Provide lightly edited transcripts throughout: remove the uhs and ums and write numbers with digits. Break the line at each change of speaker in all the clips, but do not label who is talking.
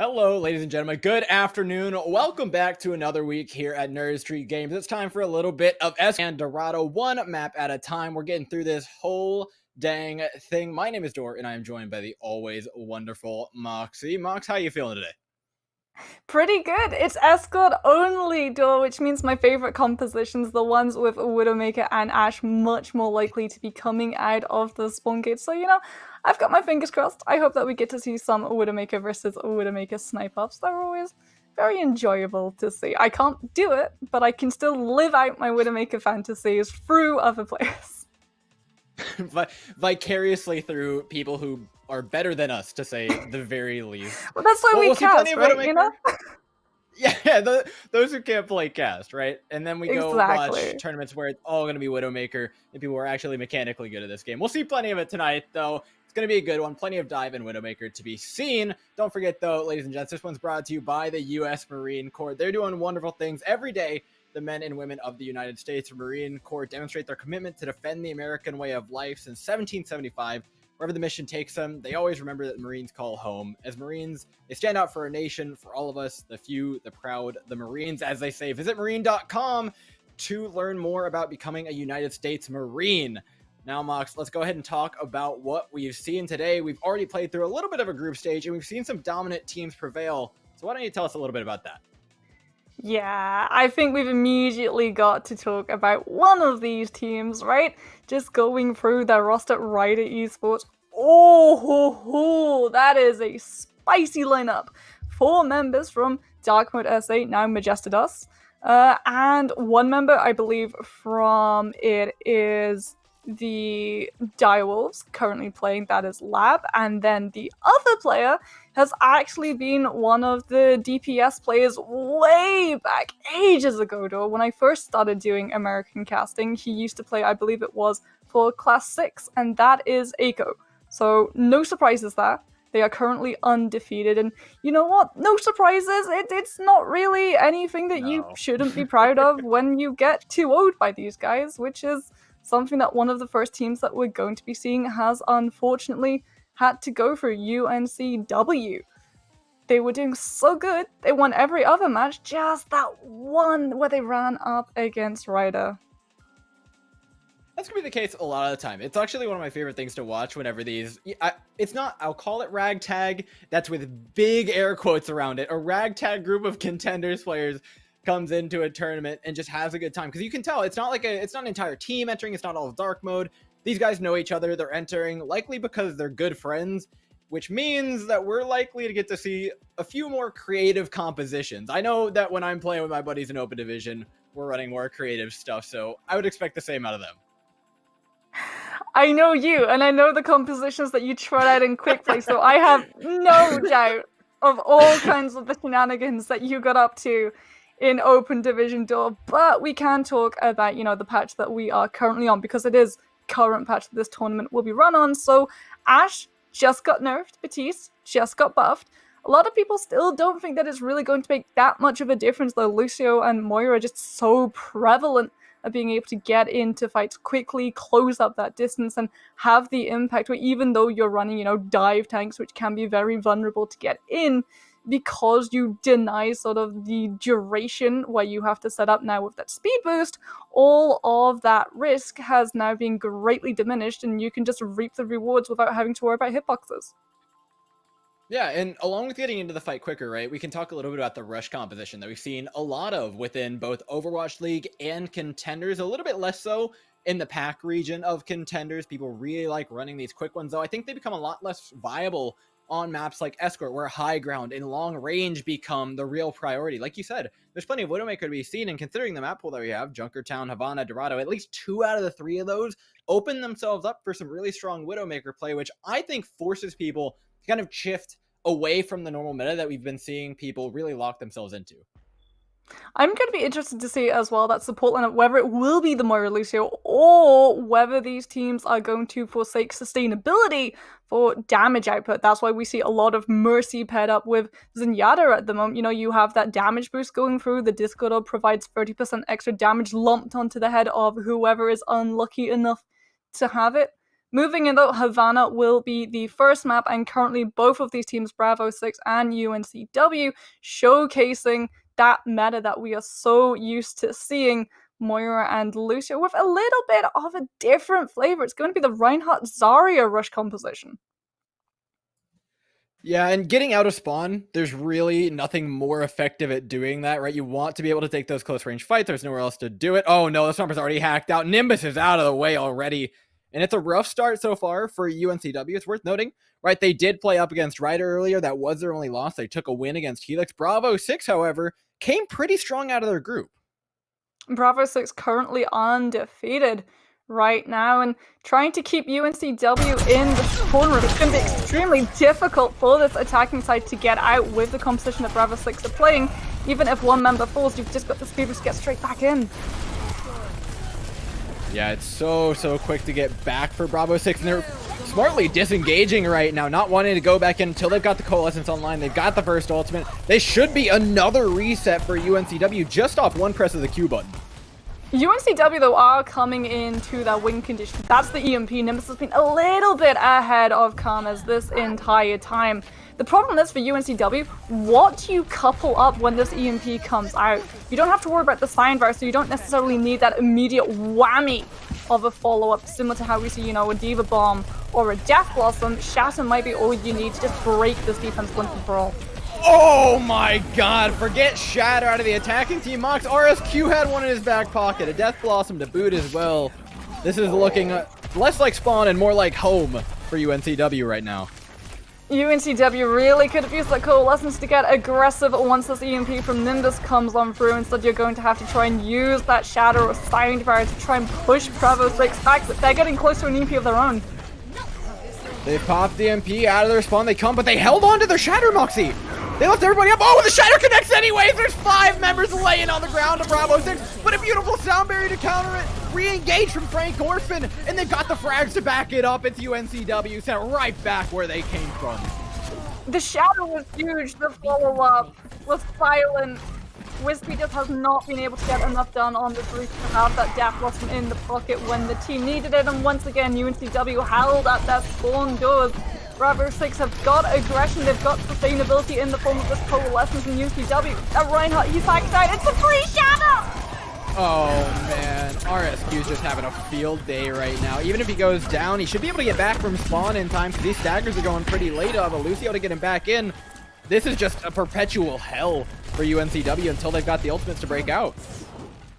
Hello, ladies and gentlemen. Good afternoon. Welcome back to another week here at Nerd Street Games. It's time for a little bit of and Dorado, one map at a time. We're getting through this whole dang thing. My name is Dor, and I am joined by the always wonderful Moxie. Mox, how you feeling today?
Pretty good. It's escort only door, which means my favorite compositions, the ones with Widowmaker and Ashe, much more likely to be coming out of the spawn gate. So, I've got my fingers crossed. I hope that we get to see some Widowmaker versus Widowmaker snipe ups. They're always very enjoyable to see. I can't do it, but I can still live out my Widowmaker fantasies through other players.
Vicariously through people who are better than us, to say the very least.
Well, that's why we cast, right?
Widowmaker. Yeah, those who can't play cast, right? And then we go watch tournaments where it's all going to be Widowmaker and people are actually mechanically good at this game. We'll see plenty of it tonight, though. It's going to be a good one. Plenty of dive in Widowmaker to be seen. Don't forget, though, ladies and gents, this one's brought to you by the U.S. Marine Corps. They're doing wonderful things every day. The men and women of the United States Marine Corps demonstrate their commitment to defend the American way of life since 1775. Wherever the mission takes them, they always remember that the Marines call home. As Marines, they stand out for our nation, for all of us, the few, the proud, the Marines, as they say. Visit marine.com to learn more about becoming a United States Marine. Now, Mox, let's go ahead and talk about what we've seen today. We've already played through a little bit of a group stage, and we've seen some dominant teams prevail. So why don't you tell us a little bit about that?
Yeah, I think we've immediately got to talk about one of these teams, right? Just going through their roster right at esports. Oh, that is a spicy lineup. 4 members from Dark Mode SA, now Majestidus, and 1 member, I believe, from it is the Direwolves currently playing, that is Lab, and then the other player has actually been one of the DPS players way back ages ago, though. When I first started doing American casting, he used to play, I believe it was for Class 6, and that is Aiko. So no surprises there. They are currently undefeated, and you know what? No surprises. It's not really anything that you shouldn't be proud of when you get 2-0'd by these guys, which is something that one of the first teams that we're going to be seeing has unfortunately had to go for UNCW. They were doing so good, they won every other match, just that one where they ran up against Ryder.
That's going to be the case a lot of the time. It's actually one of my favorite things to watch whenever these... it's not... I'll call it ragtag. That's with big air quotes around it. A ragtag group of contenders players comes into a tournament and just has a good time. Because you can tell it's not an entire team entering. It's not all dark mode. These guys know each other. They're entering likely because they're good friends, which means that we're likely to get to see a few more creative compositions. I know that when I'm playing with my buddies in Open Division, we're running more creative stuff, so I would expect the same out of them.
I know you, and I know the compositions that you trot out in quick play, so I have no doubt of all kinds of the shenanigans that you got up to in Open Division Door. But we can talk about, the patch that we are currently on, because it is current patch that this tournament will be run on. So Ashe just got nerfed, Batiste just got buffed. A lot of people still don't think that it's really going to make that much of a difference, though. Lucio and Moira are just so prevalent at being able to get into fights quickly, close up that distance, and have the impact where even though you're running, dive tanks, which can be very vulnerable to get in, because you deny sort of the duration where you have to set up now with that speed boost, all of that risk has now been greatly diminished, and you can just reap the rewards without having to worry about hitboxes.
Yeah, and along with getting into the fight quicker, right, we can talk a little bit about the rush composition that we've seen a lot of within both Overwatch League and Contenders, a little bit less so in the pack region of Contenders. People really like running these quick ones, though. I think they become a lot less viable on maps like Escort, where high ground and long range become the real priority. Like you said, there's plenty of Widowmaker to be seen, and considering the map pool that we have, Junkertown, Havana, Dorado, at least 2 out of the 3 of those open themselves up for some really strong Widowmaker play, which I think forces people to kind of shift away from the normal meta that we've been seeing people really lock themselves into.
I'm going to be interested to see as well that support lineup, whether it will be the Moira Lucio or whether these teams are going to forsake sustainability for damage output. That's why we see a lot of Mercy paired up with Zenyatta at the moment. You have that damage boost going through. The Discord Orb provides 30% extra damage lumped onto the head of whoever is unlucky enough to have it. Moving in though, Havana will be the first map, and currently both of these teams, Bravo 6 and UNCW, showcasing that meta that we are so used to seeing. Moira and Lucio with a little bit of a different flavor. It's going to be the Reinhardt Zarya rush composition.
Yeah, and getting out of spawn, there's really nothing more effective at doing that, right? You want to be able to take those close range fights. There's nowhere else to do it. Oh no, the Stomper's already hacked out. Nimbus is out of the way already. And it's a rough start so far for UNCW. It's worth noting, right? They did play up against Ryder earlier. That was their only loss. They took a win against Helix. Bravo 6, however, came pretty strong out of their group.
Bravo 6 currently undefeated right now, and trying to keep UNCW in the tournament. It's going to be extremely difficult for this attacking side to get out with the composition that Bravo 6 are playing. Even if one member falls, you've just got the speed to get straight back in.
Yeah, it's so quick to get back for Bravo 6, and they're smartly disengaging right now, not wanting to go back in until they've got the Coalescence online. They've got the first ultimate. They should be another reset for UNCW just off one press of the Q button.
UNCW, though, are coming into their win condition. That's the EMP. Nimbus has been a little bit ahead of Karmas this entire time. The problem is for UNCW, what do you couple up when this EMP comes out? You don't have to worry about the sign bar, so you don't necessarily need that immediate whammy of a follow-up, similar to how we see, a Diva Bomb or a Death Blossom. Shatter might be all you need to just break this defense once and for all.
Oh my god, forget Shatter out of the attacking team. Mox RSQ had one in his back pocket, a Death Blossom to boot as well. This is looking less like spawn and more like home for UNCW right now.
UNCW really could have used that Coalescence to get aggressive once this EMP from Nimbus comes on through. Instead, you're going to have to try and use that Shadow or Sound Barrier to try and push Bravo 6 back. They're getting close to an EMP of their own.
They popped the EMP out of their spawn. They come, but they held on to their Shatter, Moxie. They left everybody up. Oh, the Shatter connects anyways. There's 5 members laying on the ground of Bravo 6, but a beautiful Sound Barrier to counter it. Re-engage from Frank Orphan, and they've got the frags to back it up. It's UNCW sent right back where they came from.
The Shadow was huge. The follow-up was silent. Wispy just has not been able to get enough done on this roof to have that Death Blossom in the pocket when the team needed it, and once again, UNCW held at their spawn doors. Bravo 6 have got aggression, they've got sustainability in the form of this Coalescence in UNCW. Reinhardt, he's hacked out. It's a free Shadow!
Oh man, RSQ's just having a field day right now. Even if he goes down, he should be able to get back from spawn in time because these staggers are going pretty late on Lucio to get him back in. This is just a perpetual hell for UNCW until they've got the ultimates to break out.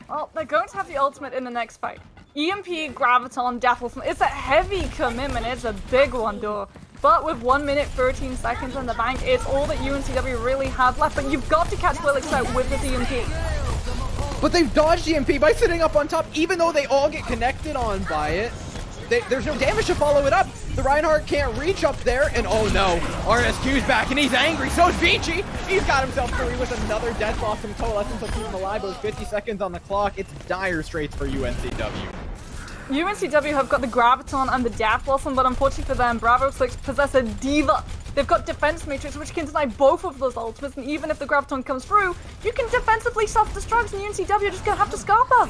Well, they're going to have the ultimate in the next fight. EMP, Graviton, Death Blossom. It's a heavy commitment, it's a big one though. But with 1 minute 13 seconds in the bank, it's all that UNCW really have left. But you've got to catch Willix out with this EMP.
But they've dodged EMP by sitting up on top, even though they all get connected on by it. There's no damage to follow it up. The Reinhardt can't reach up there, and oh no, RSQ's back, and he's angry. So's Vici. He's got himself free with another Death Blossom Coalescence to keep him alive. Those 50 seconds on the clock. It's dire straits for UNCW.
UNCW have got the Graviton and the Death Blossom, but unfortunately for them, Bravo 6 possess a Diva. They've got Defense Matrix, which can deny both of those ultimates, and even if the Graviton comes through, you can defensively self-destruct, and UNCW are just going to have to Scarpa.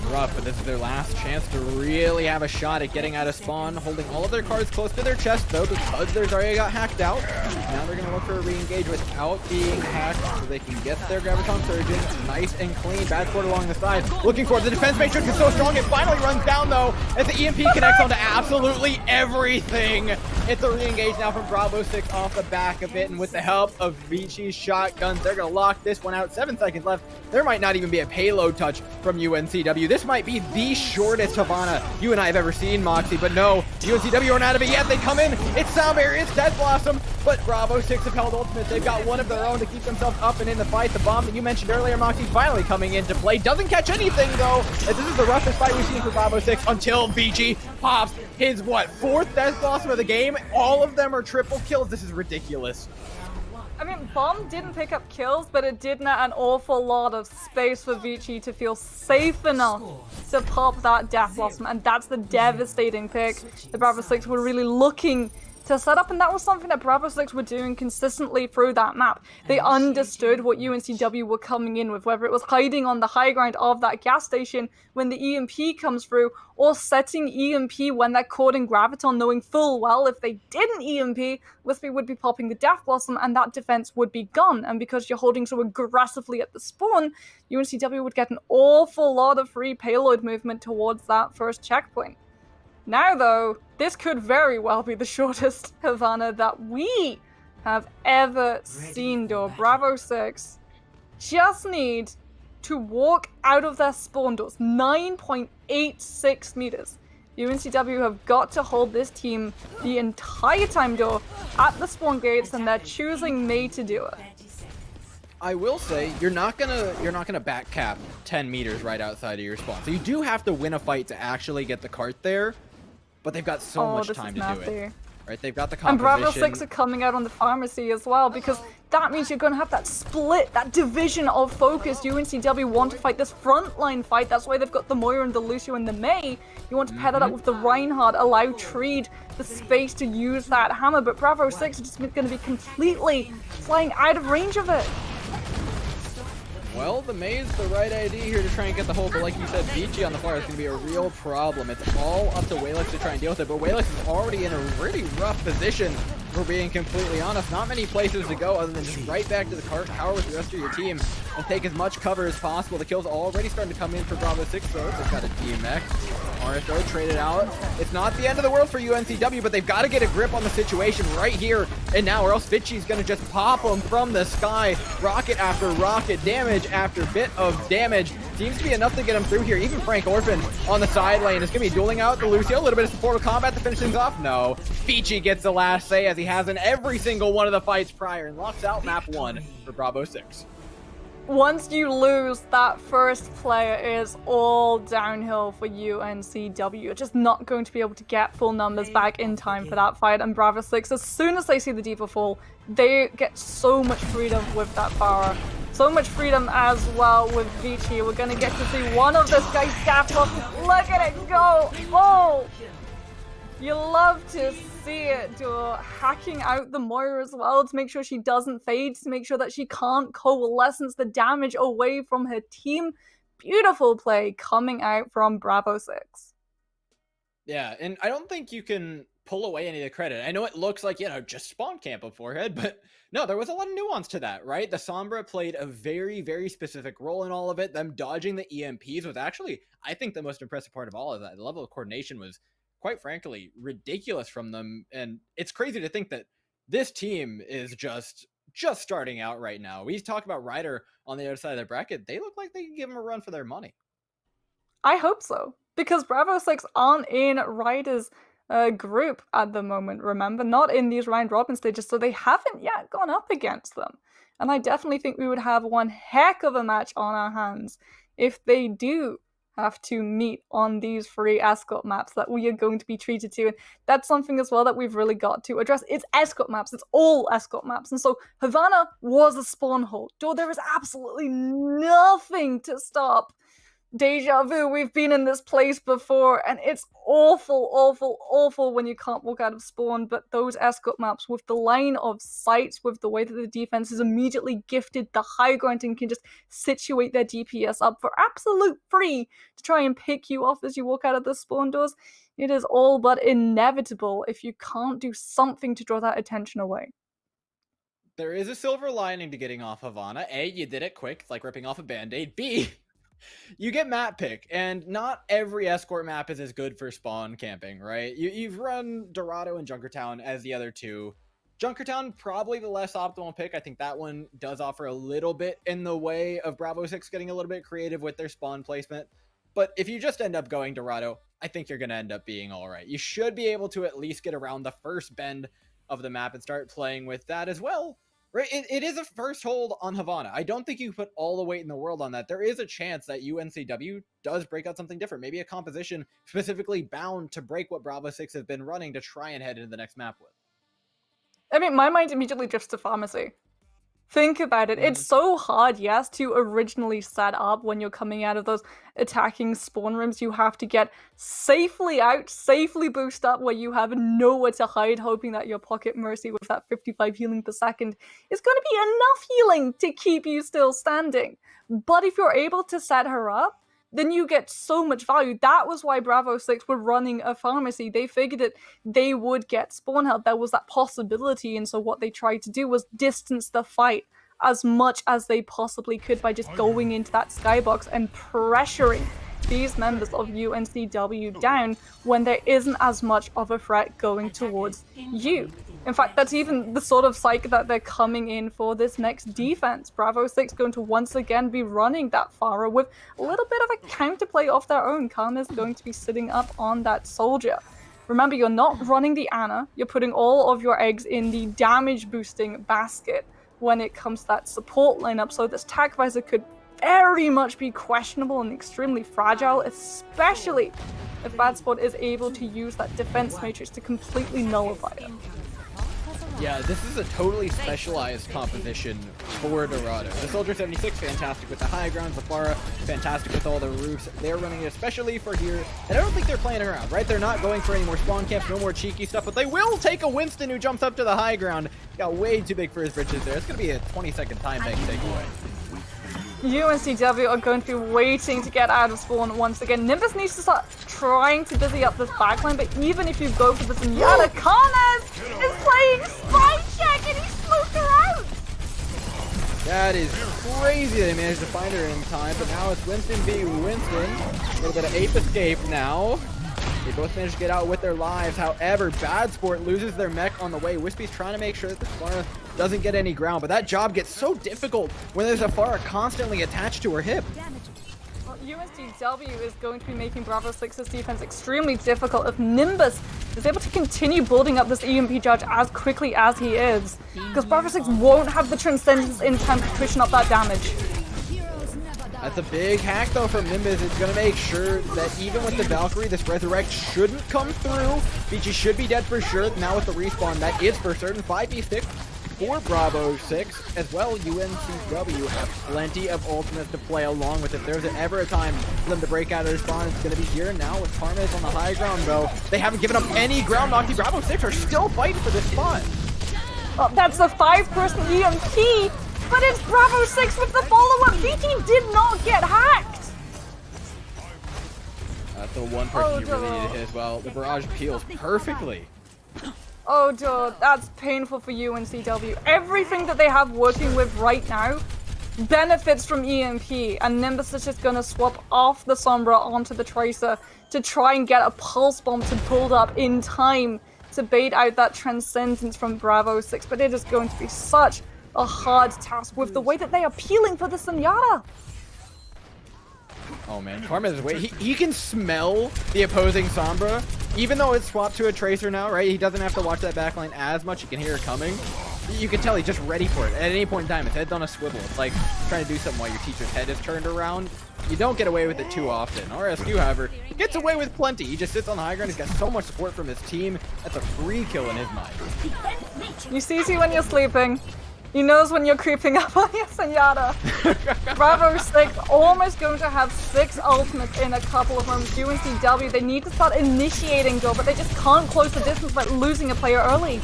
Rough, but this is their last chance to really have a shot at getting out of spawn, holding all of their cards close to their chest, though, because their Zarya got hacked out. Now they're going to look for a re-engage without being hacked, so they can get their Graviton Surgeon nice and clean. Bad sport along the side. Looking for it. The Defense Matrix is so strong, it finally runs down, though, as the EMP connects onto absolutely everything. It's a re-engage now from Bravo 6 off the back of it, and with the help of Vici's shotguns, they're going to lock this one out. 7 seconds left. There might not even be a payload touch from UNCW. This might be the shortest Havana you and I have ever seen, Moxie, but no, UNCW aren't out of it yet. They come in, it's Sound Barrier, it's Death Blossom, but Bravo 6 have held ultimates. They've got one of their own to keep themselves up and in the fight. The bomb that you mentioned earlier, Moxie, finally coming into play. Doesn't catch anything, though, as this is the roughest fight we've seen for Bravo 6 until Vici pops his, 4th Death Blossom of the game? All of them are triple kills. This is ridiculous.
I mean, Bomb didn't pick up kills, but it did net an awful lot of space for Vici to feel safe enough to pop that Death Blossom, and that's the devastating pick. The Bravo 6 were really looking to set up, and that was something that Bravo 6 were doing consistently through that map. They understood what UNCW were coming in with, whether it was hiding on the high ground of that gas station when the EMP comes through, or setting EMP when they're caught in Graviton, knowing full well if they didn't EMP, Wispy would be popping the Death Blossom and that defense would be gone. And because you're holding so aggressively at the spawn, UNCW would get an awful lot of free payload movement towards that first checkpoint. Now, though, this could very well be the shortest Havana that we have ever seen, though. Bravo 6 just need to walk out of their spawn doors. 9.86 meters. UNCW have got to hold this team the entire time, though, at the spawn gates, and they're choosing May to do it.
I will say, you're not gonna back cap 10 meters right outside of your spawn. So you do have to win a fight to actually get the cart there. But they've got so much time to do it, right? They've got the composition.
And Bravo 6 are coming out on the pharmacy as well, because that means you're going to have that split, that division of focus. UNCW want to fight this frontline fight. That's why they've got the Moira and the Lucio and the May. You want to pair that up with the Reinhardt, allow Treed the space to use that hammer, but Bravo 6 are just going to be completely flying out of range of it.
Well, the May's the right idea here to try and get the hold, but like you said, Vici on the far is going to be a real problem. It's all up to Walex to try and deal with it, but Walex is already in a really rough position, for being completely honest. Not many places to go other than just right back to the cart tower with the rest of your team and take as much cover as possible. The kills already starting to come in for Bravo 6, though. They've got a DMX. RSO traded out. It's not the end of the world for UNCW, but they've got to get a grip on the situation right here and now, or else Vinci's going to just pop them from the sky. Rocket after rocket, damage after bit of damage. Seems to be enough to get him through here. Even Frank Orphan on the side lane is going to be dueling out the Lucio. A little bit of supportive combat to finish things off. No. Vici gets the last say as he has in every single one of the fights prior and locks out map 1 for Bravo 6.
Once you lose, that first player is all downhill for UNCW. You're just not going to be able to get full numbers back in time for that fight. And Bravo 6, as soon as they see the Deeper fall, they get so much freedom with that Pharah. So much freedom as well with Vici. We're going to get to see one of this guy's staff off. Look at it go! Oh! You love to see it, hacking out the Moira as well to make sure she doesn't fade, to make sure that she can't coalescence the damage away from her team. Beautiful play coming out from Bravo 6.
Yeah, and I don't think you can pull away any of the credit. I know it looks like, just spawn camp up forehead, but no, there was a lot of nuance to that, right? The Sombra played a very, very specific role in all of it. Them dodging the EMPs was actually, I think, the most impressive part of all of that. The level of coordination was, quite frankly, ridiculous from them, and it's crazy to think that this team is just starting out right now. We talk about Ryder on the other side of the bracket. They look like they can give them a run for their money.
I hope so, because Bravo 6 aren't in Ryder's group at the moment, remember? Not in these round robin stages, so they haven't yet gone up against them. And I definitely think we would have one heck of a match on our hands if they do have to meet on these free escort maps that we are going to be treated to. And that's something as well that we've really got to address. It's escort maps. It's all escort maps. And so Havana was a spawn hold. Though there is absolutely nothing to stop deja vu. We've been in this place before, and it's awful, awful, awful when you can't walk out of spawn. But those escort maps, with the line of sight, with the way that the defense is immediately gifted the high ground and can just situate their DPS up for absolute free to try and pick you off as you walk out of the spawn doors, it is all but inevitable if you can't do something to draw that attention away.
There is a silver lining to getting off Havana. A, you did it quick, like ripping off a band-aid. B, you get map pick, and not every escort map is as good for spawn camping, right? You've run Dorado and Junkertown as the other two. Junkertown, probably the less optimal pick. I think that one does offer a little bit in the way of Bravo 6 getting a little bit creative with their spawn placement. But if you just end up going Dorado, I think you're going to end up being all right. You should be able to at least get around the first bend of the map and start playing with that as well. Right, it is a first hold on Havana. I don't think you put all the weight in the world on that. There is a chance that UNCW does break out something different. Maybe a composition specifically bound to break what Bravo 6 have been running to try and head into the next map with.
I mean, my mind immediately drifts to Pharmacy. Think about it. It's so hard, yes, to originally set up when you're coming out of those attacking spawn rooms. You have to get safely out, safely boost up where you have nowhere to hide, hoping that your pocket mercy with that 55 healing per second is going to be enough healing to keep you still standing. But if you're able to set her up, then you get so much value. That was why Bravo 6 were running a pharmacy. They figured that they would get spawn health. There was that possibility, and so what they tried to do was distance the fight as much as they possibly could by just going into that skybox and pressuring these members of UNCW down when there isn't as much of a threat going towards you. In fact, that's even the sort of psych that they're coming in for this next defense. Bravo 6 going to once again be running that Pharah with a little bit of a counterplay of their own. Karma's going to be sitting up on that soldier. Remember, you're not running the Ana, you're putting all of your eggs in the damage boosting basket when it comes to that support lineup, so this Tac Visor could very much be questionable and extremely fragile, especially if Bad Sport is able to use that defense matrix to completely nullify it.
Yeah, this is a totally specialized composition for Dorado. The Soldier 76, fantastic with the high ground. Zafara, fantastic with all the roofs. They're running it especially for here. And I don't think they're playing around, right? They're not going for any more spawn camps, no more cheeky stuff, but they will take a Winston who jumps up to the high ground. Got way too big for his britches there. It's going to be a 20-second time bank takeaway.
UNCW are going to be waiting to get out of spawn once again. Nimbus needs to start trying to busy up this backline, but even if you go for the Zenyatta, Karnes is playing Spy Check and he smoked her out!
That is crazy they managed to find her in time, but now it's Winston v. Winston. A little bit of ape escape now. They both managed to get out with their lives. However, Bad Sport loses their mech on the way. Wispy's trying to make sure that the Pharah doesn't get any ground, but that job gets so difficult when there's a Pharah constantly attached to her hip.
Well, UNCW is going to be making Bravo 6's defense extremely difficult if Nimbus is able to continue building up this EMP charge as quickly as he is, because Bravo 6 won't have the Transcendence in time to cushion up that damage.
That's a big hack though from Nimbus. It's going to make sure that even with the Valkyrie, this Resurrect shouldn't come through. BG should be dead for sure. Now with the respawn, that is for certain. 5v6 for Bravo 6 as well. UNCW have plenty of ultimates to play along with. If there's ever a time for them to break out of their spawn, it's going to be here now with Karmas on the high ground though. They haven't given up any ground. Noxy Bravo 6 are still fighting for this spot.
Well, that's a 5-person EMP. But it's Bravo 6 with the follow-up. BT did not get hacked.
That's the one person you really need to hit as well. The barrage peels perfectly.
Oh, dude, that's painful for UNCW. Everything that they have working with right now benefits from EMP, and Nimbus is just going to swap off the Sombra onto the Tracer to try and get a Pulse Bomb to build up in time to bait out that Transcendence from Bravo 6. But it is going to be such a hard task with the way that they are peeling for the Zenyatta.
Oh man, Karmas is waiting. He can smell the opposing Sombra, even though it's swapped to a Tracer now, right? He doesn't have to watch that backline as much. You can hear it coming. You can tell he's just ready for it. At any point in time, his head's on a swivel. It's like trying to do something while your teacher's head is turned around. You don't get away with it too often. RSQ, however, gets away with plenty. He just sits on the high ground. He's got so much support from his team. That's a free kill in his mind.
He sees you when you're sleeping. He knows when you're creeping up on your Zenyatta. Bravo 6 almost going to have 6 ultimates in a couple of rounds. UNCW, they need to start initiating though, but they just can't close the distance by losing a player early.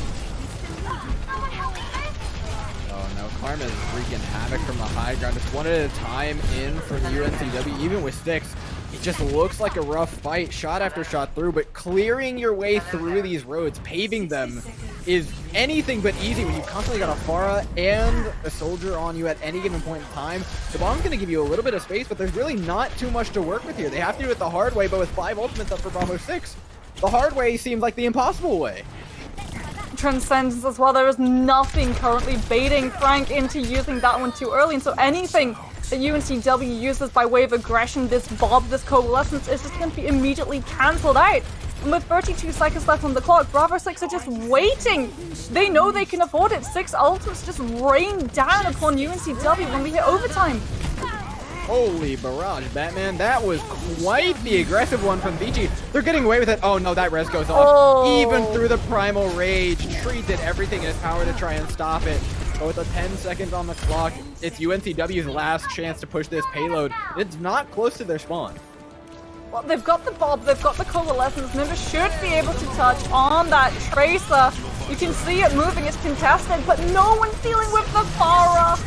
Oh no, Karma is wreaking havoc from the high ground. Just one at a time in from UNCW, even with 6. It just looks like a rough fight, shot after shot through, but clearing your way through these roads, paving them, is anything but easy when you've constantly got a Pharah and a soldier on you at any given point in time. The bomb's going to give you a little bit of space, but there's really not too much to work with here. They have to do it the hard way, but with 5 ultimates up for Bravo 6, the hard way seems like the impossible way.
Transcendence as well. There is nothing currently baiting Frank into using that one too early, and so anything that UNCW uses by way of aggression, this Bob, this Coalescence, is just going to be immediately cancelled out. And with 32 seconds left on the clock, Bravo 6 are just waiting. They know they can afford it. 6 ultimates just rain down upon UNCW when we hit overtime.
Holy barrage, Batman. That was quite the aggressive one from VG. They're getting away with it. Oh no, that res goes off. Even through the primal rage, Tree did everything in his power to try and stop it. But with the 10 seconds on the clock, it's UNCW's last chance to push this payload. It's not close to their spawn.
Well, they've got the Bob, they've got the Coalescence. Nimbus should be able to touch on that Tracer. You can see it moving, it's contested, but no one's dealing with the Pharah.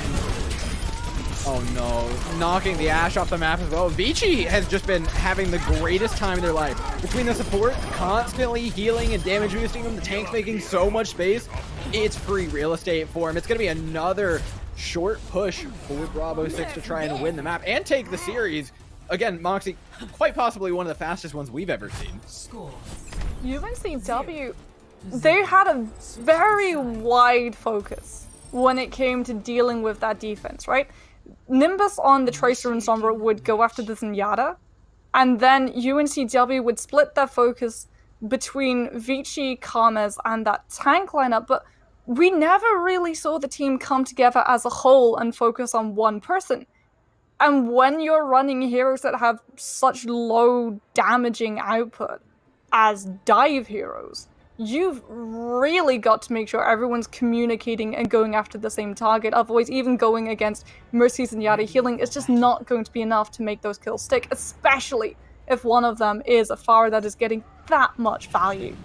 Oh no, knocking the Ashe off the map as well. Vici has just been having the greatest time of their life. Between the support constantly healing and damage boosting them, the tank's making so much space, it's free real estate for him. It's going to be another short push for Bravo 6 to try and win the map and take the series. Again, Moxie, quite possibly one of the fastest ones we've ever seen.
UNCW, they had a very wide focus when it came to dealing with that defense, right? Nimbus on the Tracer and Sombra would go after the Zenyatta, and then UNCW would split their focus between Vici, Karmez, and that tank lineup, but we never really saw the team come together as a whole and focus on one person. And when you're running heroes that have such low damaging output as dive heroes, you've really got to make sure everyone's communicating and going after the same target. Otherwise, even going against Mercy's and Yada healing is just not going to be enough to make those kills stick, especially if one of them is a Pharah that is getting that much value.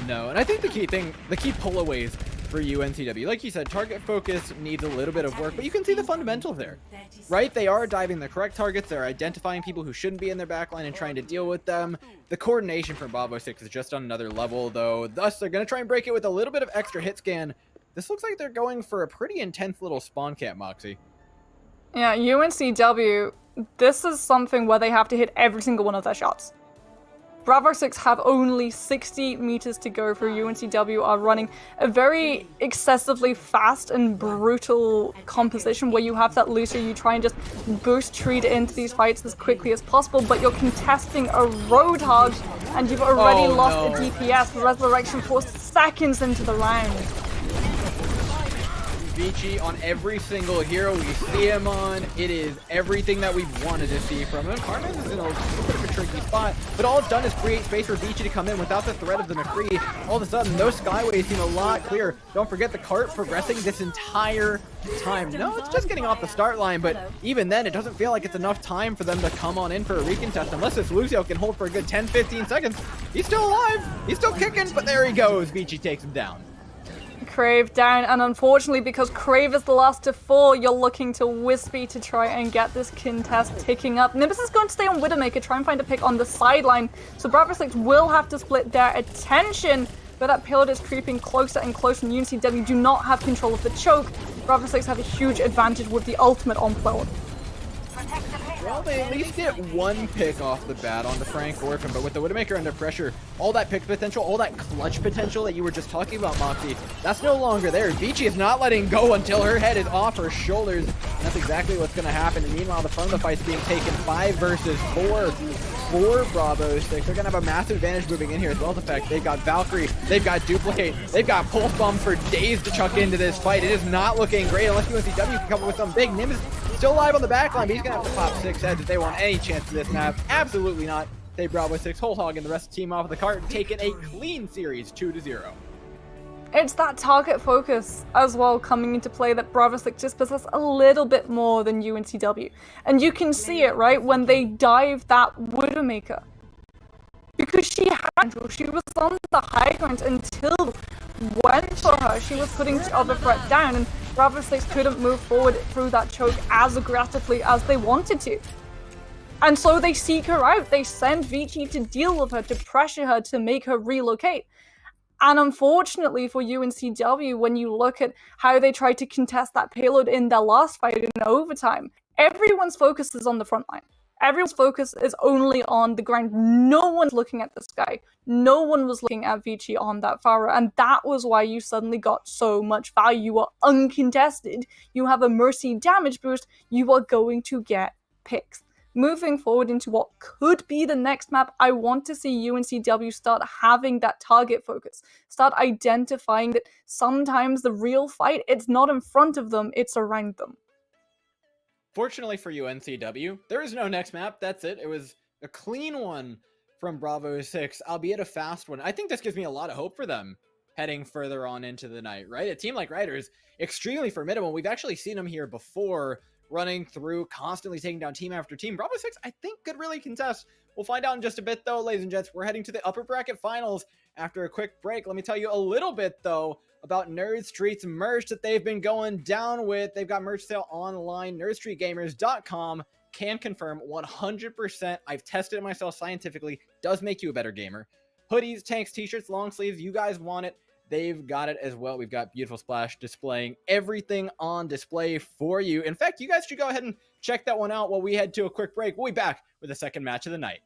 No, and I think the key pullaways for UNCW, like you said, target focus needs a little bit of work, but you can see the fundamentals there, right? They are diving the correct targets, they're identifying people who shouldn't be in their backline and trying to deal with them. The coordination from Bravo 6 is just on another level, though, thus they're going to try and break it with a little bit of extra hit scan. This looks like they're going for a pretty intense little spawn camp, Moxie.
Yeah, UNCW, this is something where they have to hit every single one of their shots. Bravo 6 have only 60 meters to go for. UNCW are running a very excessively fast and brutal composition where you have that Lucio, you try and just boost treat into these fights as quickly as possible, but you're contesting a Roadhog and you've already lost a DPS, Resurrection Force, seconds into the round.
Vici on every single hero we see him on. It is everything that we've wanted to see from him. Karmez is in a little bit of a tricky spot, but all it's done is create space for Vici to come in without the threat of the McCree. All of a sudden, those skyways seem a lot clearer. Don't forget the cart progressing this entire time. No, it's just getting off the start line, but even then, it doesn't feel like it's enough time for them to come on in for a recontest unless this Lucio can hold for a good 10-15 seconds. He's still alive. He's still kicking, but there he goes. Vici takes him down.
Crave down, and unfortunately, because Crave is the last to fall, you're looking to Wispy to try and get this contest ticking up. Nimbus is going to stay on Widowmaker, try and find a pick on the sideline, so Bravo 6 will have to split their attention, but that payload is creeping closer and closer, and UNCW do not have control of the choke. Bravo 6 have a huge advantage with the ultimate on payload.
Well, they at least get one pick off the bat onto Frank Orphan, but with the Widowmaker under pressure, all that pick potential, all that clutch potential that you were just talking about, Moxie, that's no longer there. Vici is not letting go until her head is off her shoulders, and that's exactly what's going to happen. And meanwhile, the front of the fight's being taken 5 versus 4 for Bravo 6. They're going to have a massive advantage moving in here as well as the fact they've got Valkyrie, they've got Duplicate, they've got Pulse Bomb for days to chuck into this fight. It is not looking great unless UNCW can come up with some big. Nimbus still alive on the backline, but he's going to have to pop 6 heads if they want any chance to this map. Absolutely not. They Bravo 6 whole hog and the rest of the team off of the cart, taking a clean series 2-0.
It's that target focus as well coming into play that Bravo 6 just possess a little bit more than UNCW. And you can see it, right, when they dive that Widowmaker. Because she had control, she was on the high ground until when for her, she was putting the other threat down, and Bravo 6 couldn't move forward through that choke as aggressively as they wanted to. And so they seek her out, they send Vici to deal with her, to pressure her, to make her relocate. And unfortunately for UNCW, when you look at how they tried to contest that payload in their last fight in overtime, everyone's focus is on the front line. Everyone's focus is only on the ground. No one's looking at the sky. No one was looking at Vici on that Pharah, and that was why you suddenly got so much value. You are uncontested. You have a Mercy damage boost. You are going to get picks. Moving forward into what could be the next map, I want to see UNCW start having that target focus. Start identifying that sometimes the real fight, it's not in front of them, it's around them.
Fortunately for UNCW, there is no next map. That's it. It was a clean one from Bravo 6, albeit a fast one. I think this gives me a lot of hope for them heading further on into the night, right? A team like Ryder is extremely formidable. We've actually seen them here before, running through, constantly taking down team after team. Bravo 6, I think, could really contest. We'll find out in just a bit, though, ladies and gents. We're heading to the upper bracket finals after a quick break. Let me tell you a little bit, though, about Nerd Street's merch that they've been going down with. They've got merch sale online, nerdstreetgamers.com. Can confirm 100%. I've tested it myself scientifically. Does make you a better gamer. Hoodies, tanks, t-shirts, long sleeves. You guys want it. They've got it as well. We've got beautiful Splash displaying everything on display for you. In fact, you guys should go ahead and check that one out while we head to a quick break. We'll be back with the second match of the night.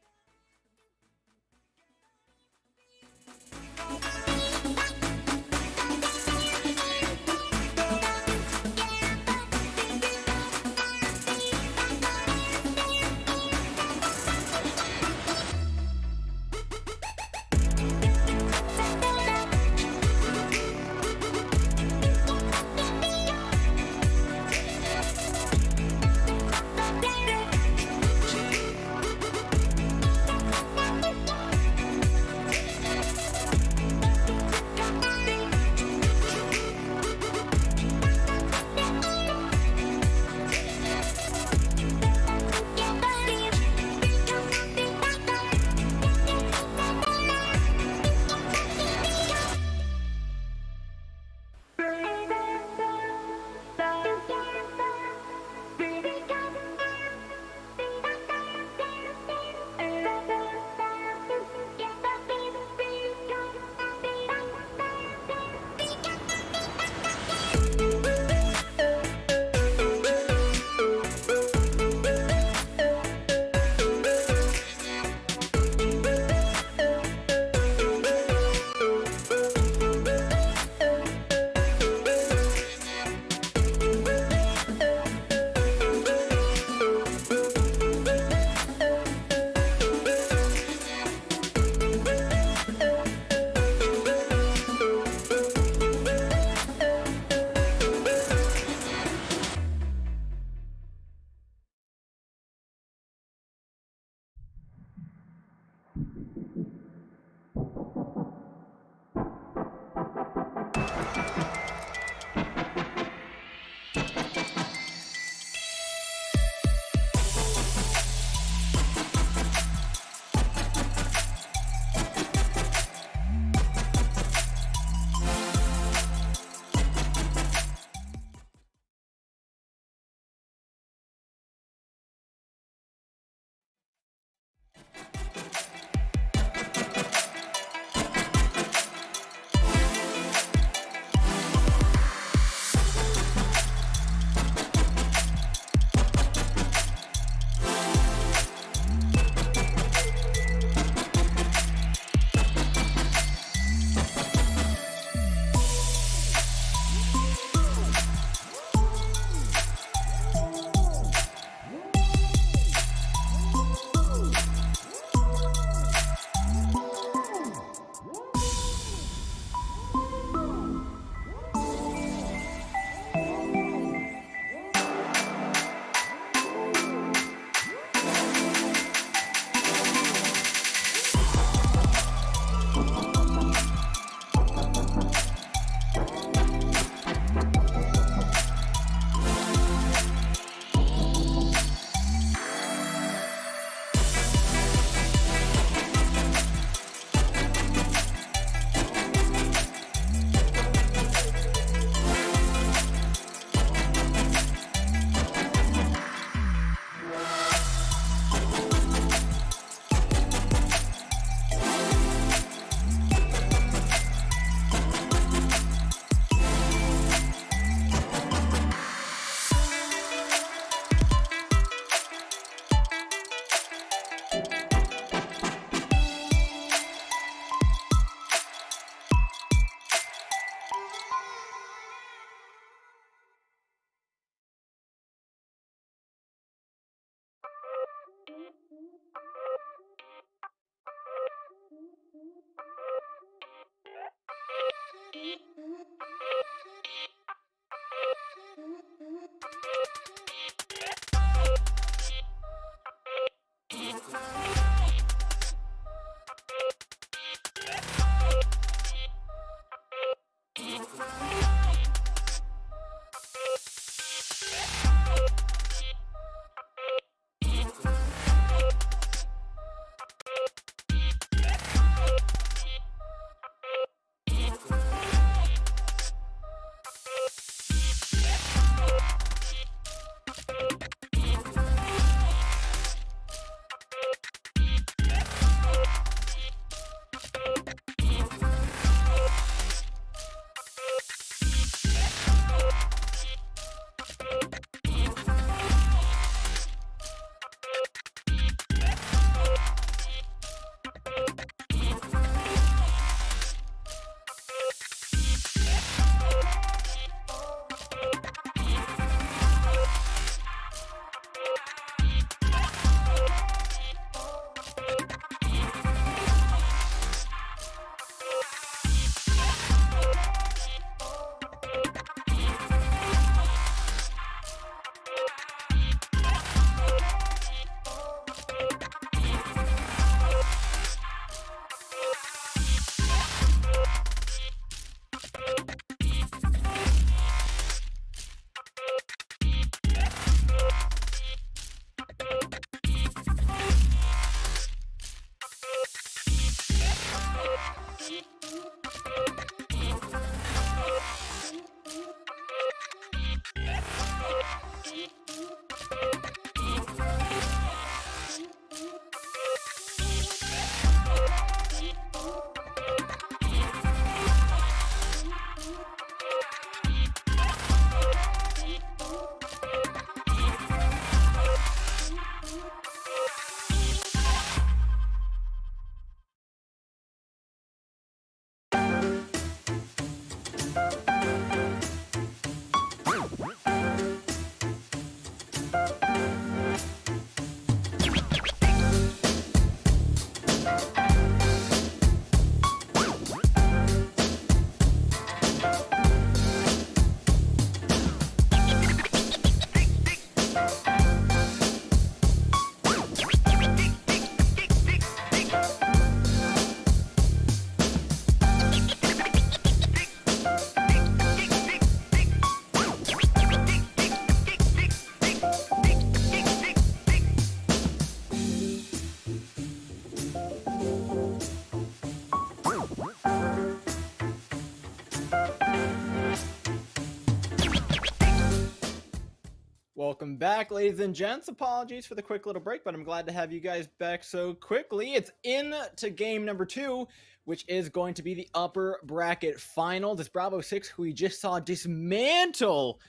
Welcome back, ladies and gents. Apologies for the quick little break, but I'm glad to have you guys back so quickly. It's into game number 2, which is going to be the upper bracket final. This Bravo 6, who we just saw dismantle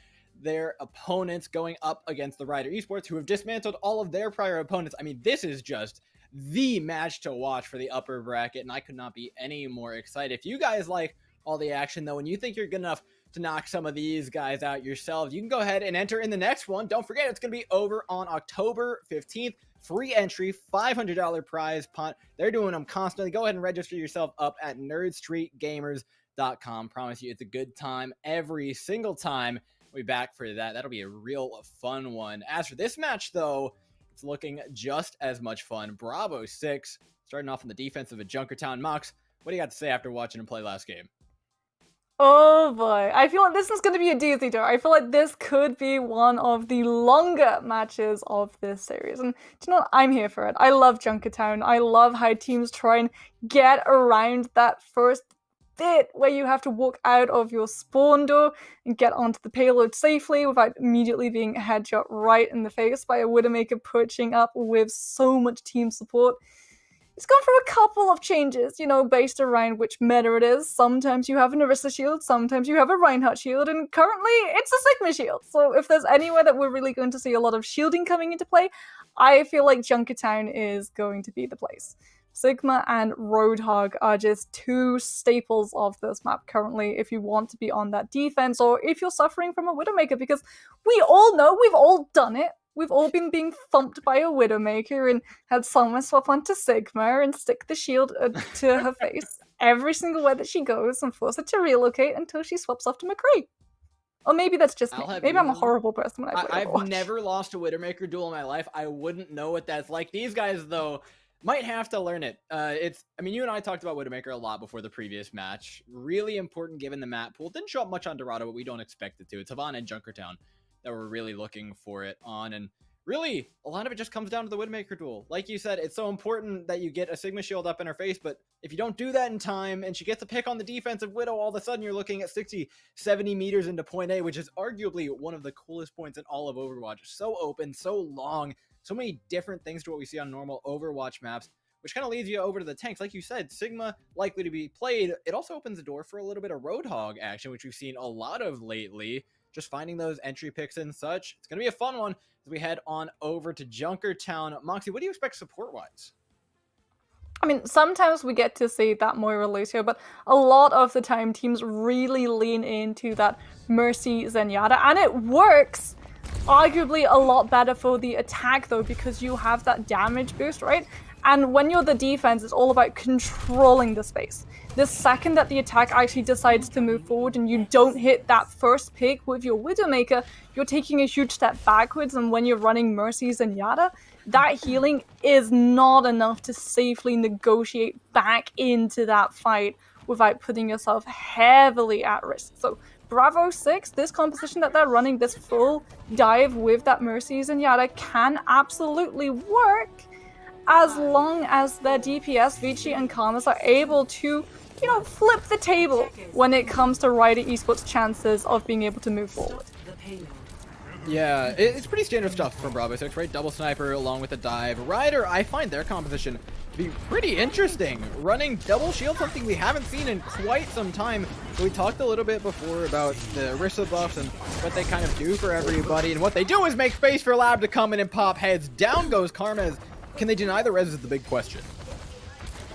their opponents, going up against the Rider Esports, who have dismantled all of their prior opponents. I mean, this is just the match to watch for the upper bracket, and I could not be any more excited. If you guys like all the action, though, and you think you're good enough to knock some of these guys out yourselves, you can go ahead and enter in the next one. Don't forget, it's going to be over on October 15th. Free entry, $500 prize punt. They're doing them constantly. Go ahead and register yourself up at nerdstreetgamers.com. Promise you it's a good time every single time. We'll be back for that. That'll be a real fun one. As for this match, though, it's looking just as much fun. Bravo 6 starting off on the defense of a Junkertown. Mox, what do you got to say after watching him play last game?
Oh boy, I feel like this is going to be a doozy, though. I feel like this could be one of the longer matches of this series. And do you know what? I'm here for it. I love Junkertown. I love how teams try and get around that first bit where you have to walk out of your spawn door and get onto the payload safely without immediately being headshot right in the face by a Widowmaker perching up with so much team support. It's gone through a couple of changes, you know, based around which meta it is. Sometimes you have an Orisa shield, sometimes you have a Reinhardt shield, and currently it's a Sigma shield. So if there's anywhere that we're really going to see a lot of shielding coming into play, I feel like Junkertown is going to be the place. Sigma and Roadhog are just two staples of this map currently if you want to be on that defense or if you're suffering from a Widowmaker, because we all know, we've all done it. We've all been being thumped by a Widowmaker and had someone swap onto Sigma and stick the shield to her face every single way that she goes and force her to relocate until she swaps off to McCree. Or maybe that's just me. Maybe I'm a horrible person when I play Overwatch.
I've never lost a Widowmaker duel in my life. I wouldn't know what that's like. These guys, though, might have to learn it. I mean, you and I talked about Widowmaker a lot before the previous match. Really important given the map pool. Didn't show up much on Dorado, but we don't expect it to. It's Havana and Junkertown that we're really looking for it on. And really, a lot of it just comes down to the Widowmaker duel. Like you said, it's so important that you get a Sigma shield up in her face, but if you don't do that in time and she gets a pick on the defensive Widow, all of a sudden you're looking at 60, 70 meters into point A, which is arguably one of the coolest points in all of Overwatch. So open, so long, so many different things to what we see on normal Overwatch maps, which kind of leads you over to the tanks. Like you said, Sigma likely to be played. It also opens the door for a little bit of Roadhog action, which we've seen a lot of lately. Just finding those entry picks and such. It's going to be a fun one as we head on over to Junkertown. Moxie, what do you expect support-wise?
I mean, sometimes we get to see that Moira Lucio, but a lot of the time teams really lean into that Mercy Zenyatta, and it works arguably a lot better for the attack, though, because you have that damage boost, right? And when you're the defense, it's all about controlling the space. The second that the attack actually decides to move forward and you don't hit that first pick with your Widowmaker, you're taking a huge step backwards, and when you're running Mercy Zenyatta, that healing is not enough to safely negotiate back into that fight without putting yourself heavily at risk. So Bravo 6, this composition that they're running, this full dive with that Mercy Zenyatta can absolutely work, as long as their DPS, Vici and Karmas, are able to, you know, flip the table when it comes to Rider Esports' chances of being able to move forward.
Yeah, it's pretty standard stuff from Bravo 6, right? Double sniper along with the dive. Rider, I find their composition to be pretty interesting. Running double shield, something we haven't seen in quite some time. So we talked a little bit before about the Orisa buffs and what they kind of do for everybody. And what they do is make space for Lab to come in and pop heads. Down goes Karmas. Can they deny the res is the big question.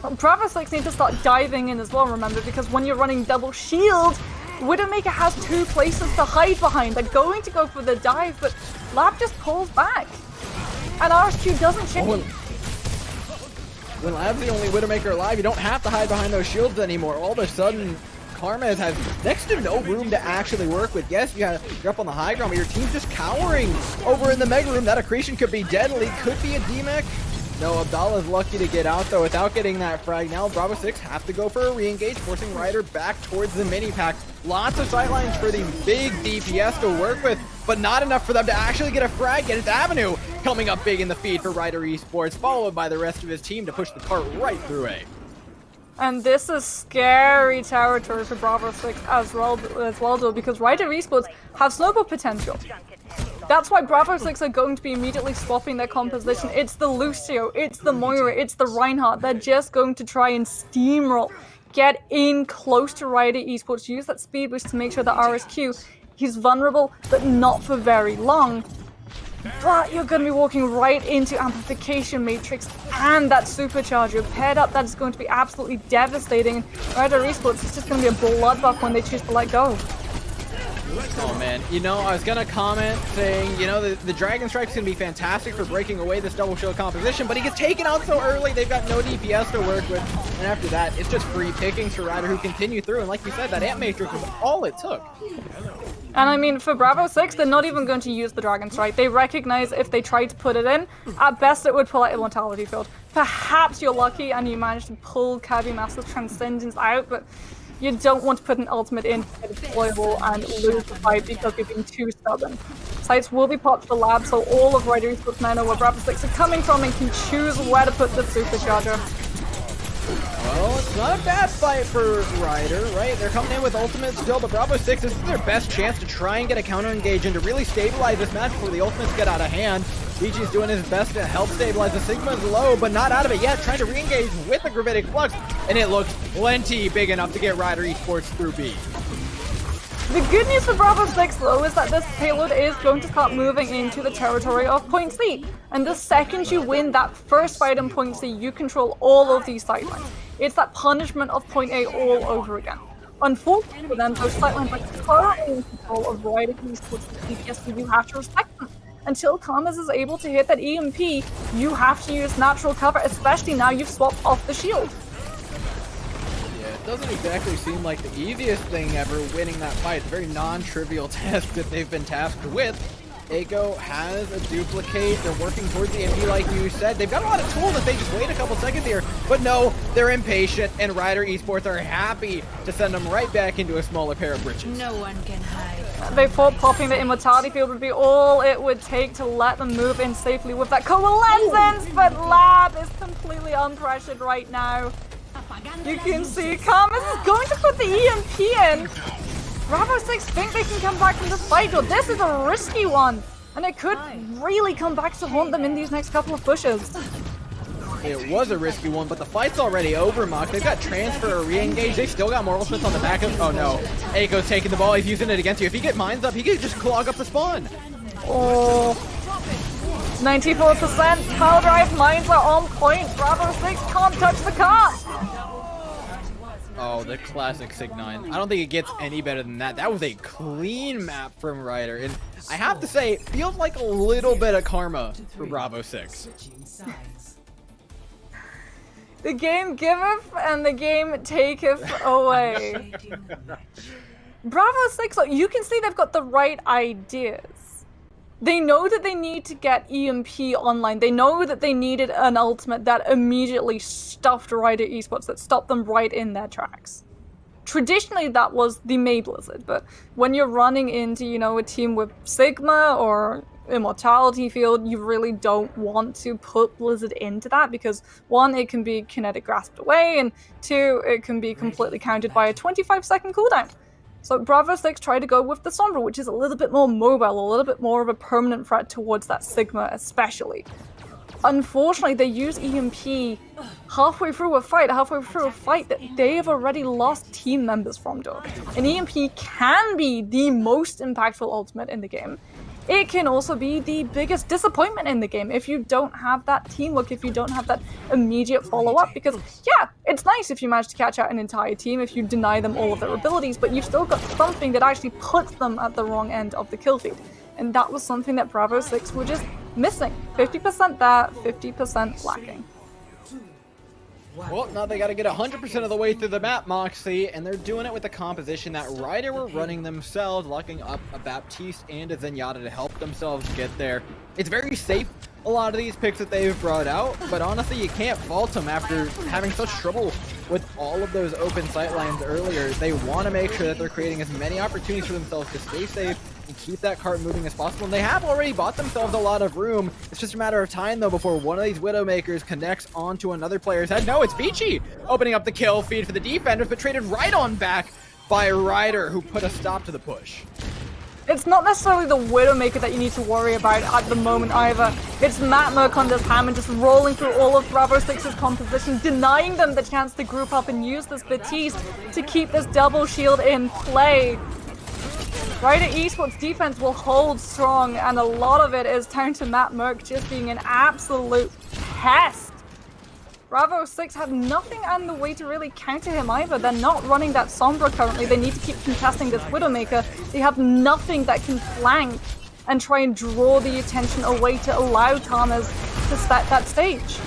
Well, Bravo 6 need to start diving in as well, remember, because when you're running double shield, Widowmaker has two places to hide behind. They're going to go for the dive, but Lab just pulls back. And RSQ doesn't change.
When Lab's the only Widowmaker alive, you don't have to hide behind those shields anymore. All of a sudden, Karmas has next to no room to actually work with. Yes, you're up on the high ground, but your team's just cowering over in the mega room. That accretion could be deadly, could be a DMEC. No, Abdallah's lucky to get out, though, without getting that frag. Now Bravo 6 have to go for a re-engage, forcing Rider back towards the mini-pack. Lots of sightlines for the big DPS to work with, but not enough for them to actually get a frag. Get its Avenue coming up big in the feed for Rider Esports, followed by the rest of his team to push the cart right through A.
And this is scary territory for Bravo 6 as well, though, because Rider Esports have snowball potential. That's why Bravo 6 are going to be immediately swapping their composition. It's the Lucio, it's the Moira, it's the Reinhardt. They're just going to try and steamroll, get in close to Rider Esports, use that speed boost to make sure that RSQ, he's vulnerable, but not for very long. But you're going to be walking right into Amplification Matrix and that Supercharger. Paired up, that's going to be absolutely devastating. Rider Esports is just going to be a bloodbath when they choose to let go.
Oh man, you know, I was gonna comment saying, you know, the Dragon Strike's gonna be fantastic for breaking away this double shield composition, but he gets taken out so early, they've got no DPS to work with, and after that, it's just free pickings for Rider who continue through, and like you said, that Amp Matrix was all it took.
And I mean, for Bravo 6, they're not even going to use the Dragon Strike. They recognize if they try to put it in, at best it would pull out Immortality Field. Perhaps you're lucky and you manage to pull Kirby Master's Transcendence out, but you don't want to put an ultimate in to get it deployable and lose the fight because you're being too stubborn. Sites will be popped for lab, so all of Rider Esports now know where Bravo 6 are coming from and can choose where to put the Supercharger.
Well, it's not a bad fight for Rider, right? They're coming in with ultimates still, but Bravo 6, this is their best chance to try and get a counter engage and to really stabilize this match before the ultimates get out of hand. BG's doing his best to help stabilize. The Sigma's low, but not out of it yet, trying to re-engage with the Gravitic Flux, and it looks plenty big enough to get Rider Esports through B.
The good news for Bravo 6 though is that this payload is going to start moving into the territory of Point C. And the second you win that first fight in Point C, you control all of these sidelines. It's that punishment of Point A all over again. Unfortunately for them, those sidelines are currently in control of Rider Esports DPS, so you have to respect them. Until Karmas is able to hit that EMP, you have to use natural cover, especially now you've swapped off the shield.
It doesn't exactly seem like the easiest thing ever, winning that fight. It's a very non-trivial task that they've been tasked with. Eiko has a duplicate. They're working towards the EMP like you said. They've got a lot of tools if they just wait a couple seconds here. But no, they're impatient, and Rider Esports are happy to send them right back into a smaller pair of britches.
No one can hide.
They thought popping the Immortality Field would be all it would take to let them move in safely with that Coalescence, but Lab is completely unpressured right now. You can see Karmas is going to put the EMP in. Bravo 6 think they can come back from this fight, but this is a risky one. And it could really come back to haunt them in these next couple of pushes.
It was a risky one, but the fight's already over, Mock. They've got transfer or re-engage. They've still got Moral Smiths on the back of... Oh no. Eiko's taking the ball. He's using it against you. If he get mines up, he could just clog up the spawn.
Oh. 94% power drive mines are on point. Bravo 6 can't touch the car.
Oh, the classic Sig 9. I don't think it gets any better than that. That was a clean map from Rider. And I have to say, it feels like a little bit of karma for Bravo 6.
The game giveth and the game taketh away. Bravo 6, you can see they've got the right ideas. They know that they need to get EMP online. They know that they needed an ultimate that immediately stuffed Rider Esports, that stopped them right in their tracks. Traditionally, that was the May Blizzard, but when you're running into, you know, a team with Sigma or Immortality Field, you really don't want to put Blizzard into that because, one, it can be kinetic grasped away, and two, it can be completely countered by a 25-second cooldown. So Bravo 6 tried to go with the Sombra, which is a little bit more mobile, a little bit more of a permanent threat towards that Sigma especially. Unfortunately, they use EMP halfway through a fight that they have already lost team members from, though. An EMP can be the most impactful ultimate in the game. It can also be the biggest disappointment in the game if you don't have that teamwork, if you don't have that immediate follow-up, because yeah, it's nice if you manage to catch out an entire team, if you deny them all of their abilities, but you've still got something that actually puts them at the wrong end of the kill feed. And that was something that Bravo 6 were just missing. 50% there, 50% lacking.
Well, now they got to get 100% of the way through the map, Moxie, and they're doing it with the composition that Rider were running themselves, locking up a Baptiste and a Zenyatta to help themselves get there. It's very safe, a lot of these picks that they've brought out, but honestly, you can't fault them after having such trouble with all of those open sightlines earlier. They want to make sure that they're creating as many opportunities for themselves to stay safe and keep that cart moving as possible. And they have already bought themselves a lot of room. It's just a matter of time, though, before one of these Widowmakers connects onto another player's head. No, it's Beachy opening up the kill feed for the defenders, but traded right on back by Rider, who put a stop to the push.
It's not necessarily the Widowmaker that you need to worry about at the moment either. It's Matt Merck on this Hammond just rolling through all of Bravo 6's composition, denying them the chance to group up and use this Batiste to keep this double shield in play. Rider Esports defense will hold strong, and a lot of it is down to Matt Merck just being an absolute pest. Bravo 6 have nothing on the way to really counter him either. They're not running that Sombra currently. They need to keep contesting this Widowmaker. They have nothing that can flank and try and draw the attention away to allow Thomas to start that stage.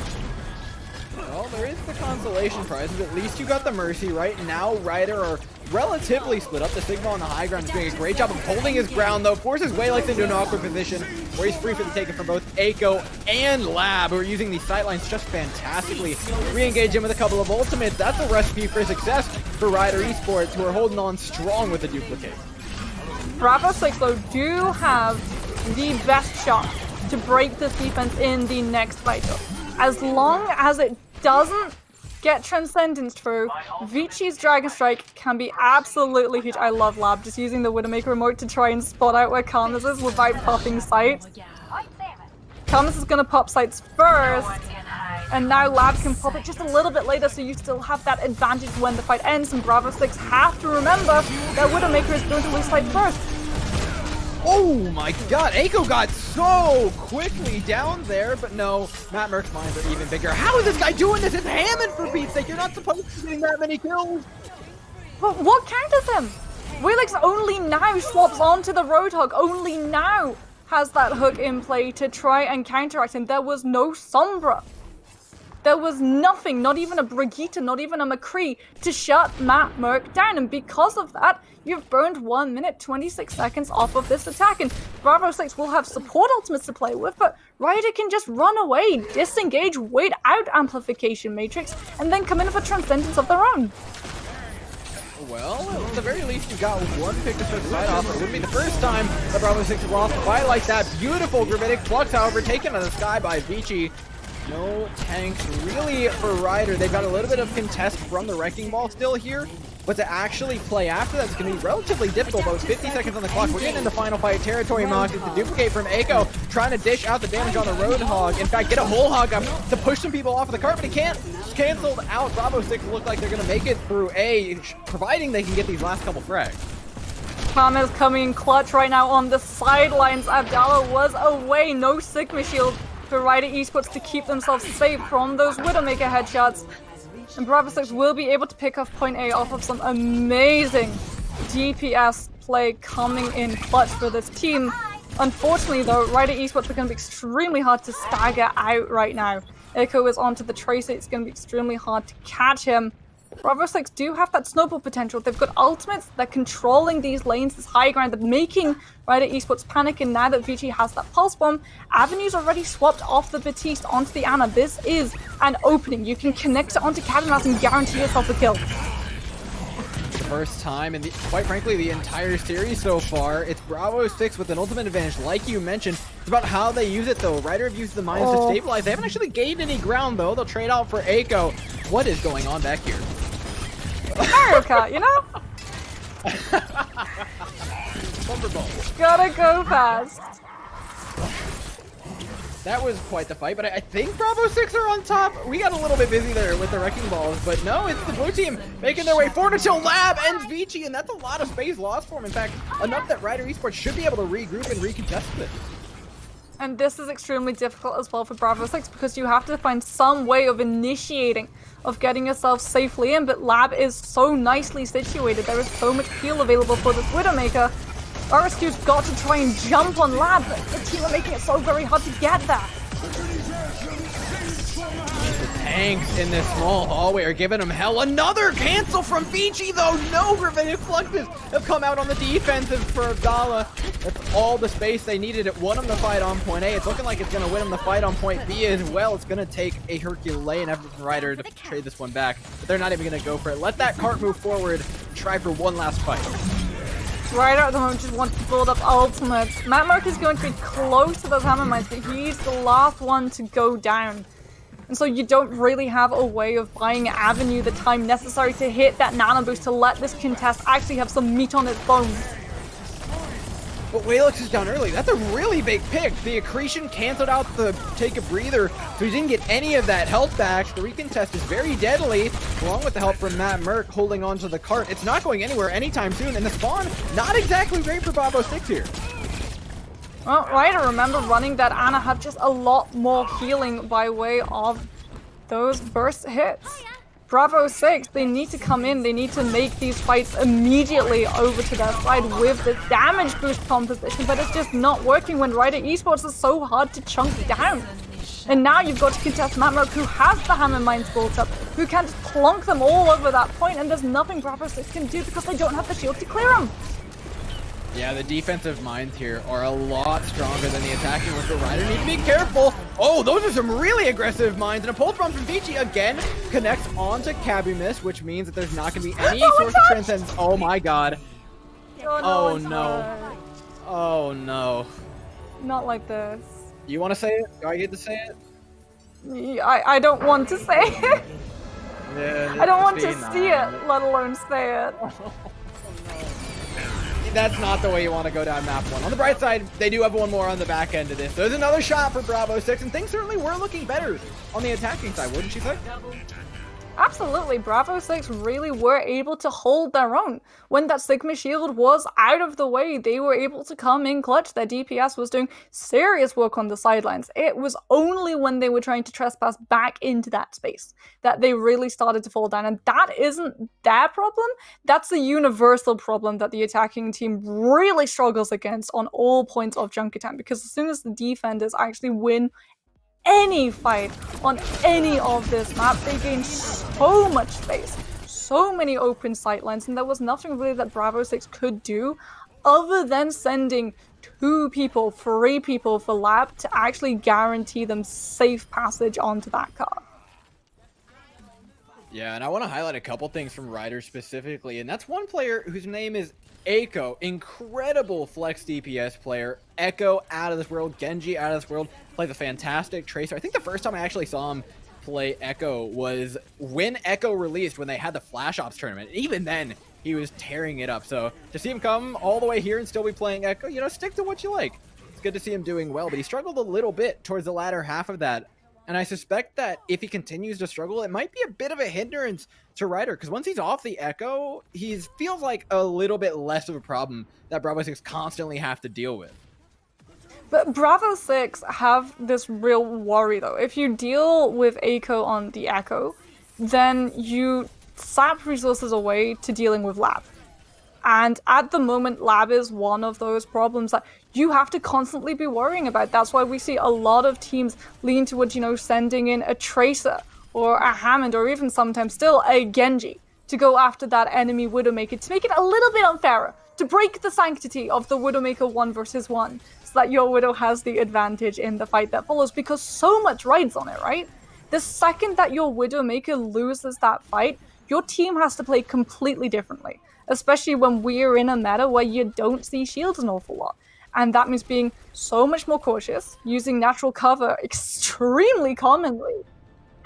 Well, there is the consolation prizes. At least you got the Mercy. Right now, Ryder are relatively split up. The Sigma on the high ground is doing a great job of holding his ground, though. Forces Waylix into an awkward position where he's free for the taking from both Eiko and Lab, who are using these sightlines just fantastically. Re-engage him with a couple of ultimates. That's a recipe for success for Rider Esports, who are holding on strong with the duplicate.
Bravo 6, though, do have the best shot to break this defense in the next fight. As long as it doesn't get Transcendence through, Vici's Dragon Strike can be absolutely huge. I love Lab just using the Widowmaker remote to try and spot out where Karmas is without popping sights. Karmas is going to pop sights first, and now Lab can pop it just a little bit later, so you still have that advantage when the fight ends, and Bravo 6 have to remember that Widowmaker is going to lose sight first.
Oh my god, Eiko got so quickly down there, but no, Matt Merck's minds are even bigger. How is this guy doing this? It's Hammond, for Pete's sake. You're not supposed to be getting that many kills.
But what counters him? Waylix only now swaps onto the Roadhog, only now has that hook in play to try and counteract him. There was no Sombra. There was nothing, not even a Brigitte, not even a McCree, to shut Matt Merck down. And because of that, you've burned 1 minute, 26 seconds off of this attack. And Bravo 6 will have support ultimates to play with, but Ryder can just run away, disengage, wait out Amplification Matrix, and then come in for Transcendence of their own.
Well, at the very least, you got one pick to start the fight off. It would be the first time that Bravo 6 has lost a fight like that. Beautiful Gravitic Flux, however, taken out of the sky by Vici. No tanks really for Ryder. They've got a little bit of contest from the Wrecking Ball still here, but to actually play after that's going to be relatively difficult. About 50 seconds on the clock. We're getting into final fight territory. Mox is to duplicate from Eiko, trying to dish out the damage on the Roadhog. In fact, get a whole hog up to push some people off of the cart, but he can't. Canceled out. Bravo 6 look like they're going to make it through A, providing they can get these last couple frags.
Karma's coming in clutch right now on the sidelines. Abdallah was away. No Sigma shield for Rider Esports to keep themselves safe from those Widowmaker headshots. And Bravo 6 will be able to pick off point A off of some amazing DPS play coming in clutch for this team. Unfortunately though, Rider Esports are going to be extremely hard to stagger out right now. Eiko is onto the Tracer, it's going to be extremely hard to catch him. Bravo 6 do have that snowball potential. They've got ultimates, they're controlling these lanes, this high ground, they're making Rider Esports panic, and now that Vici has that pulse bomb, Avenue's already swapped off the Batiste onto the Ana. This is an opening. You can connect it onto Cadmus and guarantee yourself a kill.
For the first time in quite frankly, the entire series so far, it's Bravo 6 with an ultimate advantage, like you mentioned. It's about how they use it though. Ryder have used the mines to stabilize. They haven't actually gained any ground though. They'll trade out for Eiko. What is going on back here?
Mario Kart, you know? Gotta go fast.
That was quite the fight, but I think Bravo 6 are on top. We got a little bit busy there with the Wrecking Balls, but no, it's the blue team making their way forward until Lab ends Vici, and that's a lot of space lost for him. In fact, enough that Rider Esports should be able to regroup and recontest this.
And this is extremely difficult as well for Bravo 6 because you have to find some way of initiating, of getting yourself safely in, but Lab is so nicely situated. There is so much peel available for this Widowmaker. RSQ's got to try and jump on Lab, but the team are making it so very hard to get there.
Tanks in this small hallway are giving him hell. Another cancel from Vici though. No Gravitic Fluxes have come out on the defensive for Abdallah. That's all the space they needed. It won him the fight on point A. It's looking like it's going to win him the fight on point B as well. It's going to take a Herculean effort from Ryder to trade this one back, but they're not even going to go for it. Let that cart move forward. Try for one last fight.
Ryder at the moment just wants to build up ultimates. Matt Merck is going to be close to those hammer mines, but he's the last one to go down. And so you don't really have a way of buying Avenue the time necessary to hit that nano boost to let this contest actually have some meat on its bones.
but Waylux is down early. That's a really big pick. The accretion canceled out the take a breather, so he didn't get any of that health back. The recontest is very deadly, along with the help from Matt Merck holding onto the cart. It's not going anywhere anytime soon, and the spawn, not exactly great for Bravo 6 here.
Well, right, I remember running that Ana had just a lot more healing by way of those burst hits. Bravo 6, they need to come in, they need to make these fights immediately over to their side with the damage boost composition, but it's just not working when Rider Esports is so hard to chunk down. And now you've got to contest Matt Merck, who has the hammer mines built up, who can just plonk them all over that point, and there's nothing Bravo 6 can do because they don't have the shield to clear them.
Yeah, the defensive mines here are a lot stronger than the attacking ones, but Ryder needs to be careful. Oh, those are some really aggressive mines, and a pulse bomb from Vici again connects onto Cabumis, which means that there's not going to be any source of transcendence. Oh my god. Oh no. Oh no.
Not like this.
You want to say it? Do I get to say it?
I don't want to say it.
Yeah,
I don't want to see it, let alone say it.
That's not the way you want to go down map 1. On the bright side, they do have one more on the back end of this. There's another shot for Bravo 6, and things certainly were looking better on the attacking side, wouldn't you say?
Absolutely, Bravo 6 really were able to hold their own. When that Sigma shield was out of the way, they were able to come in clutch. Their DPS was doing serious work on the sidelines. It was only when they were trying to trespass back into that space that they really started to fall down. And that isn't their problem. That's a universal problem that the attacking team really struggles against on all points of Junker Time. Because as soon as the defenders actually win any fight on any of this map, they gain so much space, so many open sightlines, and there was nothing really that Bravo 6 could do other than sending 2 people, 3 people for lab to actually guarantee them safe passage onto that car.
Yeah, and I want to highlight a couple things from Ryder specifically, and that's one player whose name is Echo, incredible flex DPS player. Echo out of this world, Genji out of this world, plays a fantastic Tracer. I think the first time I actually saw him play Echo was when Echo released, when they had the Flash Ops tournament. Even then, he was tearing it up. So to see him come all the way here and still be playing Echo, you know, stick to what you like. It's good to see him doing well, but he struggled a little bit towards the latter half of that. And I suspect that if he continues to struggle, it might be a bit of a hindrance to Ryder, because once he's off the Echo, he feels like a little bit less of a problem that Bravo 6 constantly have to deal with.
But Bravo 6 have this real worry, though. If you deal with Echo on the Echo, then you sap resources away to dealing with Lab. And at the moment, Lab is one of those problems that you have to constantly be worrying about. That's why we see a lot of teams lean towards, you know, sending in a Tracer or a Hammond or even sometimes still a Genji to go after that enemy Widowmaker to make it a little bit unfairer, to break the sanctity of the Widowmaker 1 versus 1 so that your Widow has the advantage in the fight that follows, because so much rides on it, right? The second that your Widowmaker loses that fight, your team has to play completely differently. Especially when we're in a meta where you don't see shields an awful lot. And that means being so much more cautious, using natural cover extremely commonly,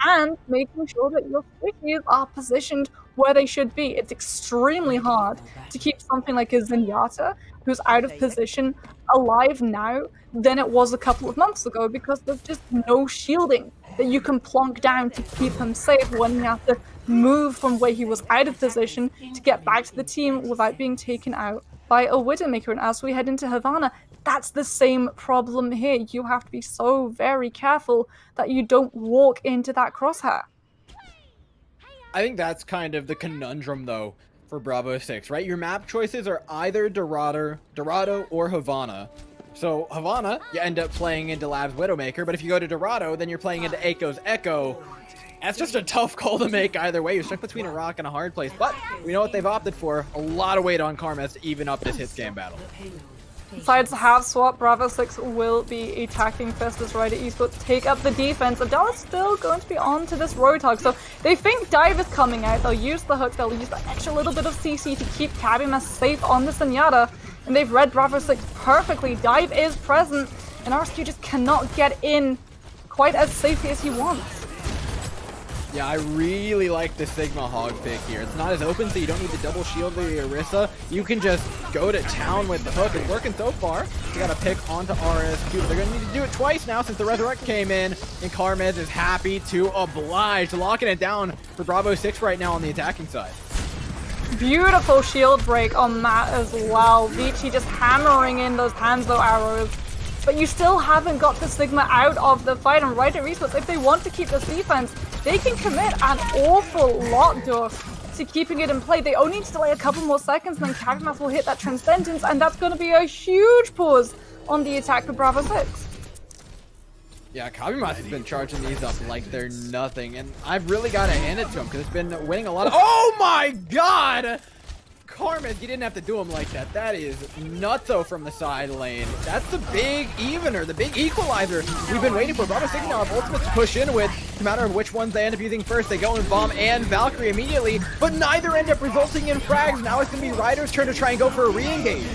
and making sure that your switches are positioned where they should be. It's extremely hard to keep something like a Zenyatta, who's out of position, alive now than it was a couple of months ago, because there's just no shielding that you can plonk down to keep him safe when you have to move from where he was out of position to get back to the team without being taken out by a Widowmaker. And as we head into Havana, that's the same problem here. You have to be so very careful that you don't walk into that crosshair.
I think that's kind of the conundrum, though, for Bravo 6, right? Your map choices are either Dorado or Havana. So Havana, you end up playing into Lab's Widowmaker, but if you go to Dorado, then you're playing into Echo's Echo. That's just a tough call to make either way. You're stuck between a rock and a hard place, but we know what they've opted for. A lot of weight on Karmas to even up this hit scan battle.
Besides half swap, Bravo 6 will be attacking first as Rider Esports take up the defense. Abdallah's still going to be on to this Roadhog, so they think Dive is coming out. They'll use the hook, they'll use the extra little bit of CC to keep Cabumas safe on the Zenyatta, and they've read Bravo 6 perfectly. Dive is present, and RSQ just cannot get in quite as safely as he wants.
Yeah, I really like the Sigma Hog pick here. It's not as open, so you don't need to double shield the Orisa. You can just go to town with the hook. It's working so far. You got to pick onto RSQ. They're going to need to do it twice now since the Resurrect came in, and Carmez is happy to oblige, locking it down for Bravo 6 right now on the attacking side.
Beautiful shield break on Matt as well. Vici just hammering in those Hanzo arrows. But you still haven't got the Sigma out of the fight, and right at Esports, if they want to keep this defense, they can commit an awful lot, though, to keeping it in play. They only need to delay a couple more seconds, and then Kagmas will hit that Transcendence, and that's going to be a huge pause on the attack for Bravo 6.
Yeah, Kabimas has been charging these up like they're nothing, and I've really got to hand it to him because it's been winning a lot of— Oh my god! Carmen, you didn't have to do him like that. That is nutso from the side lane. That's the big evener, the big equalizer we've been waiting for. Bravo 6 now have ultimates to push in with. It's a matter of which ones they end up using first. They go in Bomb and Valkyrie immediately, but neither end up resulting in frags. Now it's going to be Ryder's turn to try and go for a re-engage.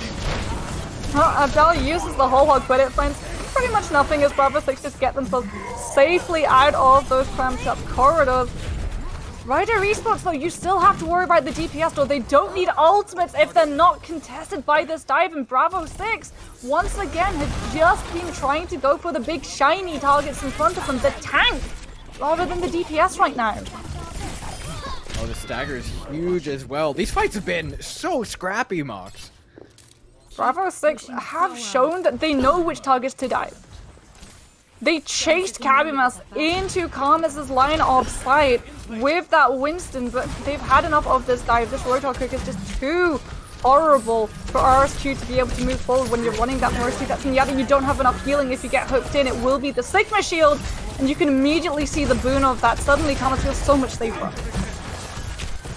Well, Abdallah uses the whole hog, but it finds pretty much nothing as Bravo 6 just get themselves safely out of those cramped up corridors. Ryder Esports, though, you still have to worry about the DPS, though. They don't need ultimates if they're not contested by this dive, and Bravo 6, once again, has just been trying to go for the big shiny targets in front of them, the tank, rather than the DPS right now.
Oh, the stagger is huge as well. These fights have been so scrappy, Mox.
Bravo 6 have shown that they know which targets to dive. They chased Kabimas into Karmas' line of sight with that Winston, but they've had enough of this dive. This Rotor Cook is just too horrible for RSQ to be able to move forward when you're running that Mercy. That's in the other. You don't have enough healing if you get hooked in. It will be the Sigma Shield, and you can immediately see the boon of that. Suddenly, Karmas feels so much safer.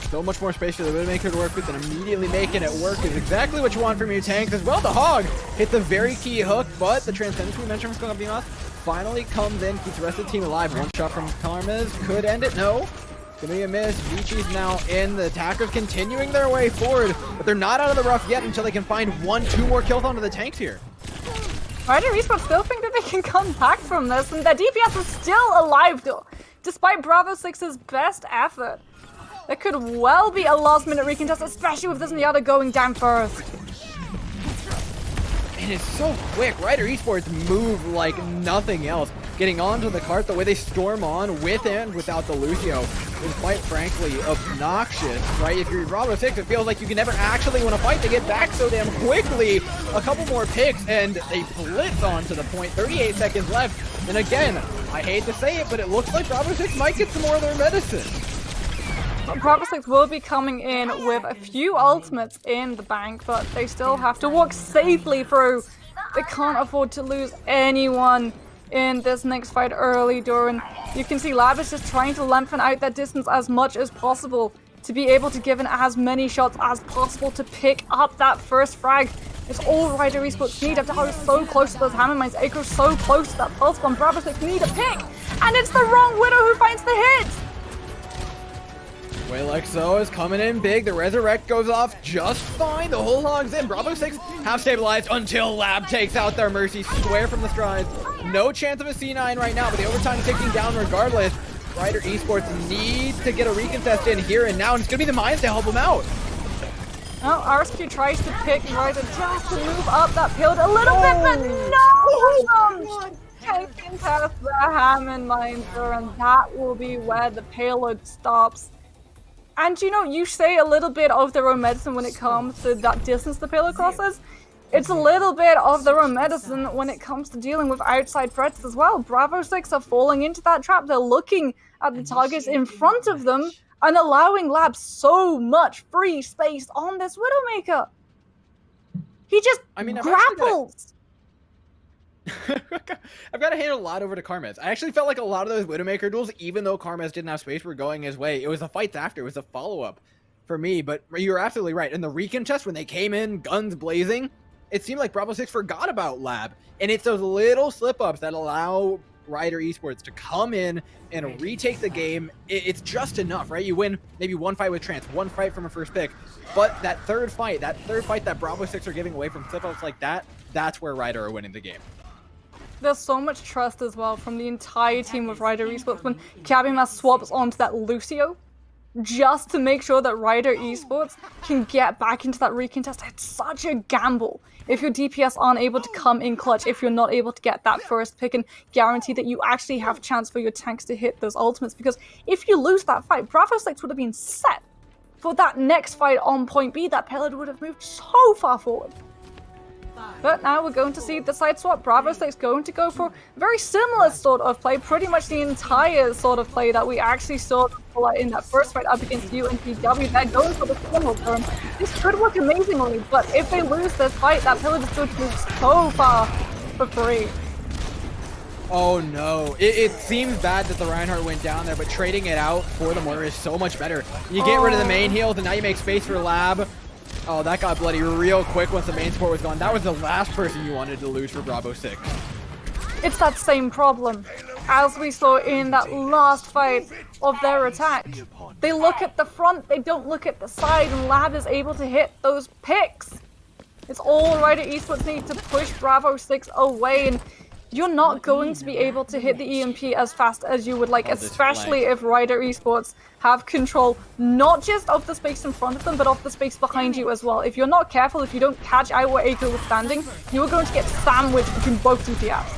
So much more space for the Widowmaker to work with, and immediately making it work is exactly what you want from your tanks as well. The Hog hit the very key hook, but the Transcendence we mentioned from Skogabimas finally comes in, keeps the rest of the team alive. One shot from Karmez could end it. No. It's gonna be a miss. Vici's now in. The attackers continuing their way forward, but they're not out of the rough yet until they can find 1-2 more kills onto the tanks here.
Ryder Esports still think that they can come back from this, and their DPS is still alive though, despite Bravo 6's best effort. There could well be a last-minute recontest, especially with this and the other going down first.
And it's so quick. Ryder Esports move like nothing else. Getting onto the cart, the way they storm on with and without the Lucio is quite frankly obnoxious, right? If you're Bravo 6, it feels like you can never actually win a fight. They get back so damn quickly. A couple more picks, and they blitz onto the point. 38 seconds left. And again, I hate to say it, but it looks like Bravo 6 might get some more of their medicine.
Bravo 6 will be coming in with a few ultimates in the bank, but they still have to walk safely through. They can't afford to lose anyone in this next fight early, Doran. You can see Lab is just trying to lengthen out that distance as much as possible to be able to give in as many shots as possible to pick up that first frag. It's all Ryder Esports need. Abdallah is so close to those hammer mines. Aiko's so close to that pulse bomb. Bravo 6 need a pick, and it's the wrong Widow who finds the hit.
Waylexo is coming in big. The Resurrect goes off just fine. The whole Hog's in. Bravo 6 have stabilized until Lab takes out their Mercy square from the strides. No chance of a C9 right now, but the overtime ticking down regardless. Ryder Esports needs to get a recontest in here and now, and it's going to be the mines to help them out.
Well, RSQ tries to pick Ryder just to move up that payload a little bit, but no! Can't contest the Hammond mines, and that will be where the payload stops. And you know, you say a little bit of their own medicine when it comes to that distance the payload crosses. It's a little bit of their own medicine when it comes to dealing with outside threats as well. Bravo 6 are falling into that trap. They're looking at the targets in front of them and allowing Lab so much free space on this Widowmaker. He just grapples.
I've got to hand a lot over to Karmez. I actually felt like a lot of those Widowmaker duels, even though Karmez didn't have space, were going his way. It was the fights after. It was a follow-up for me. But you're absolutely right. In the recontest, when they came in, guns blazing, it seemed like Bravo 6 forgot about Lab. And it's those little slip-ups that allow Ryder Esports to come in and retake the game. It's just enough, right? You win maybe one fight with Trance, one fight from a first pick. But that third fight that Bravo 6 are giving away from slip-ups like that, that's where Ryder are winning the game.
There's so much trust as well from the entire team of Ryder Esports when Kabima swaps onto that Lucio just to make sure that Ryder Esports can get back into that recontest. It's such a gamble if your DPS aren't able to come in clutch, if you're not able to get that first pick and guarantee that you actually have a chance for your tanks to hit those ultimates. Because if you lose that fight, Bravo 6 would have been set for that next fight on point B. That pellet would have moved so far forward. But now we're going to see the side swap. Bravo 6 going to go for a very similar sort of play, pretty much the entire sort of play that we actually saw in that first fight up against UNPW. They're going for the single turn. This could work amazingly, but if they lose this fight, that pillar is going to move so far for free.
Oh no, it seems bad that the Reinhardt went down there, but trading it out for the mortar is so much better. You get rid of the main heals, and now you make space for Lab. Oh, that got bloody real quick once the main support was gone. That was the last person you wanted to lose for Bravo 6.
It's that same problem as we saw in that last fight of their attack. They look at the front, they don't look at the side, and Lab is able to hit those picks. It's all Ryder Esports need to push Bravo 6 away, and you're not going to be able to hit the EMP as fast as you would like, especially if Ryder Esports have control not just of the space in front of them, but of the space behind you as well. If you're not careful, if you don't catch out where Eiko was standing, you are going to get sandwiched between both DPS.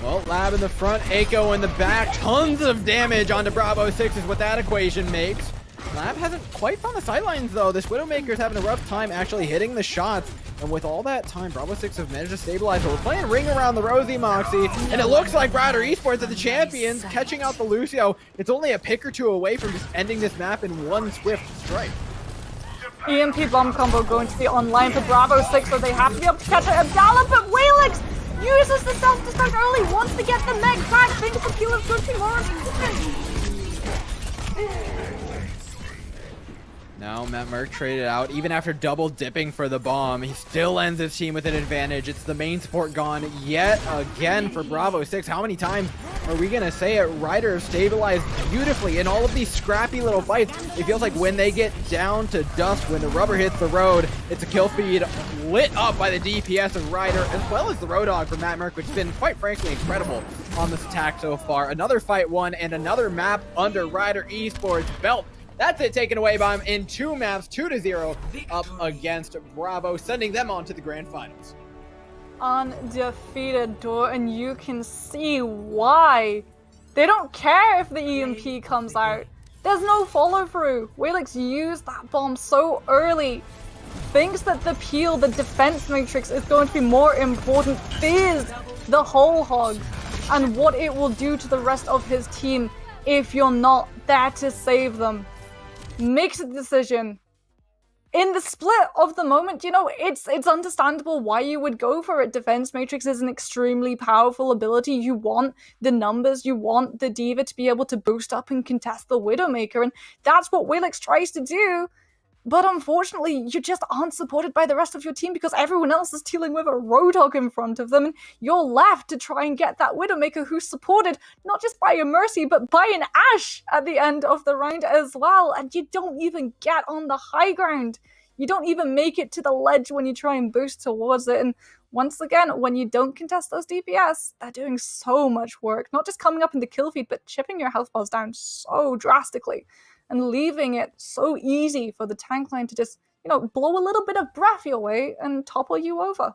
Well, Lab in the front, Eiko in the back. Tons of damage onto Bravo 6 is what that equation makes. Lab hasn't quite found the sidelines, though. This Widowmaker's having a rough time actually hitting the shots. And with all that time, Bravo 6 have managed to stabilize. But we're playing Ring Around the Rosie, Moxie. And it looks like Ryder Esports are the champions, catching out the Lucio. It's only a pick or two away from just ending this map in one swift strike.
EMP bomb combo going to be online for Bravo 6, so they have to be able to catch Abdallah, but Walix uses the self-destruct early, wants to get the mech back. Things for Q is going to be more important.
Now Matt Merck traded out. Even after double dipping for the bomb, he still ends his team with an advantage. It's the main support gone yet again for Bravo 6. How many times are we going to say it? Ryder stabilized beautifully in all of these scrappy little fights. It feels like when they get down to dust, when the rubber hits the road, it's a kill feed lit up by the DPS of Ryder, as well as the Roadhog for Matt Merck, which has been, quite frankly, incredible on this attack so far. Another fight won and another map under Ryder Esports' belt. That's it, taken away by him in 2 maps, 2-0 up against Bravo, sending them on to the grand finals.
Undefeated, Door, and you can see why. They don't care if the EMP comes out. There's no follow through. Walix used that bomb so early. Thinks that the peel, the defense matrix, is going to be more important. Fears the whole hog and what it will do to the rest of his team if you're not there to save them. Makes a decision. In the split of the moment, you know, it's understandable why you would go for it. Defense Matrix is an extremely powerful ability. You want the numbers, you want the D.Va to be able to boost up and contest the Widowmaker, and that's what Walix tries to do. But unfortunately, you just aren't supported by the rest of your team because everyone else is dealing with a Roadhog in front of them, and you're left to try and get that Widowmaker who's supported not just by a Mercy, but by an Ashe at the end of the round as well, and you don't even get on the high ground. You don't even make it to the ledge when you try and boost towards it, and once again, when you don't contest those DPS, they're doing so much work, not just coming up in the kill feed, but chipping your health bars down so drastically. And leaving it so easy for the tank line to just, you know, blow a little bit of breath your way and topple you over.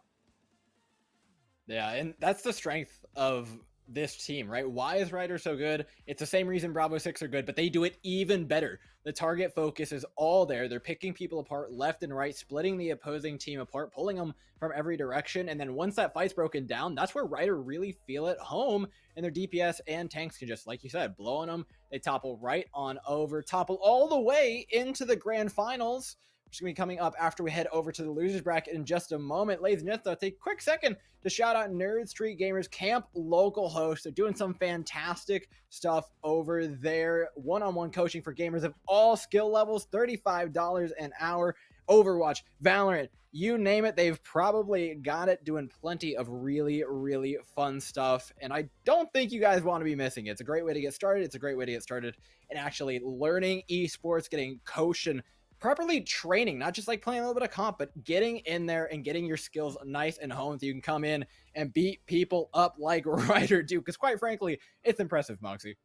Yeah, and that's the strength of this team, right? Why is Ryder so good? It's the same reason Bravo 6 are good, but they do it even better. The target focus is all there. They're picking people apart left and right, splitting the opposing team apart, pulling them from every direction. And then once that fight's broken down, that's where Ryder really feel at home. And their DPS and tanks can just, like you said, blow on them. They topple right on over, topple all the way into the grand finals, which is going to be coming up after we head over to the losers bracket in just a moment. Ladies and gentlemen, take a quick second to shout out Nerd Street Gamers Camp, local host. They're doing some fantastic stuff over there. One-on-one coaching for gamers of all skill levels, $35 an hour. Overwatch, Valorant, you name it, they've probably got it, doing plenty of really, really fun stuff. And I don't think you guys want to be missing it. It's a great way to get started. It's a great way to get started and actually learning esports, getting coached and properly training, not just like playing a little bit of comp, but getting in there and getting your skills nice and honed so you can come in and beat people up like Ryder do. Because quite frankly, it's impressive, Moxie.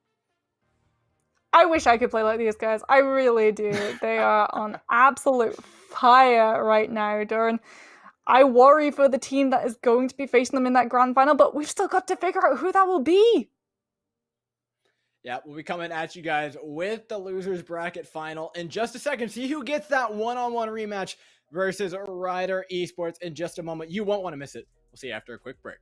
I wish I could play like these guys. I really do. They are on absolute fire right now, Duran. I worry for the team that is going to be facing them in that grand final, but we've still got to figure out who that will be.
Yeah, we'll be coming at you guys with the losers bracket final in just a second. See who gets that one-on-one rematch versus Ryder Esports in just a moment. You won't want to miss it. We'll see you after a quick break.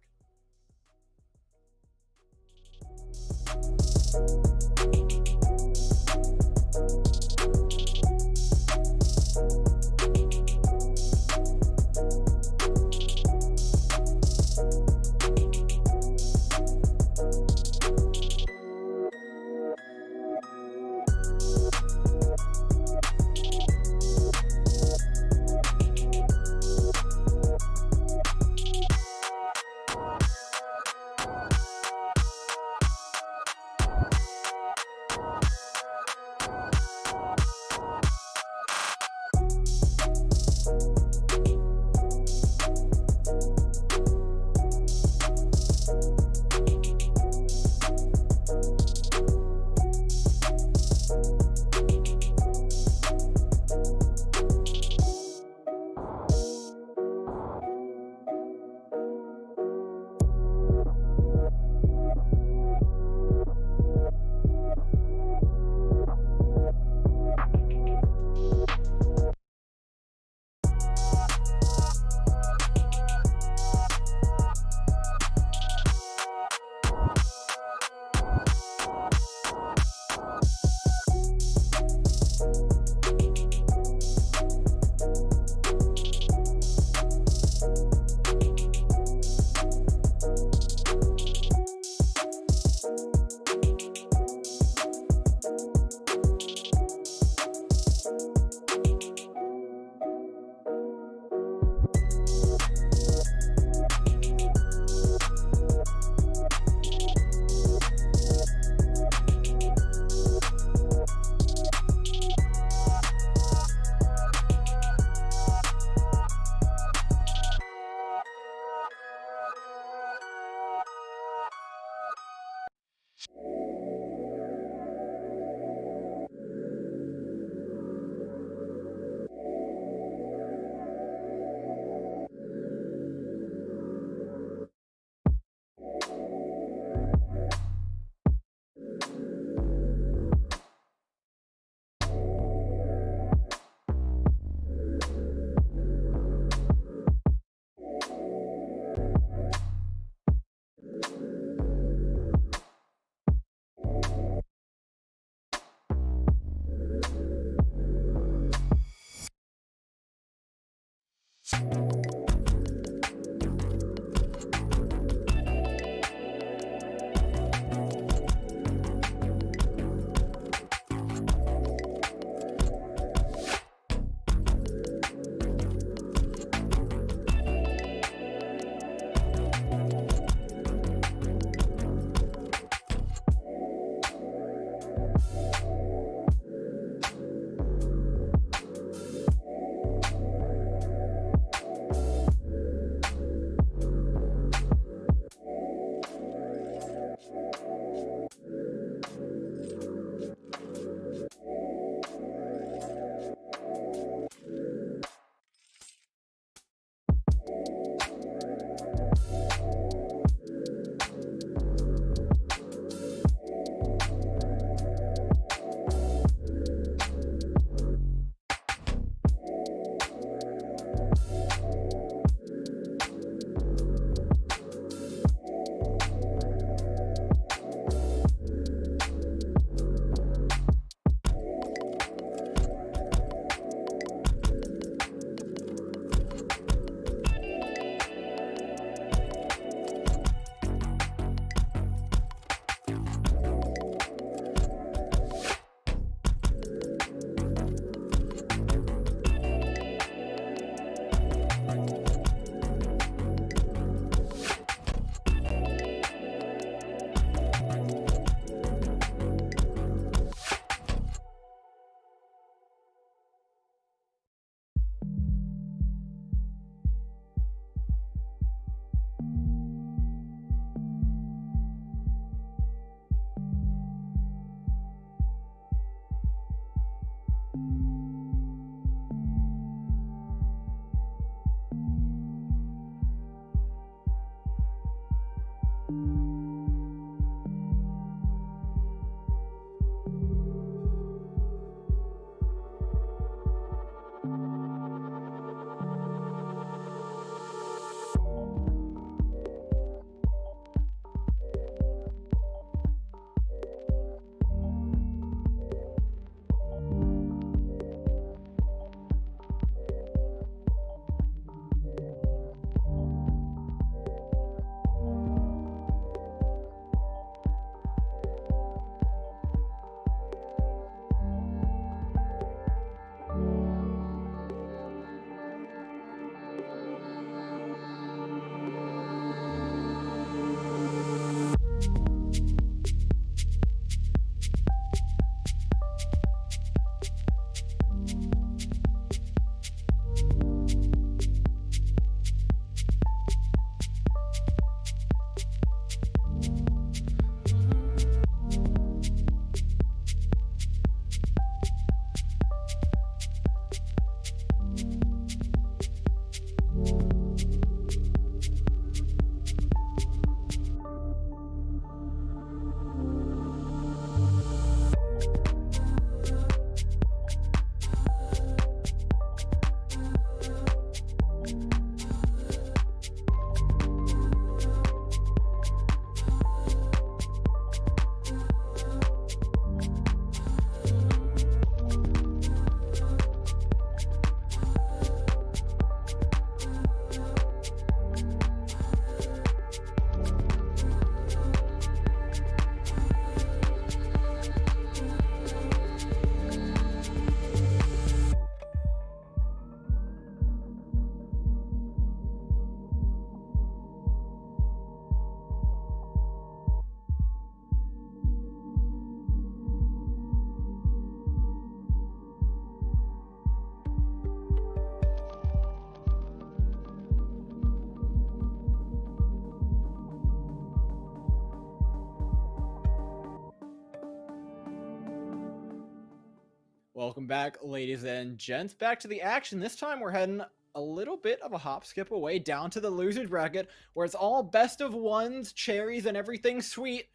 Welcome back, ladies and gents. Back to the action. This time we're heading a little bit of a hop skip away down to the losers bracket, where it's all best of ones, cherries, and everything sweet,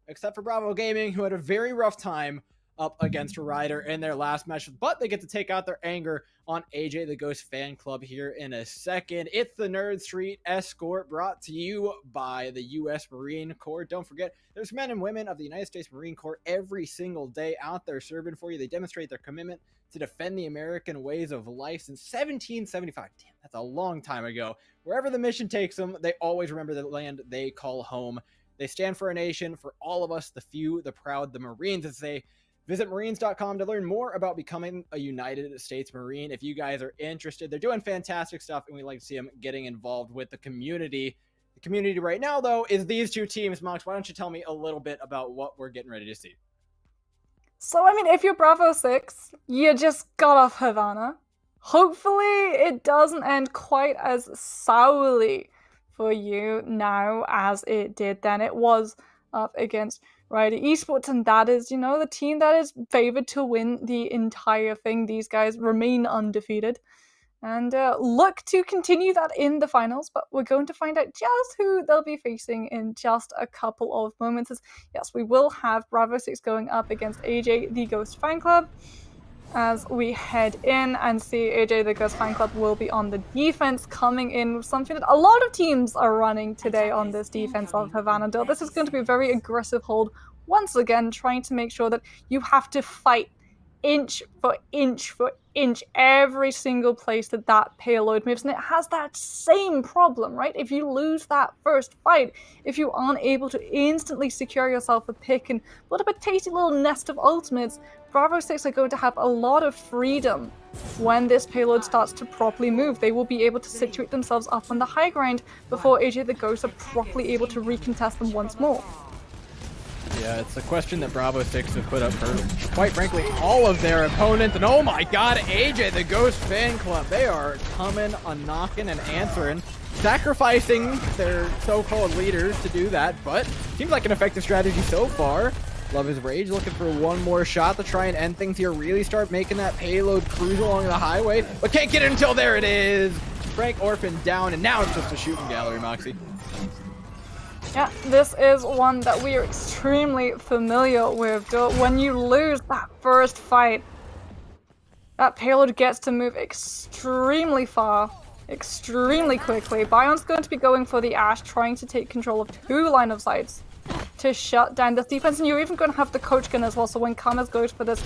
except for Bravo Gaming, who had a very rough time up against Ryder in their last match, but they get to take out their anger on AJ the Ghost fan club here in a second. It's the Nerd Street Escort, brought to you by the U.S. Marine Corps. Don't forget, there's men and women of the United States Marine Corps every single day out there serving for you. They demonstrate their commitment to defend the American ways of life since 1775. Damn, that's a long time ago. Wherever the mission takes them, they always remember the land they call home. They stand for a nation, for all of us, the few, the proud, the Marines, as they visit Marines.com to learn more about becoming a United States Marine. If you guys are interested, they're doing fantastic stuff, and we like to see them getting involved with the community. The community right now, though, is these two teams. Mox, why don't you tell me a little bit about what we're getting ready to see?
So, I mean, if you're Bravo 6, you just got off Havana. Hopefully, it doesn't end quite as sourly for you now as it did then. It was up against Ryder Esports, and that is, you know, the team that is favored to win the entire thing. These guys remain undefeated and look to continue that in the finals, but we're going to find out just who they'll be facing in just a couple of moments. As, yes, we will have Bravo 6 going up against AJ the Ghost fan club. As we head in and see AJ the Ghost fan club will be on the defense, coming in with something that a lot of teams are running today on this defense of Havana. This is going to be a very aggressive hold, once again trying to make sure that you have to fight inch for inch for inch every single place that that payload moves, and it has that same problem, right? If you lose that first fight, if you aren't able to instantly secure yourself a pick and put up a tasty little nest of ultimates, Bravo 6 are going to have a lot of freedom when this payload starts to properly move. They will be able to situate themselves up on the high ground before AJ the Ghosts are properly able to recontest them once more.
Yeah, it's a question that Bravo 6 have put up for, quite frankly, all of their opponents. And oh my god, AJ the Ghost fan club, they are coming, knocking, and answering, sacrificing their so-called leaders to do that, but seems like an effective strategy so far. Love his Rage looking for one more shot to try and end things here, really start making that payload cruise along the highway, but can't get it until there it is. Frank Orphan down, and now it's just a shooting gallery, Moxie.
Yeah, this is one that we are extremely familiar with. When you lose that first fight, that payload gets to move extremely far, extremely quickly. Bion's going to be going for the Ash, trying to take control of two line of sights to shut down this defense, and you're even going to have the coach gun as well, so when Kamas goes for this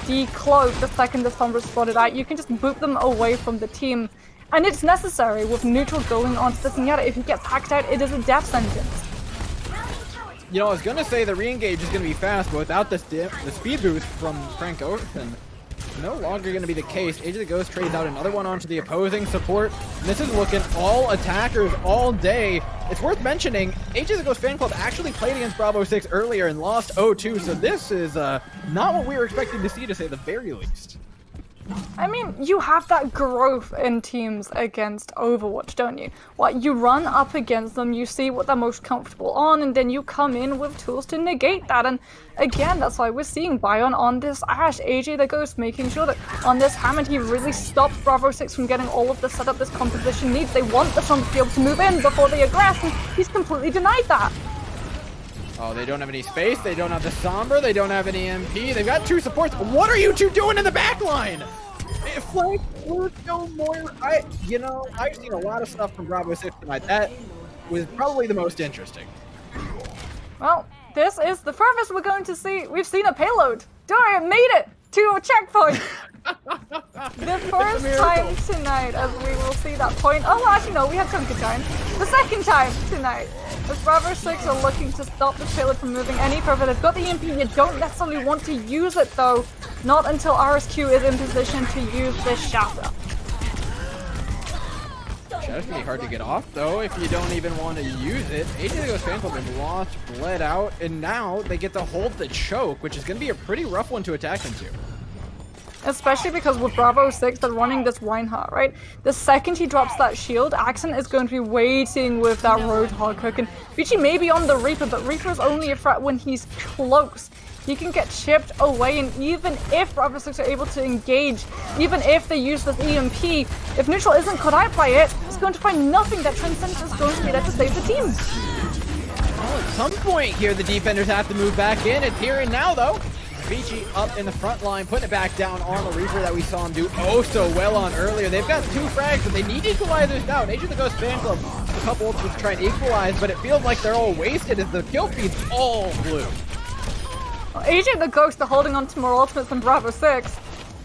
decloak, the second the Sombra is spotted out, you can just boot them away from the team. And it's necessary with neutral going onto this, and yet if he gets hacked out, it is a death sentence.
You know, I was going to say the re-engage is going to be fast, but without the speed boost from Frank Orphan, no longer going to be the case. AJ the Ghost trades out another one onto the opposing support. And this is looking all attackers all day. It's worth mentioning, AJ the Ghost fan club actually played against Bravo 6 earlier and lost 0-2, so this is not what we were expecting to see, to say the very least.
I mean, you have that growth in teams against Overwatch, don't you? What, you run up against them, you see what they're most comfortable on, and then you come in with tools to negate that. And again, that's why we're seeing Bion on this Ash, AJ the Ghost making sure that on this Hammond he really stops Bravo 6 from getting all of the setup this composition needs. They want the Sun to be able to move in before they aggress, and he's completely denied that.
Oh, they don't have any space, they don't have the Sombra, they don't have any MP, they've got two supports. What are you two doing in the back line? Frank, we're still more, I've seen a lot of stuff from Bravo 6 tonight. That was probably the most interesting.
Well, this is the furthest we're going to see. We've seen a payload. Dorian made it to a checkpoint. The first time tonight, as we will see that point. Oh, actually, no, we had some good time. The second time tonight, as Bravo 6 are looking to stop the payload from moving any further. They've got the EMP. You don't necessarily want to use it, though. Not until RSQ is in position to use this shatter.
Shadow's gonna be hard to get off, though, if you don't even want to use it. AJ the Ghost fan club been lost, bled out, and now they get to hold the choke, which is going to be a pretty rough one to attack into.
Especially because with Bravo 6, they're running this Reinhardt, right? The second he drops that shield, Accent is going to be waiting with that Roadhog hook. And Vici may be on the Reaper, but Reaper is only a threat when he's close. He can get chipped away, and even if Bravo 6 are able to engage, even if they use this EMP, if Neutral isn't caught out by it, it's going to find nothing. That Transcendence is going to be there to save the team.
Well, at some point here, the defenders have to move back in. It's here and now, though. Vici up in the front line, putting it back down on the Reaper that we saw him do oh so well on earlier. They've got 2 frags, but they need equalizers now. Nature the Ghost fan club, a couple to try and equalize, but it feels like they're all wasted as the kill feed's all blue.
AJ the Ghost are holding on to more ultimates than Bravo 6.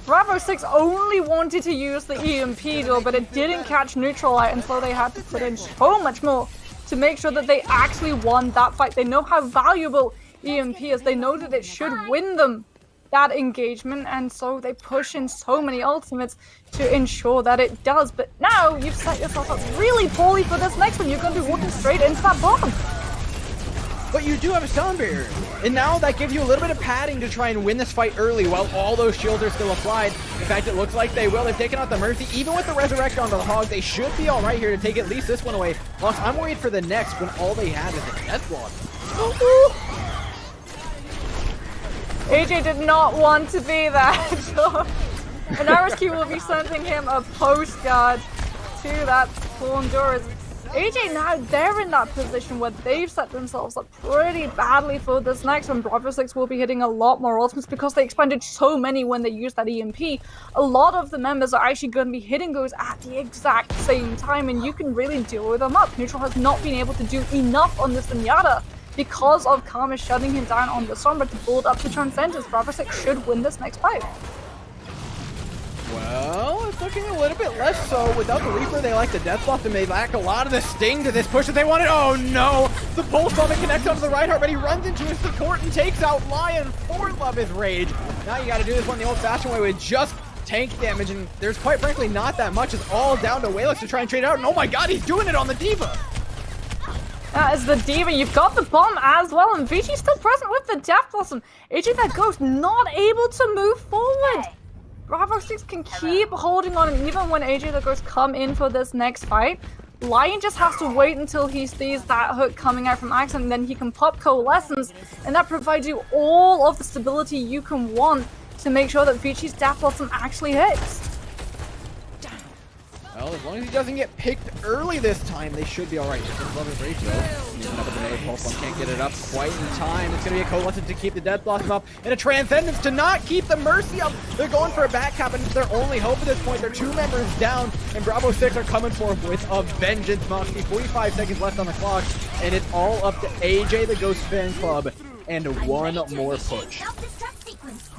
Bravo 6 only wanted to use the EMP duel, but it didn't catch Neutral out, and so they had to put in so much more to make sure that they actually won that fight. They know how valuable EMP is. They know that it should win them that engagement, and so they push in so many ultimates to ensure that it does. But now you've set yourself up really poorly for this next one. You're going to be walking straight into that bomb.
But you do have a sound barrier, and now that gives you a little bit of padding to try and win this fight early while all those shields are still applied. In fact, it looks like they will. They've taken out the Mercy. Even with the Resurrect onto the Hog, they should be all right here to take at least this one away. Lost, I'm worried for the next when all they have is a death block.
AJ did not want to be that. And RSQ will be sending him a postcard to that spawn doors. AJ now, they're in that position where they've set themselves up pretty badly for this next one. Bravo 6 will be hitting a lot more ultimates because they expended so many when they used that EMP. A lot of the members are actually going to be hitting those at the exact same time, and you can really deal them up. Neutral has not been able to do enough on this Zenyatta because of Karma shutting him down on the Sombra to build up the Transcendence. Bravo 6 should win this next fight.
Well, it's looking a little bit less so. Without the Reaper, they like the Death Buff, and they lack a lot of the sting to this push that they wanted. Oh no! The Pulse Bomb connects onto the Reinhardt, but he runs into his support and takes out Lion for Love His Rage. Now you gotta do this one the old-fashioned way with just tank damage, and there's quite frankly not that much. It's all down to Waylux to try and trade it out, and oh my god, he's doing it on the D.Va!
That is the D.Va. You've got the bomb as well, and Vici's still present with the Death Blossom. AJ that Ghost not able to move forward. Bravo 6 can keep holding on, and even when AJ the Ghost come in for this next fight, Lion just has to wait until he sees that hook coming out from Accent, and then he can pop Coalescence, and that provides you all of the stability you can want to make sure that Vici's Death Blossom actually hits.
Well, as long as he doesn't get picked early this time, they should be alright. Just Love His Rage though. Using up with another Pulse Bomb, can't get it up quite in time. It's going to be a Coalescence to keep the Death Blossom up, and a Transcendence to not keep the Mercy up. They're going for a back cap, and it's their only hope at this point. They're 2 members down, and Bravo 6 are coming for him with a vengeance. Moxie, 45 seconds left on the clock, and it's all up to AJ the Ghost fan club, and one more push.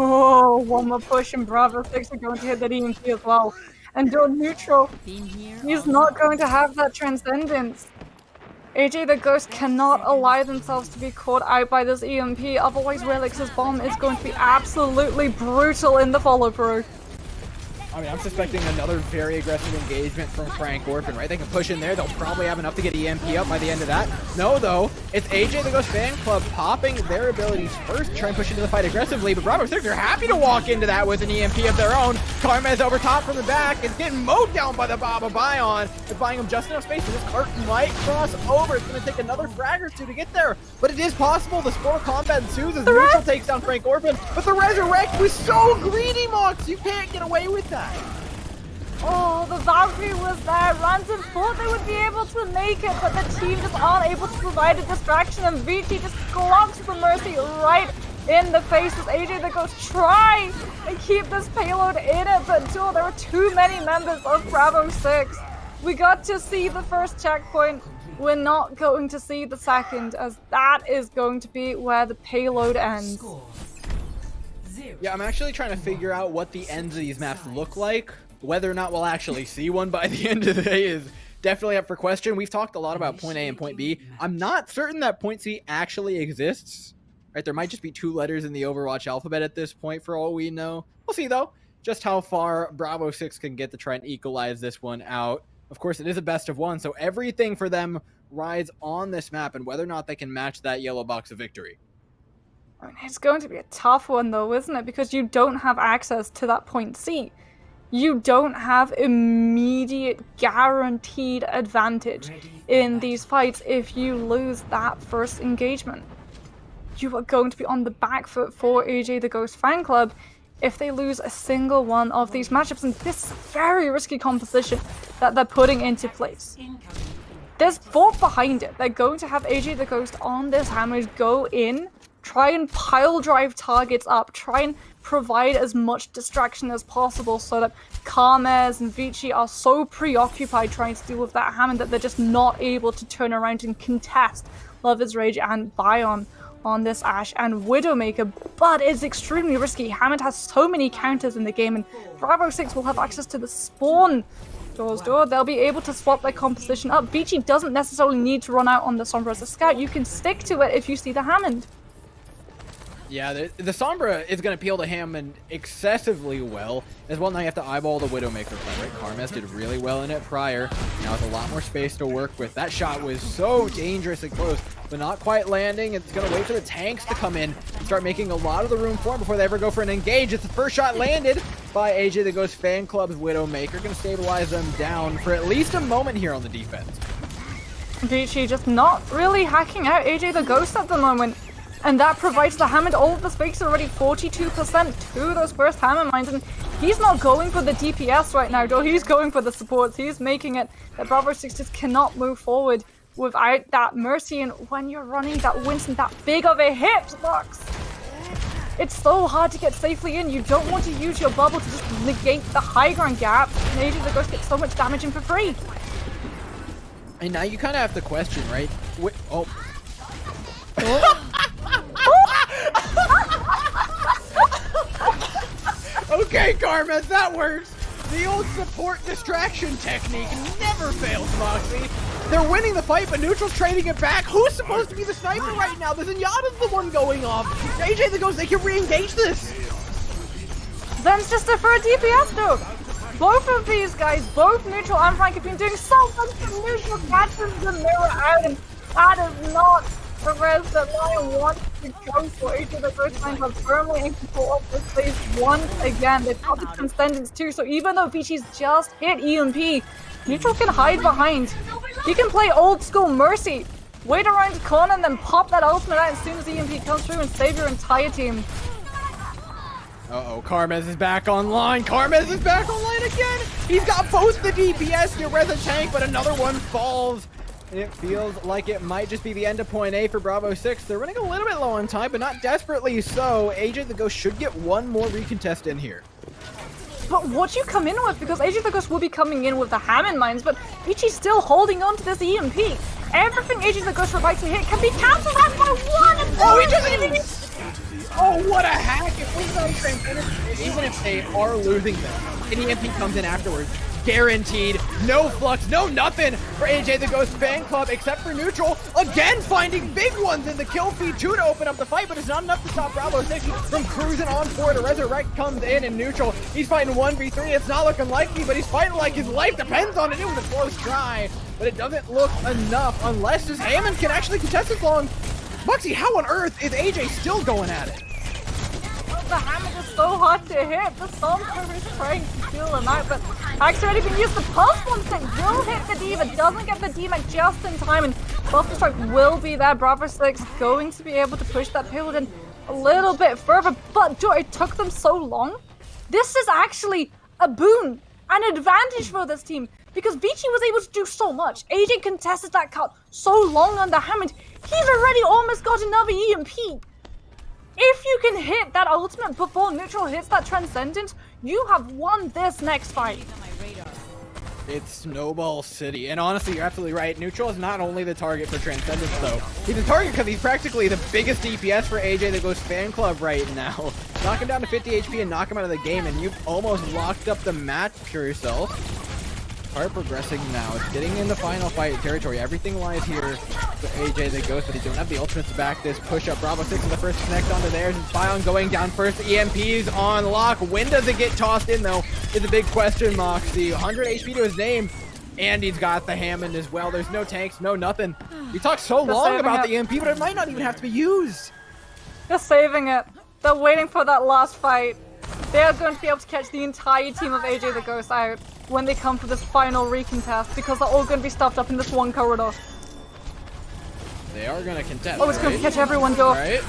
Oh, one more push, and Bravo 6 are going to hit that EMP as well. And Don Neutral, he's not going to have that Transcendence. AJ the Ghost cannot allow themselves to be caught out by this EMP, otherwise Relix's bomb is going to be absolutely brutal in the follow-through.
I mean, I'm suspecting another very aggressive engagement from Frank Orphan, right? They can push in there. They'll probably have enough to get EMP up by the end of that. No, though. It's AJ the Ghost fan club popping their abilities first, try and push into the fight aggressively, but Bravo 6 are happy to walk into that with an EMP of their own. Karma is over top from the back. It's getting mowed down by the Baba Bion. They're buying him just enough space, so this cart might cross over. It's going to take another frag or 2 to get there, but it is possible. The Spore combat ensues as Neutral takes down Frank Orphan, but the Resurrect was so greedy, Mox. You can't get away with that.
Oh, the Valkyrie was there. Ransom thought they would be able to make it, but the team just aren't able to provide a distraction, and Vici just glocks the Mercy right in the face as AJ the Ghost try and keep this payload in it, but until there were too many members of Bravo 6. We got to see the first checkpoint. We're not going to see the second, as that is going to be where the payload ends.
Yeah, I'm actually trying to figure out what the ends of these maps look like. Whether or not we'll actually see one by the end of the day is definitely up for question. We've talked a lot about point A and point B. I'm not certain that point C actually exists. Right, there might just be 2 letters in the Overwatch alphabet at this point for all we know. We'll see though, just how far Bravo 6 can get to try and equalize this one out. Of course, it is a best of 1, so everything for them rides on this map and whether or not they can match that yellow box of victory.
I mean, it's going to be a tough one though, isn't it? Because you don't have access to that point C. You don't have immediate guaranteed advantage in these fights if you lose that first engagement. You are going to be on the back foot for AJ the Ghost fan club if they lose a single one of these matchups, and this is a very risky composition that they're putting into place. There's thought behind it. They're going to have AJ the Ghost on this hammer go in, try and pile drive targets up, try and provide as much distraction as possible so that Karmez and Vici are so preoccupied trying to deal with that Hammond that they're just not able to turn around and contest Love is Rage and Bion on this Ashe and Widowmaker, but it's extremely risky. Hammond has so many counters in the game, and Bravo 6 will have access to the spawn doors door. They'll be able to swap their composition up. Vici doesn't necessarily need to run out on the Sombra as a scout. You can stick to it if you see the Hammond.
Yeah, the Sombra is going to peel to Hammond excessively well. As well, now you have to eyeball the Widowmaker play, right? Karmez did really well in it prior. Now with a lot more space to work with. That shot was so dangerous and close, but not quite landing. It's going to wait for the tanks to come in and start making a lot of the room for him before they ever go for an engage. It's the first shot landed by AJ the Ghost fan club's Widowmaker. Going to stabilize them down for at least a moment here on the defense.
Vici just not really hacking out AJ the Ghost at the moment. And that provides the Hammond all of the space, already 42% to those first Hammer Mines. And he's not going for the DPS right now, though. He's going for the supports. He's making it that Bravo 6 just cannot move forward without that Mercy. And when you're running that Winston, that big of a hitbox, it's so hard to get safely in. You don't want to use your bubble to just negate the high ground gap. And AJ the Ghost gets so much damage in for free.
And now you kind of have to question, right? Oh. Okay, Karmez, that works. The old support distraction technique never fails, Moxie. They're winning the fight, but Neutral's trading it back. Who's supposed to be the sniper right now? The Zenyatta's the one going off. AJ the Ghost, they can re-engage this.
Zen's just a for a DPS though. Both of these guys, both Neutral and Frank, have been doing so much, but Neutral catches the mirror out, and that is not the res that Lion wants to go for. AJ the Ghost Fan Club firmly in control of this phase once again. They've got the Transcendence too, so even though Vici's just hit EMP, Neutral can hide behind. He can play old school Mercy, wait around the corner and then pop that ultimate out as soon as EMP comes through and save your entire team.
Uh-oh, Karmez is back online. Karmez is back online again. He's got both the DPS to res a tank, but another one falls. And it feels like it might just be the end of point A for Bravo 6. They're running a little bit low on time, but not desperately so. AJ the Ghost should get one more recontest in here.
But what you come in with, because AJ the Ghost will be coming in with the Hammond Mines, but Vici's still holding on to this EMP. Everything AJ the Ghost would like to hit can be cancelled out by one.
Oh, he doesn't even... Oh, what a hack! If we don't Transcendence, even if they are losing them, an EMP comes in afterwards. Guaranteed. No flux, no nothing for AJ the Ghost fan club, except for Neutral. Again, finding big ones in the kill feed too to open up the fight, but it's not enough to stop Bravo 6 from cruising on forward. A Resurrect comes in and Neutral. He's fighting 1v3. It's not looking likely, but he's fighting like his life depends on it. It was a close try, but it doesn't look enough unless this Hammond can actually contest this long. Muxie, how on earth is AJ still going at it?
The Hammond is so hard to hit. The Sombra is trying to kill him out, but Hack's already been used. The Pulse one thing will hit the D.Va, doesn't get the D-Mac just in time, and Buster Strike will be there. Bravo 6 going to be able to push that payload in a little bit further, but Joe, it took them so long. This is actually a boon, an advantage for this team, because Vici was able to do so much. AJ contested that cut so long on the Hammond. He's already almost got another EMP. If you can hit that ultimate before Neutral hits that Transcendence, you have won this next fight.
It's Snowball City, and honestly, you're absolutely right. Neutral is not only the target for Transcendence, though. He's the target because he's practically the biggest DPS for AJ the Ghost fan club right now. Knock him down to 50 HP and knock him out of the game, and you've almost locked up the match for yourself. Start progressing now. It's getting in the final fight territory. Everything lies here for AJ the Ghost, but they don't have the ultimates to back this push up. Bravo 6 is the first to connect onto theirs. It's Bion going down first. EMP's on lock. When does it get tossed in, though, is a big question, Moxie. 100 HP to his name, and he's got the Hammond as well. There's no tanks, no nothing. We talked so long about the EMP, but it might not even have to be used.
They're saving it. They're waiting for that last fight. They are going to be able to catch the entire team of AJ the Ghost out when they come for this final recontest, because they're all going to be stuffed up in this one corridor.
They are going to contest.
Oh, it's going to catch everyone, Joe.
Right?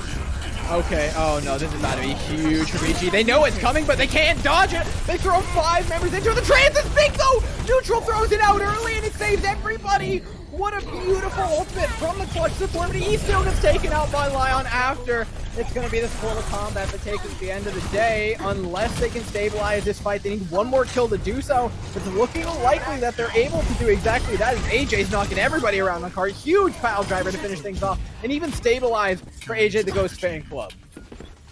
Okay, oh no, this is about to be huge for BG. They know it's coming, but they can't dodge it. They throw 5 members into the trance. It's big though! Neutral throws it out early and it saves everybody. What a beautiful ultimate from the clutch support, but he still gets taken out by Lion after. It's going to be this Portal combat that takes us at the end of the day. Unless they can stabilize this fight, they need one more kill to do so. It's looking likely that they're able to do exactly that, as AJ's knocking everybody around the card. Huge pile driver to finish things off, and even stabilize for AJ the Ghost fan club.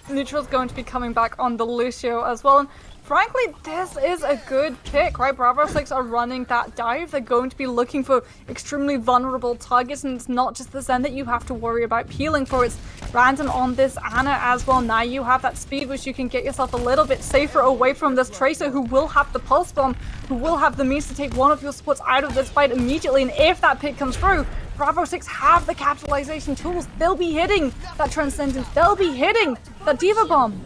Neutral's going to be coming back on the Lucio as well. And frankly, this is a good pick, right? Bravo 6 are running that dive. They're going to be looking for extremely vulnerable targets, and it's not just the Zen that you have to worry about peeling for. It's random on this Ana as well. Now you have that speed, which you can get yourself a little bit safer away from this Tracer, who will have the Pulse Bomb, who will have the means to take one of your supports out of this fight immediately. And if that pick comes through, Bravo 6 have the capitalization tools. They'll be hitting that Transcendence. They'll be hitting that Diva Bomb.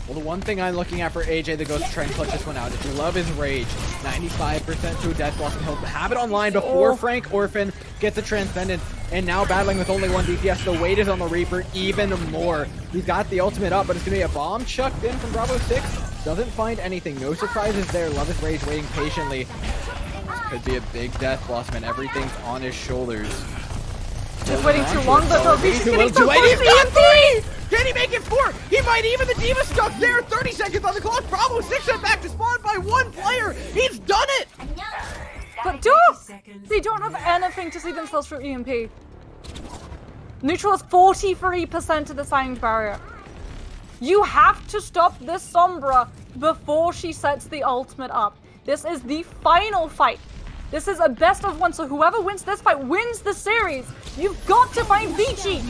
Well, the one thing I'm looking at for AJ the Ghost to try and clutch this one out is love his rage. 95% to a death loss, and he'll have it online before Frank Orphan gets a Transcendence. And now battling with only 1 DPS, the weight is on the Reaper even more. He's got the ultimate up, but it's going to be a bomb chucked in from Bravo 6. Doesn't find anything. No surprises there. Love his rage waiting patiently. This could be a big death loss, man. Everything's on his shoulders.
Just waiting too long, but no, he's getting so close.
He's got 3! Can he make it 4? He might even. The Diva stuck there. 30 seconds on the clock. Bravo 6 sent back to spawn by 1 player. He's done it!
But they don't have anything to see themselves through EMP. Neutral is 43% to the silent barrier. You have to stop this Sombra before she sets the ultimate up. This is the final fight. This is a best of 1, so whoever wins this fight wins the series. You've got to find Vici.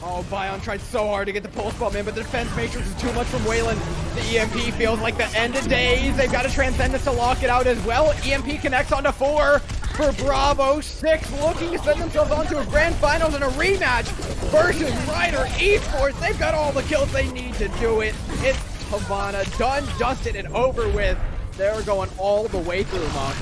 Oh, Bion tried so hard to get the pulse bomb in, but the defense matrix is too much from Wayland. The EMP feels like the end of days. They've got a Transcendence to lock it out as well. EMP connects onto 4 for Bravo 6, looking to send themselves onto a grand finals and a rematch versus Ryder Esports. They've got all the kills they need to do it. It's Havana, done, dusted, and over with. They're going all the way through, Mox.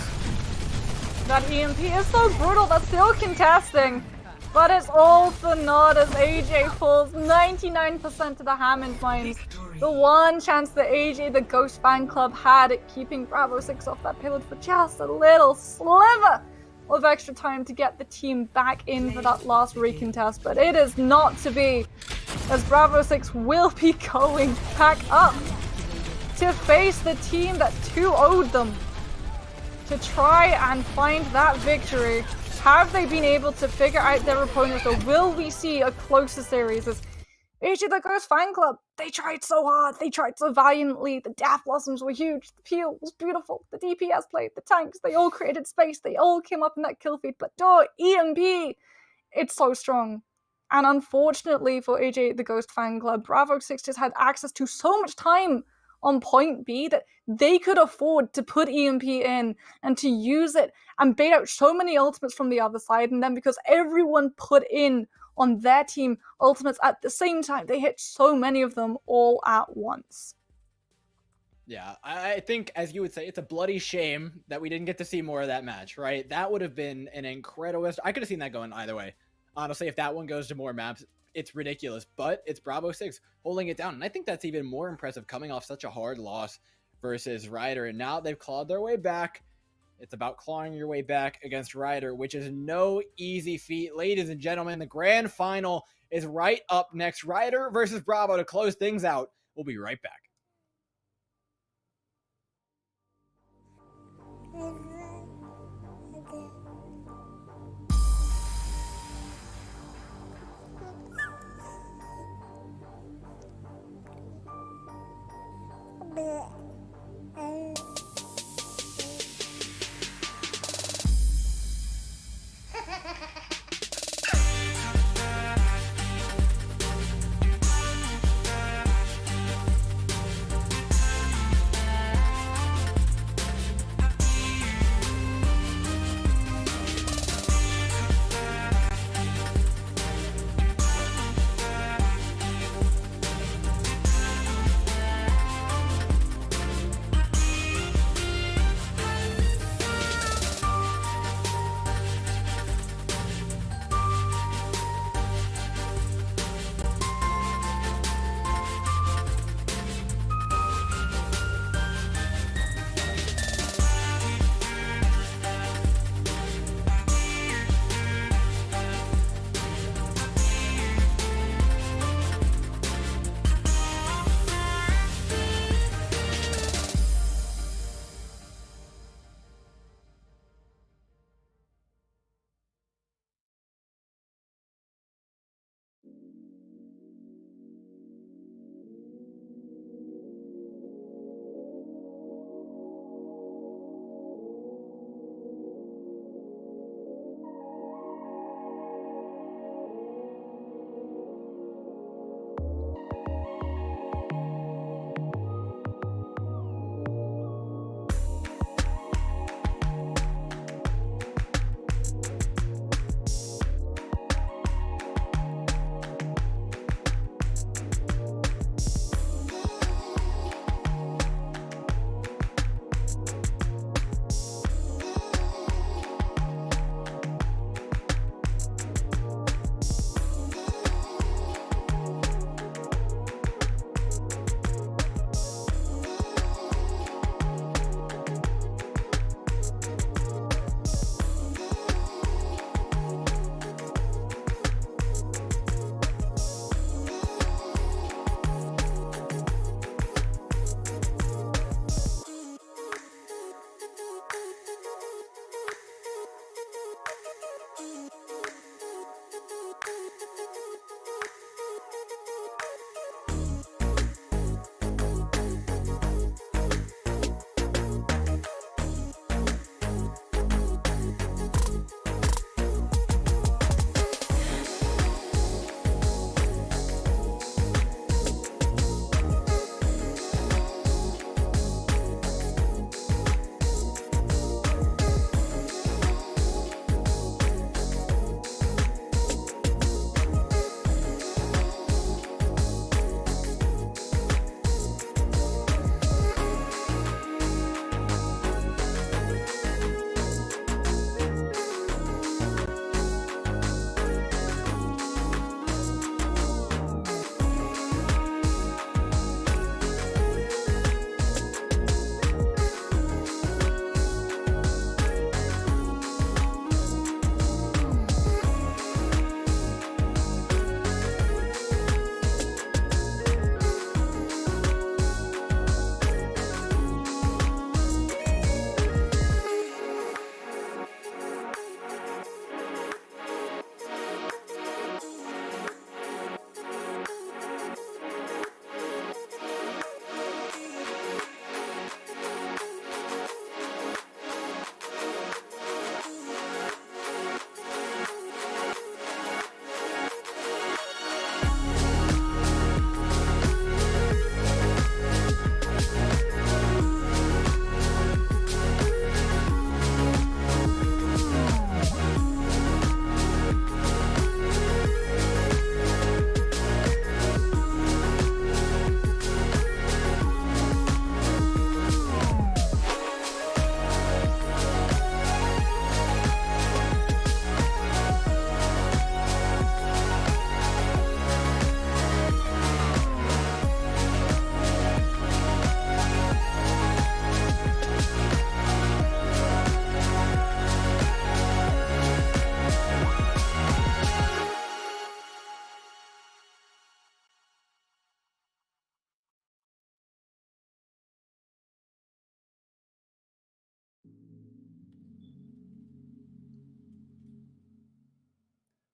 That EMP is so brutal. That's still contesting. But it's all for naught as AJ falls 99% to the Hammond mines. The one chance that AJ, the Ghost fan club, had at keeping Bravo 6 off that payload for just a little sliver of extra time to get the team back in for that last recontest. But it is not to be, as Bravo 6 will be going back up to face the team that 2-0'd them, to try and find that victory. Have they been able to figure out their opponents, or will we see a closer series? As AJ the Ghost fan club, they tried so hard, they tried so valiantly, the Death Blossoms were huge, the peel was beautiful, the DPS played, the tanks, they all created space, they all came up in that kill feed, but EMP, it's so strong. And unfortunately for AJ the Ghost fan club, Bravo 6 just had access to so much time on point B that they could afford to put EMP in and to use it and bait out so many ultimates from the other side, and then because everyone put in on their team ultimates at the same time, they hit so many of them all at once.
Yeah, I think, as you would say, it's a bloody shame that we didn't get to see more of that match, right? That would have been an incredible... I could have seen that going either way. Honestly, if that one goes to more maps, it's ridiculous, but it's Bravo 6 holding it down. And I think that's even more impressive coming off such a hard loss versus Ryder. And now they've clawed their way back. It's about clawing your way back against Ryder, which is no easy feat. Ladies and gentlemen, the grand final is right up next. Ryder versus Bravo to close things out. We'll be right back.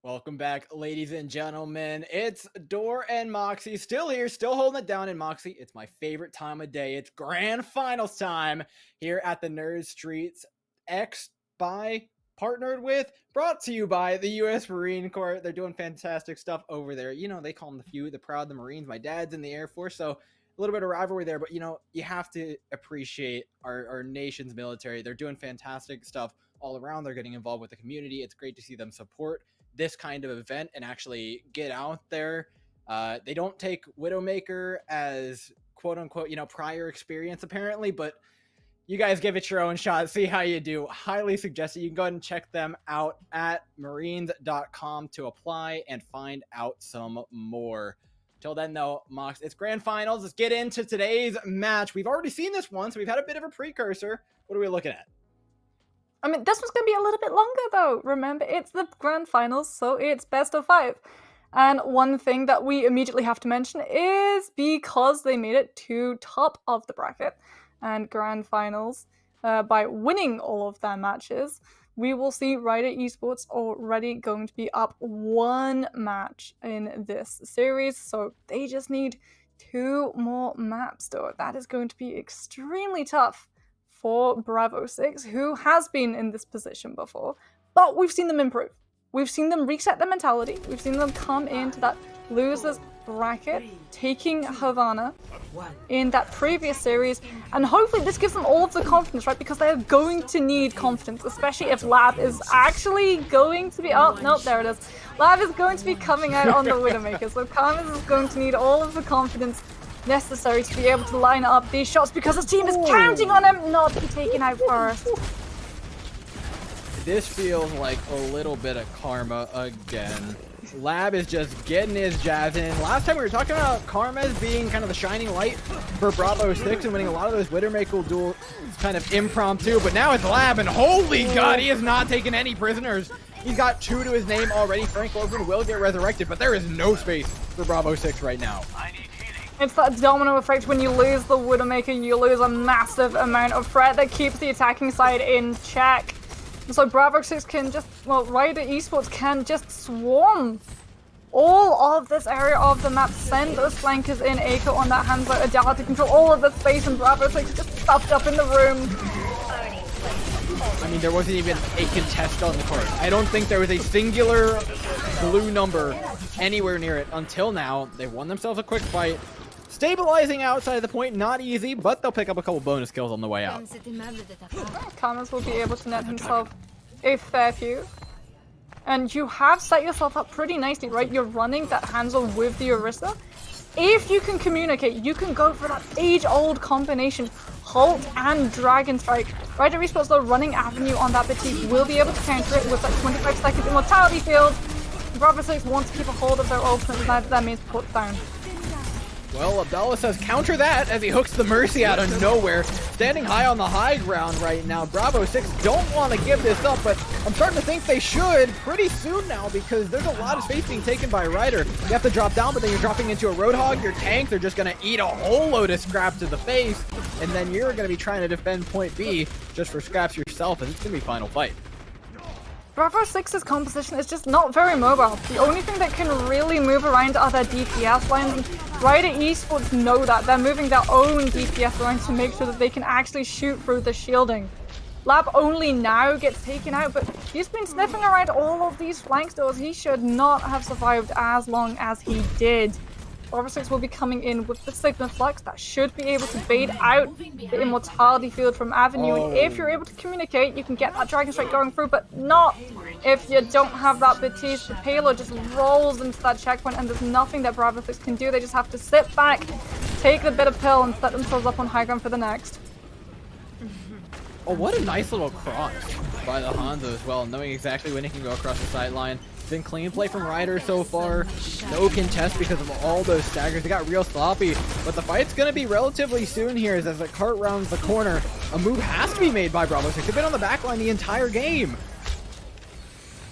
Welcome back, ladies and gentlemen. It's Door and Moxie still here, still holding it down in Moxie. It's my favorite time of day. It's grand finals time here at the Nerd Streets X by partnered with, brought to you by the U.S. Marine Corps. They're doing fantastic stuff over there. You know, they call them the few, the proud, the Marines. My dad's in the Air Force, so a little bit of rivalry there, but you know, you have to appreciate our nation's military. They're doing fantastic stuff all around. They're getting involved with the community. It's great to see them support this kind of event and actually get out there. They don't take Widowmaker as quote unquote, you know, prior experience apparently, but you guys give it your own shot. See how you do. Highly suggest it. You can go ahead and check them out at marines.com to apply and find out some more. Till then though, Mox, it's grand finals. Let's get into today's match. We've already seen this one, so we've had a bit of a precursor. What are we looking at?
I mean, this one's going to be a little bit longer, though. Remember, it's the grand finals, so it's best of 5. And one thing that we immediately have to mention is because they made it to top of the bracket and grand finals by winning all of their matches, we will see Rider Esports already going to be up 1 match in this series. So they just need 2 more maps, though. That is going to be extremely tough for Bravo 6, who has been in this position before, but we've seen them improve. We've seen them reset their mentality. We've seen them come into that losers bracket, taking Havana in that previous series, and hopefully this gives them all of the confidence, right? Because they're going to need confidence, especially if Lab is actually going to be, oh, nope, there it is. Lab is going to be coming out on the Widowmaker, so Karmas is going to need all of the confidence necessary to be able to line up these shots because his team is counting on him not to be taken out first.
This feels like a little bit of karma again. Lab is just getting his jabs in. Last time we were talking about Karma as being kind of the shining light for Bravo 6 and winning a lot of those Widowmaker duels kind of impromptu, but now it's Lab, and holy God, he is not taking any prisoners. He's got 2 to his name already. Frank Logan will get resurrected, but there is no space for Bravo 6 right now.
It's that domino effect. When you lose the Widowmaker, you lose a massive amount of threat that keeps the attacking side in check. So Bravo 6 can just, well, Rider Esports can just swarm all of this area of the map, send those flankers in, Aiko on that Hanzo, Adala to control all of the space, and Bravo 6 just stuffed up in the room.
I mean, there wasn't even a contest on the court. I don't think there was a singular blue number anywhere near it until now. They won themselves a quick fight. Stabilizing outside of the point, not easy, but they'll pick up a couple bonus kills on the way out.
Karmas will be able to net himself a fair few. And you have set yourself up pretty nicely, right? You're running that Hanzo with the Orisa. If you can communicate, you can go for that age-old combination, Halt and Dragon Strike. Rider Esports, though, running Avenue on that Batiste will be able to counter it with that 25 seconds immortality field. Bravo 6 wants to keep a hold of their ultimate, that means put down.
Well, Abdallah says counter that as he hooks the Mercy out of nowhere. Standing high on the high ground right now. Bravo 6 don't want to give this up, but I'm starting to think they should pretty soon now because there's a lot of space being taken by Ryder. You have to drop down, but then you're dropping into a Roadhog. Your tanks are just going to eat a whole load of scrap to the face, and then you're going to be trying to defend point B just for scraps yourself, and it's going to be final fight.
Bravo 6's composition is just not very mobile. The only thing that can really move around are their DPS lines, and Rider Esports know that. They're moving their own DPS lines to make sure that they can actually shoot through the shielding. Lab only now gets taken out, but he's been sniffing around all of these flank doors. He should not have survived as long as he did. Bravo 6 will be coming in with the Sigma Flux that should be able to bait out the Immortality Field from Avenue. And if you're able to communicate, you can get that Dragon Strike going through, but not if you don't have that Batiste. The payload just rolls into that checkpoint, and there's nothing that Bravo 6 can do. They just have to sit back, take the bitter pill, and set themselves up on high ground for the next.
Oh, what a nice little cross by the Hanzo as well, knowing exactly when he can go across the sideline. Been clean play from Ryder so far. No contest because of all those staggers. They got real sloppy, but the fight's going to be relatively soon here as the cart rounds the corner. A move has to be made by Bravo 6. They've been on the back line the entire game.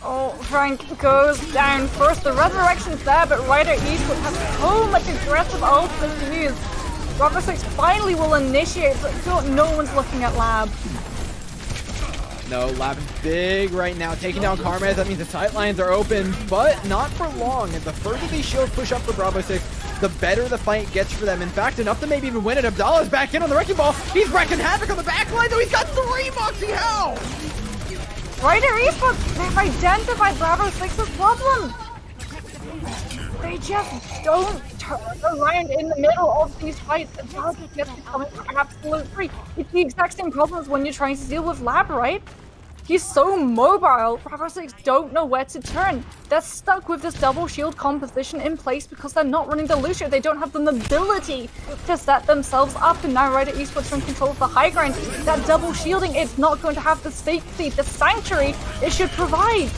Oh, Frank goes down first. The resurrection's there, but Rider Esports has so much aggressive ultimate to use. Bravo 6 finally will initiate, but no one's looking at Lab.
No, Lab is big right now, taking down Karmaz. That means the sight lines are open, but not for long. And the further these shields push up for Bravo 6, the better the fight gets for them. In fact, enough to maybe even win it. Abdallah's back in on the wrecking ball. He's wrecking havoc on the back line, though. He's got 3 Moxie. How?
Ryder Esports, they've identified Bravo 6's problem. They just don't turn around in the middle of these fights. Abdallah just becoming absolute free. It's the exact same problem as when you're trying to deal with Lab, right? He's so mobile, Bravo 6 don't know where to turn. They're stuck with this double shield composition in place because they're not running the Lucio. They don't have the mobility to set themselves up, and now Ryder Esports are in control of the high ground. That double shielding, it's not going to have the safety, the sanctuary it should provide.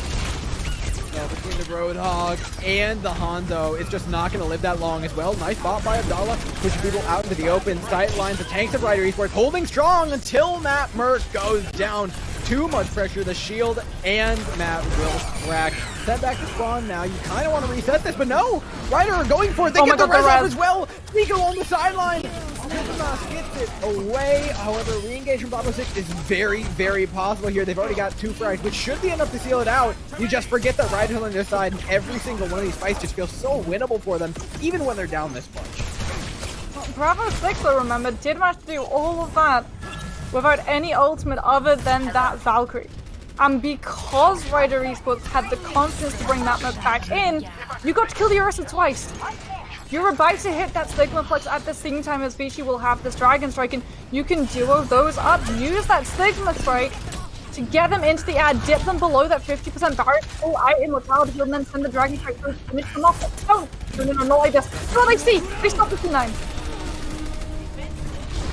Between the Roadhog and the Hondo, it's just not going to live that long as well. Nice bot by Abdallah, pushing people out into the open. Sight lines, the tanks of Ryder Esports holding strong until Matt Merck goes down. Too much pressure, the shield and Matt will crack. Set back to spawn now. You kind of want to reset this, but no! Ryder are going for it. They get the res off as well. Nico on the sideline. Gets it away. However, re-engage from Bravo 6 is very, very possible here. They've already got 2 frags, which should be enough to seal it out. You just forget that Ryder's on their side, and every single one of these fights just feels so winnable for them, even when they're down this much.
Well, Bravo 6, though, remember, did manage to do all of that without any ultimate other than that Valkyrie. And because Ryder Esports had the confidence to bring that map back in, you got to kill the Ursa twice. You're about to hit that Stigma Flex at the same time as Vici will have this Dragon Strike, and you can duo those up. Use that Stigma Strike to get them into the ad, dip them below that 50% barrier, pull out Immortality, and then send the Dragon Strike through to finish them off. No, not like this. No, they see! They stopped the 2-9.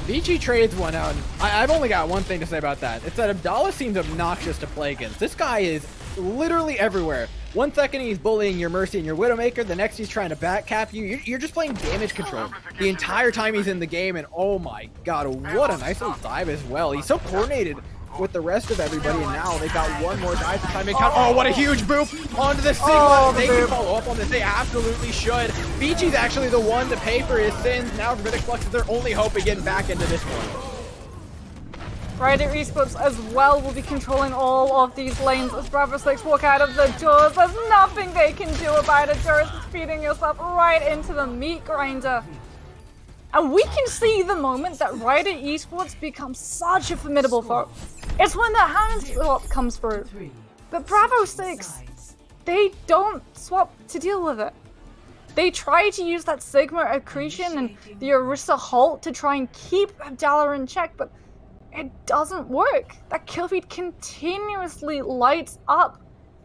Vici trades one out. I've only got one thing to say about that. It's that Abdallah seems obnoxious to play against. This guy is literally everywhere. 1 second he's bullying your Mercy and your Widowmaker, the next he's trying to backcap you. You're just playing damage control the entire time he's in the game, and oh my god, what a nice little dive as well. He's so coordinated with the rest of everybody, and now they've got one more dive to try and make count. Oh, what a huge boop onto the Sigma. They can follow up on this. They absolutely should. Vici's actually the one to pay for his sins. Now Gravitic Flux is their only hope of getting back into this one.
Ryder Esports as well will be controlling all of these lanes as Bravo 6 walk out of the doors. There's nothing they can do about it. You're feeding yourself right into the meat grinder. And we can see the moment that Ryder Esports becomes such a formidable foe. It's when the hand swap comes through. But Bravo 6, they don't swap to deal with it. They try to use that Sigma accretion and the Orisa halt to try and keep Abdallah in check, but it doesn't work. That kill feed continuously lights up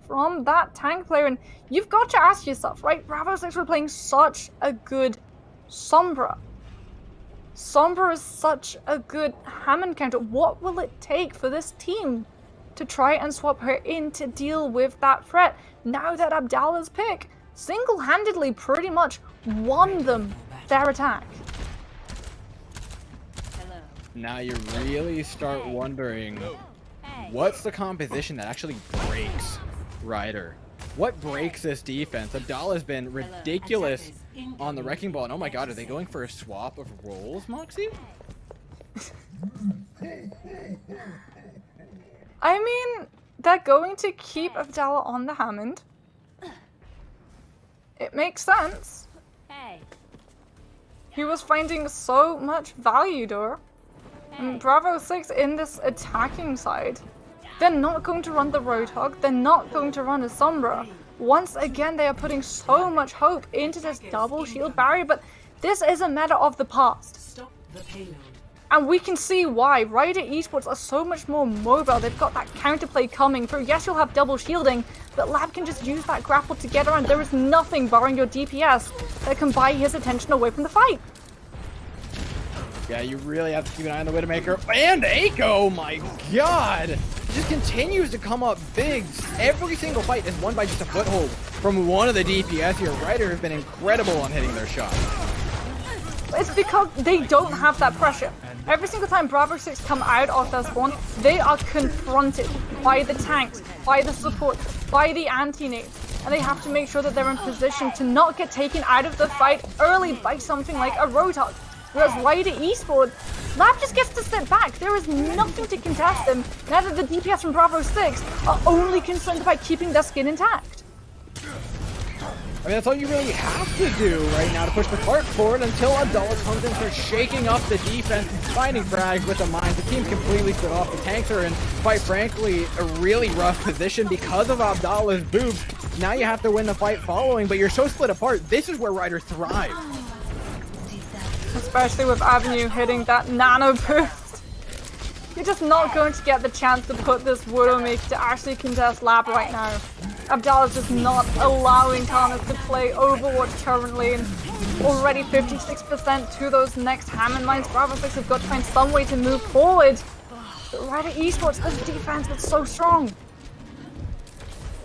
from that tank player, and you've got to ask yourself, right? Bravo 6 were playing such a good Sombra. Sombra is such a good Hammond counter. What will it take for this team to try and swap her in to deal with that threat? Now that Abdallah's pick single-handedly pretty much won them their attack.
Now you really start wondering, what's the composition that actually breaks Ryder? What breaks this defense? Abdallah's been ridiculous on the wrecking ball, and oh my god, are they going for a swap of roles, Moxie?
I mean, they're going to keep Abdallah on the Hammond. It makes sense. He was finding so much value though. And Bravo 6 in this attacking side, they're not going to run the Roadhog, they're not going to run a Sombra. Once again, they are putting so much hope into this double shield barrier, but this is a matter of the past. And we can see why. Ryder Esports are so much more mobile. They've got that counterplay coming through. Yes, you'll have double shielding, but Lab can just use that grapple to get around. There is nothing barring your DPS that can buy his attention away from the fight.
Yeah, you really have to keep an eye on the Widowmaker. And Aiko, my god! It just continues to come up big. Every single fight is won by just a foothold from one of the DPS here. Ryder has been incredible on hitting their shots.
It's because they don't have that pressure. Every single time Bravo 6 come out of their spawn, they are confronted by the tanks, by the support, by the anti-nades. And they have to make sure that they're in position to not get taken out of the fight early by something like a Roadhog. Whereas Ryder Esports, Lab just gets to sit back. There is nothing to contest him. Now that the DPS from Bravo 6 are only concerned about keeping their skin intact.
I mean, that's all you really have to do right now to push the cart forward until Abdullah comes in, starts shaking up the defense, finding frags with the mines. The team completely split off. The tanks are in, quite frankly, a really rough position because of Abdullah's boobs. Now you have to win the fight following, but you're so split apart. This is where Ryder thrives.
Especially with Avenue hitting that nano boost. You're just not going to get the chance to put this Widowmaker to actually contest Lab right now. Abdullah's just not allowing Thomas to play Overwatch currently, and already 56% to those next Hammond mines. Bravo 6 have got to find some way to move forward. But Ryder Esports, this defense is so strong.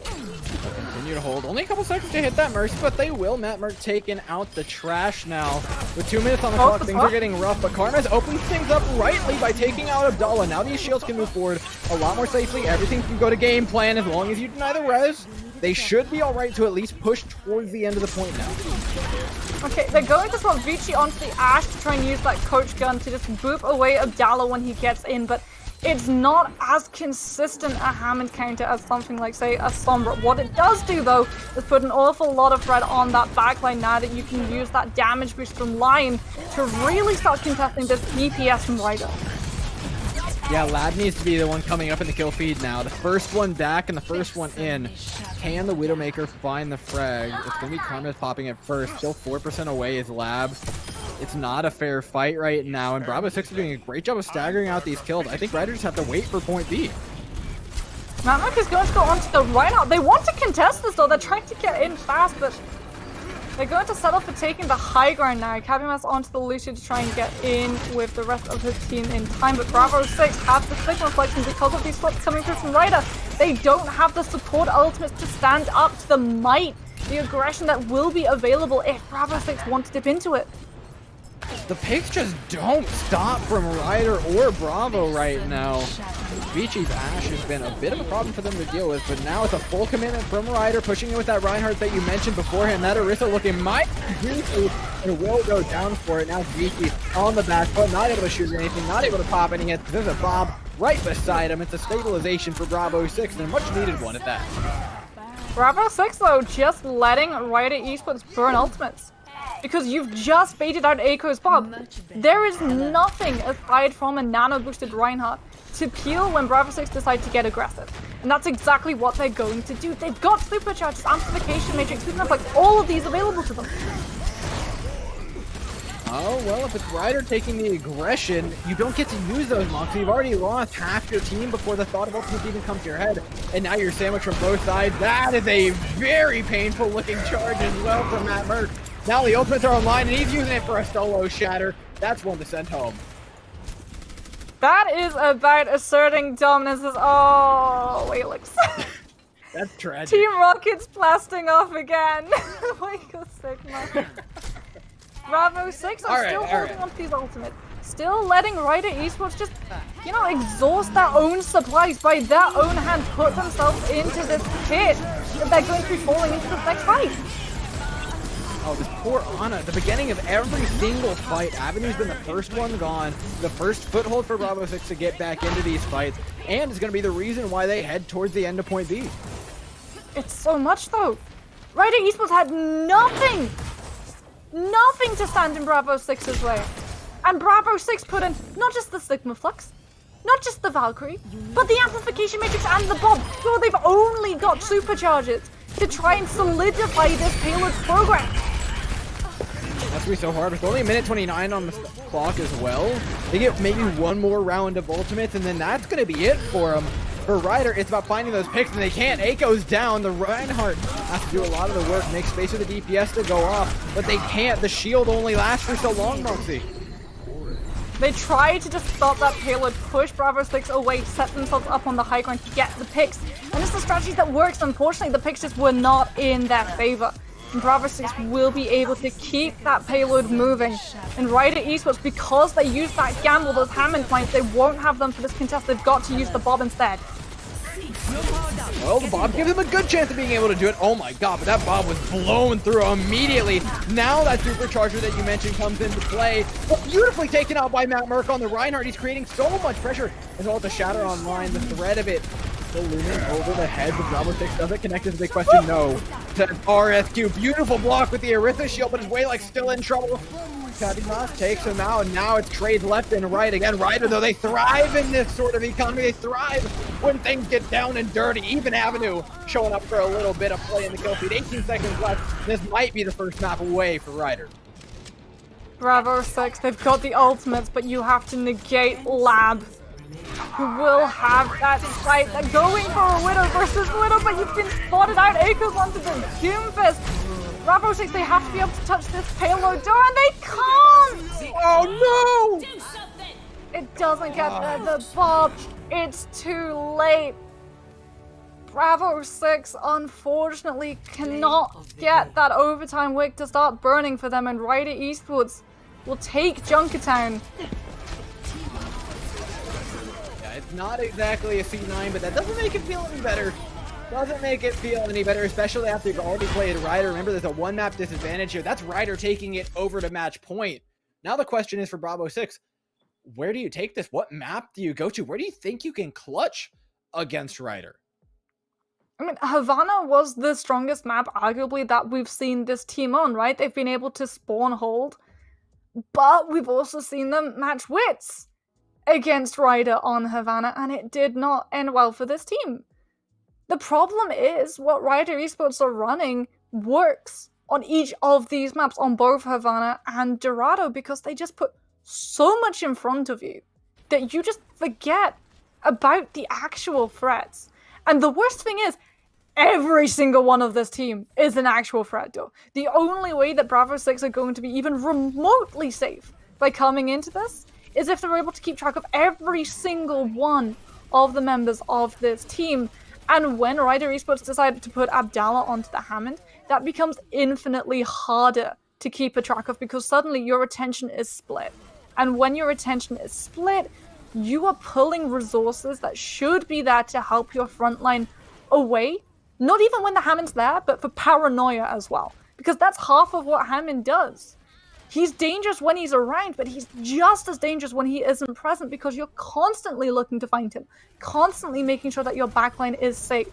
Continue to hold. Only a couple seconds to hit that Mercy, but they will. Matt Merck taking out the trash now. With 2 minutes on the clock, things are getting rough, but Karma's opens things up rightly by taking out Abdullah. Now these shields can move forward a lot more safely. Everything can go to game plan as long as you deny the res. They should be alright to at least push towards the end of the point now.
Okay, they're going to swap Vici onto the Ash to try and use that coach gun to just boop away Abdullah when he gets in, but it's not as consistent a Hammond counter as something like, say, a Sombra. What it does do, though, is put an awful lot of threat on that backline now that you can use that damage boost from Lion to really start contesting this DPS from Ryder.
Yeah, Lab needs to be the one coming up in the kill feed now. The first one back and the first one in. Can the Widowmaker find the frag? It's going to be Karma popping it first. Still 4% away is Lab. It's not a fair fight right now, and Bravo 6 is doing a great job of staggering out these kills. I think Riders have to wait for point B.
Mammoth is going to go onto the Reinhardt. They want to contest this though. They're trying to get in fast, but they're going to settle for taking the high ground now. Cabimas onto the Lucio to try and get in with the rest of his team in time, but Bravo 6 has the Sigma reflection because of these flips coming through from Ryder. They don't have the support ultimates to stand up to the might, the aggression that will be available if Bravo 6 want to dip into it.
The picks just don't stop from Ryder or Bravo right now. Vici's Ash has been a bit of a problem for them to deal with, but now it's a full commitment from Ryder, pushing in with that Reinhardt that you mentioned beforehand. That Orisa looking might juicy and will go down for it. Now Vici on the back foot, not able to shoot anything, not able to pop any hits. There's a bomb right beside him. It's a stabilization for Bravo 6, and a much needed one at that.
Bravo 6 though, just letting Ryder Esports burn ultimates. Because you've just baited out Aiko's Bob. There is nothing aside from a nano-boosted Reinhardt to peel when Bravo 6 decide to get aggressive. And that's exactly what they're going to do. They've got supercharges, amplification matrix, like all of these available to them.
Oh, well, if it's Ryder taking the aggression, you don't get to use those monks. You've already lost half your team before the thought of ultimate even comes to your head. And now you're sandwiched from both sides. That is a very painful looking charge as well from Matt Merck. Now the ultimates are online, and he's using it for a solo shatter. That's one to send home.
That is about asserting dominance. Oh, wait, looks.
That's tragic.
Team Rocket's blasting off again. Michael Sigma. Bravo 6 are still holding on to these ultimates. Still letting Ryder Esports just, you know, exhaust their own supplies by their own hand, put themselves into this pit that they're going to be falling into this next fight.
Oh, this poor Ana. At the beginning of every single fight, Avenue's been the first one gone, the first foothold for Bravo 6 to get back into these fights, and it's going to be the reason why they head towards the end of point B.
It's so much, though. Ryder Esports had nothing to stand in Bravo 6's way. And Bravo 6 put in not just the Sigma Flux, not just the Valkyrie, but the Amplification Matrix and the Bomb. So they've only got supercharges to try and solidify this payload program.
That's going to be so hard. With only a minute 29 on the clock as well, they get maybe one more round of ultimates, and then that's going to be it for them. For Ryder, it's about finding those picks, and they can't. Aiko's down. The Reinhardt has to do a lot of the work, make space for the DPS to go off, but they can't. The shield only lasts for so long, Moxie.
They try to just stop that payload, push Bravo 6 away, set themselves up on the high ground to get the picks. And it's the strategy that works. Unfortunately, the picks just were not in their favor. And Bravo 6 will be able to keep that payload moving. And Ryder Esports, because they use that gamble, those Hammond points, they won't have them for this contest. They've got to use the Bob instead.
Well, the Bob gives him a good chance of being able to do it. Oh my god, but that Bob was blown through immediately. Now that supercharger that you mentioned comes into play. But beautifully taken out by Matt Merck on the Reinhardt. He's creating so much pressure. As well as the Shatter online, the threat of it still looming over the head. But Bravo 6 does it connect is the big question. No. To RSQ. Beautiful block with the Aritha shield, but his Waylack still in trouble. Kadimas takes him out, and now it's trades left and right. Again, Ryder, though, they thrive in this sort of economy. They thrive when things get down and dirty. Even Avenue showing up for a little bit of play in the kill feed. 18 seconds left. This might be the first map away for Ryder.
Bravo 6, they've got the ultimates, but you have to negate Lab, who will have that fight. They're going for a Widow versus Widow, but you've been spotted out. Echoes onto the Doomfist. Bravo 6, they have to be able to touch this payload door, and they can't!
Oh no!
It doesn't get there, the Bob. It's too late. Bravo 6, unfortunately, cannot get that overtime wick to start burning for them, and Ryder Esports will take Junkertown.
Yeah, it's not exactly a C9, but that doesn't make it feel any better. Doesn't make it feel any better, especially after you've already played Ryder. Remember, there's a one-map disadvantage here. That's Ryder taking it over to match point. Now the question is for Bravo 6, where do you take this? What map do you go to? Where do you think you can clutch against Ryder?
I mean, Havana was the strongest map, arguably, that we've seen this team on, right? They've been able to spawn hold, but we've also seen them match wits against Ryder on Havana, and it did not end well for this team. The problem is what Ryder Esports are running works on each of these maps, on both Havana and Dorado, because they just put so much in front of you that you just forget about the actual threats. And the worst thing is, every single one of this team is an actual threat, though. The only way that Bravo 6 are going to be even remotely safe by coming into this is if they're able to keep track of every single one of the members of this team. And when Ryder Esports decided to put Abdallah onto the Hammond, that becomes infinitely harder to keep a track of, because suddenly your attention is split. And when your attention is split, you are pulling resources that should be there to help your frontline away. Not even when the Hammond's there, but for paranoia as well. Because that's half of what Hammond does. He's dangerous when he's around, but he's just as dangerous when he isn't present, because you're constantly looking to find him. Constantly making sure that your backline is safe.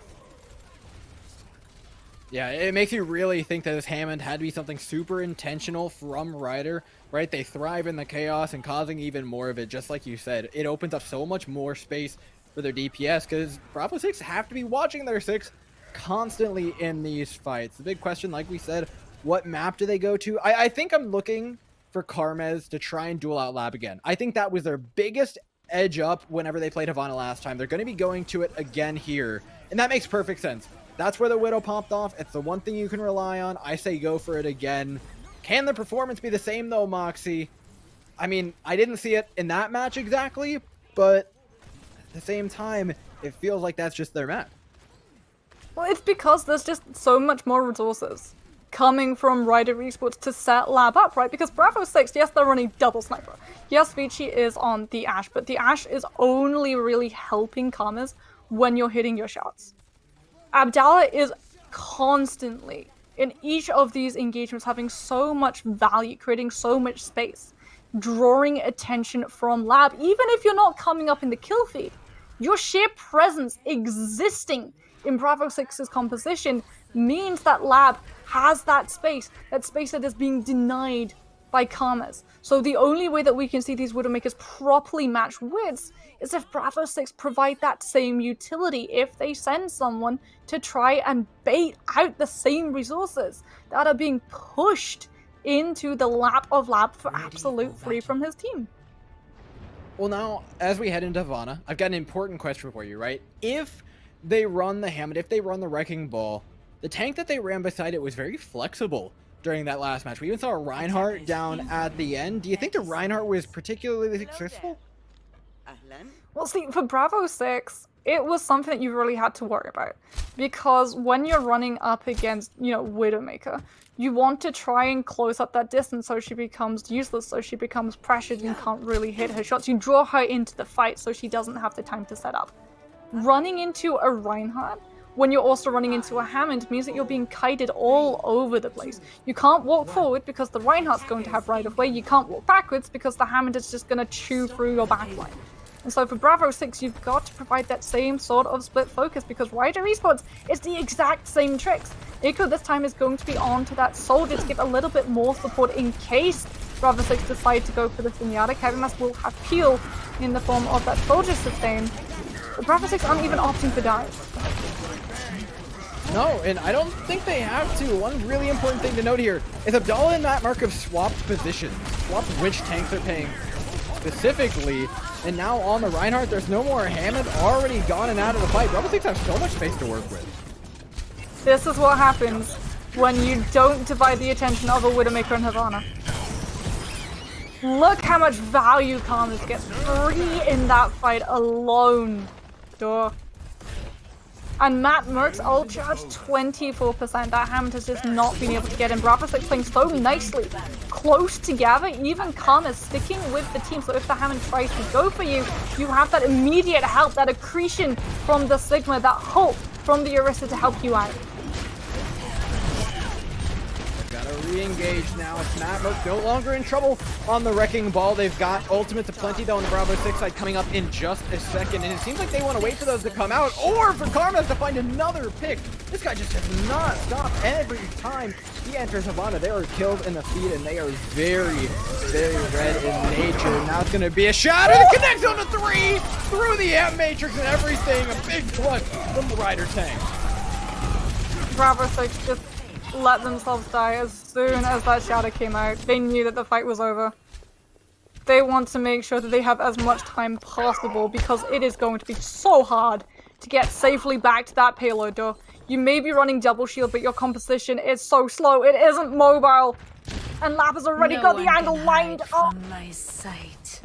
Yeah, it makes you really think that this Hammond had to be something super intentional from Ryder, right? They thrive in the chaos and causing even more of it, just like you said. It opens up so much more space for their DPS, because Bravo 6 have to be watching their 6 constantly in these fights. The big question, like we said, what map do they go to? I think I'm looking for Carmez to try and duel out Lab again. I think that was their biggest edge up whenever they played Havana last time. They're going to be going to it again here, and that makes perfect sense. That's where the Widow popped off. It's the one thing you can rely on. I say go for it again. Can the performance be the same though, Moxie? I mean, I didn't see it in that match exactly, but at the same time, it feels like that's just their map.
Well, it's because there's just so much more resources coming from Ryder Esports to set Lab up, right? Because Bravo 6, yes, they're running double sniper. Yes, Vici is on the Ashe, but the Ashe is only really helping Karmas when you're hitting your shots. Abdallah is constantly, in each of these engagements, having so much value, creating so much space, drawing attention from Lab. Even if you're not coming up in the kill feed, your sheer presence existing in Bravo 6's composition means that Lab has that space that is being denied by Karmas. So the only way that we can see these Widowmakers properly match wits is if Bravo 6 provide that same utility, if they send someone to try and bait out the same resources that are being pushed into the lap of Lab for absolute free from his team.
Well, now, as we head into Havana, I've got an important question for you, right? If they run the Hammond, if they run the Wrecking Ball, the tank that they ran beside it was very flexible during that last match. We even saw a Reinhardt down at the end. Do you think the Reinhardt was particularly successful?
Well, see, for Bravo 6, it was something that you really had to worry about. Because when you're running up against, Widowmaker, you want to try and close up that distance so she becomes useless, so she becomes pressured and can't really hit her shots. You draw her into the fight so she doesn't have the time to set up. running into a Reinhardt when you're also running into a Hammond means that you're being kited all over the place. You can't walk forward because the Reinhardt's going to have right of way. You can't walk backwards because the Hammond is just going to chew through your backline. And so for Bravo 6, you've got to provide that same sort of split focus because Rider Esports is the exact same tricks. Echo this time is going to be on to that Soldier to give a little bit more support in case Bravo 6 decide to go for the Zenyatta. Cavimas will have peel in the form of that Soldier sustain. But Bravo 6 aren't even opting for dives.
No, and I don't think they have to. One really important thing to note here is Abdallah and Matt Mark have swapped positions, swapped which tanks they're paying specifically. And now on the Reinhardt, there's no more Hammond, already gone and out of the fight. Bravo 6 have so much space to work with.
This is what happens when you don't divide the attention of a Widowmaker and Havana. Look how much value Karmas gets free in that fight alone. Duh. And Matt Merck's ult charge 24%. That Hammond has just not been able to get in. Bravo 6 playing so nicely, close together. Even Karma's sticking with the team. So if the Hammond tries to go for you, you have that immediate help, that accretion from the Sigma, that hope from the Orisa to help you out.
Gotta re-engage now. It's Matt Merck no longer in trouble on the Wrecking Ball. They've got ultimates aplenty though on the Bravo 6 side coming up in just a second. And it seems like they want to wait for those to come out or for Karma to find another pick. This guy just does not stop every time he enters Havana. They are killed in the feed and they are very, very red in nature. Now it's going to be a shot and it connects on the 3 through the amp matrix and everything. A big clutch from the Rider tank.
Bravo 6 just let themselves die as soon as that shadow came out. They knew that the fight was over. They want to make sure that they have as much time possible because it is going to be so hard to get safely back to that payload door. You may be running double shield, but your composition is so slow. It isn't mobile. And Lap has already got the angle lined up.
My sight.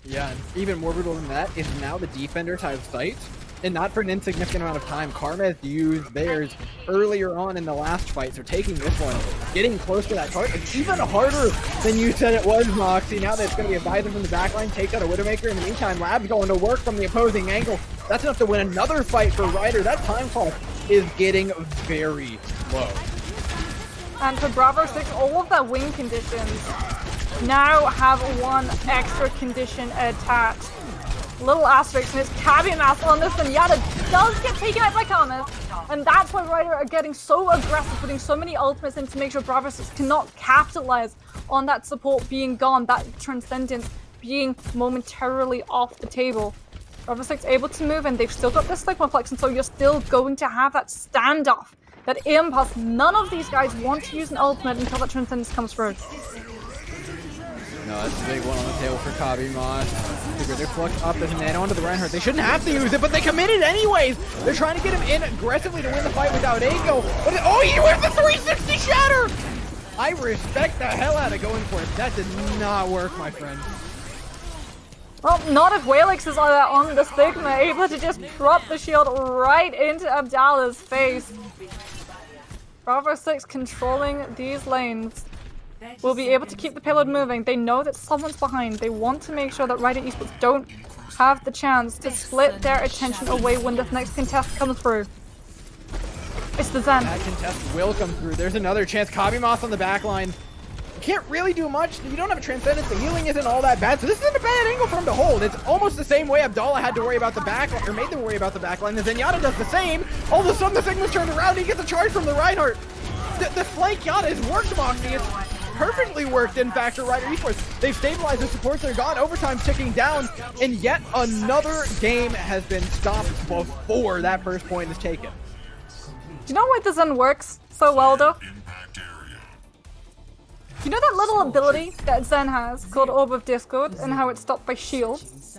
Yeah, and even more brutal than that is now the defenders have sight. And not for an insignificant amount of time. Karma has used theirs earlier on in the last fight, so taking this one, getting close to that target, it's even harder than you said it was, Moxie. Now that it's going to be a visor from the backline, takes out a Widowmaker. In the meantime, Lab's going to work from the opposing angle. That's enough to win another fight for Ryder. That time clock is getting very low.
And for Bravo 6, all of their win conditions now have one extra condition attached. Little asterisk, and it's Cavimas on this, and Yada does get taken out by Karmas, and that's why Ryder are getting so aggressive, putting so many ultimates in to make sure Bravo 6 cannot capitalize on that support being gone, that Transcendence being momentarily off the table. Bravo 6 able to move, and they've still got this Sigmaplex, and so you're still going to have that standoff, that impasse. None of these guys want to use an ultimate until that Transcendence comes through.
No, that's a big one on the table for Cavimas. They're fluxed up as man onto the Reinhardt. They shouldn't have to use it, but they committed anyways. They're trying to get him in aggressively to win the fight without Ango. But oh, he went the 360 shatter! I respect the hell out of going for it. That did not work, my friend.
Well, not if Whalix is on the Sigma, able to just prop the shield right into Abdallah's face. Bravo 6 controlling these lanes. Will be able to keep the payload moving. They know that someone's behind. They want to make sure that Rider Esports don't have the chance to split their attention away when this next contest comes through. It's the Zen.
That contest will come through. There's another chance. Cavimas on the back line. You can't really do much. You don't have a Transcendence. The healing isn't all that bad, so this isn't a bad angle for him to hold. It's almost the same way Abdallah had to worry about the back, or made them worry about the back line. The Zenyatta does the same. All of a sudden, the Sigma's turned around. He gets a charge from the Reinhardt. The flank Yata has worked, Moxie. It's perfectly worked, in fact, for Rider Esports. They've stabilized the supports. They're gone. Overtime ticking down, and yet another game has been stopped before that first point is taken.
Do you know why the Zen works so well, though? You know that little ability that Zen has called Orb of Discord and how it's stopped by shields?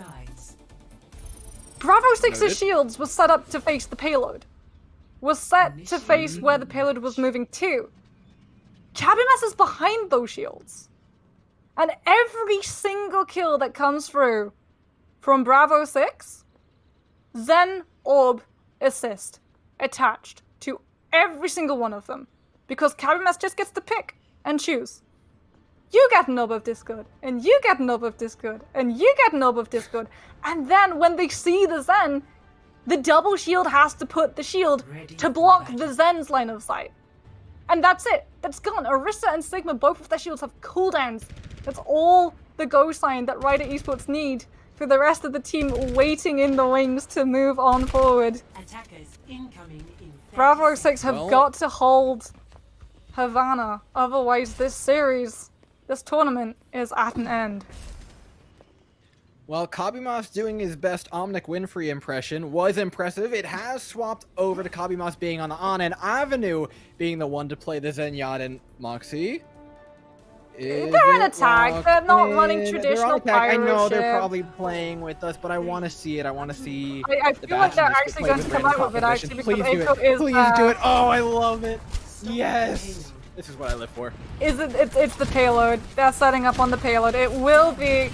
Bravo 6's shields was set up to face the payload. Was set to face where the payload was moving to. Cabimas is behind those shields. And every single kill that comes through from Bravo 6, Zen Orb Assist attached to every single one of them. Because Cabimas just gets to pick and choose. you get an orb of discord, and you get an orb of discord, and you get an orb of discord. And then when they see the Zen, the double shield has to put the shield to block the Zen's line of sight. And that's it. That's gone. Orisa and Sigma, both of their shields have cooldowns. That's all the go sign that Rider Esports need for the rest of the team waiting in the wings to move on forward.
Attackers incoming in
Bravo 6 have got to hold Havana. Otherwise, this tournament is at an end.
Well, Kabimas doing his best Omnic Winfrey impression was impressive. It has swapped over to Kabimas being on the on-end avenue, being the one to play the Zenyatta and Moxie.
They're in attack. They're not running traditional pirate
I know
ship.
they're probably playing with us, but I want to see it. I want to see.
I feel like they're actually going to come out with it, actually, because Eiko is...
Please do it. Oh, I love it. Yes. This is what I live for.
It's the payload. They're setting up on the payload. It will be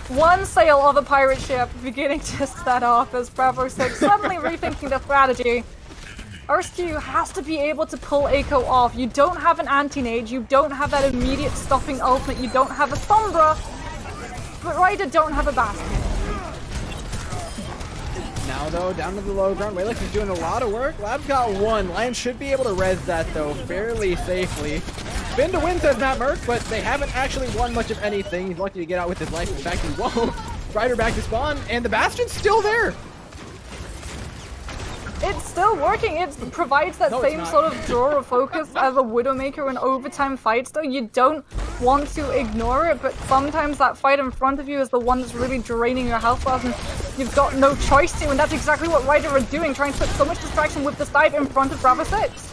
one sail of a pirate ship beginning to set off as Bravo 6 suddenly rethinking their strategy. RSQ has to be able to pull Eiko off. You don't have an anti-nade, you don't have that immediate stopping ultimate, you don't have a Sombra, but Ryder don't have a basket.
Now though, down to the low ground, Waylix is doing a lot of work. Lab's got one. Lion should be able to res that though fairly safely. Spin to win, says Matt Merck, but they haven't actually won much of anything. He's lucky to get out with his life. In fact, he won't. Ryder back to spawn, and the Bastion's still there.
It's still working. It provides that same sort of draw of focus as a Widowmaker in overtime fights, though. You don't want to ignore it, but sometimes that fight in front of you is the one that's really draining your health bars, and you've got no choice to, and that's exactly what Ryder are doing, trying to put so much distraction with this dive in front of Bravo 6.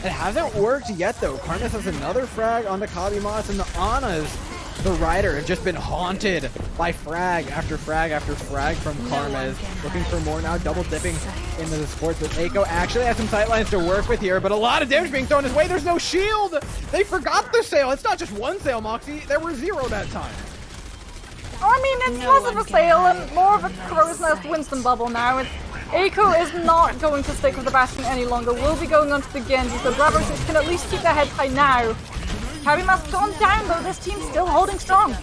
It hasn't worked yet, though. Karnas has another frag on the Kabimas, and the Annas, the Ryder, have just been haunted by frag after frag after frag from Karmas. Looking for more now, double dipping into the sports with Eiko. Actually has some sightlines to work with here, but a lot of damage being thrown his way. There's no shield! They forgot the sail. It's not just one sail, Moxie. There were 0 that time.
I mean, it's less of a sail and more of a crow's nest Winston bubble now. Eiko is not going to stick with the Bastion any longer. We'll be going on to the Genji, so Bravo 6 can at least keep their head high now. Kabimas gone down though, this team's still holding strong.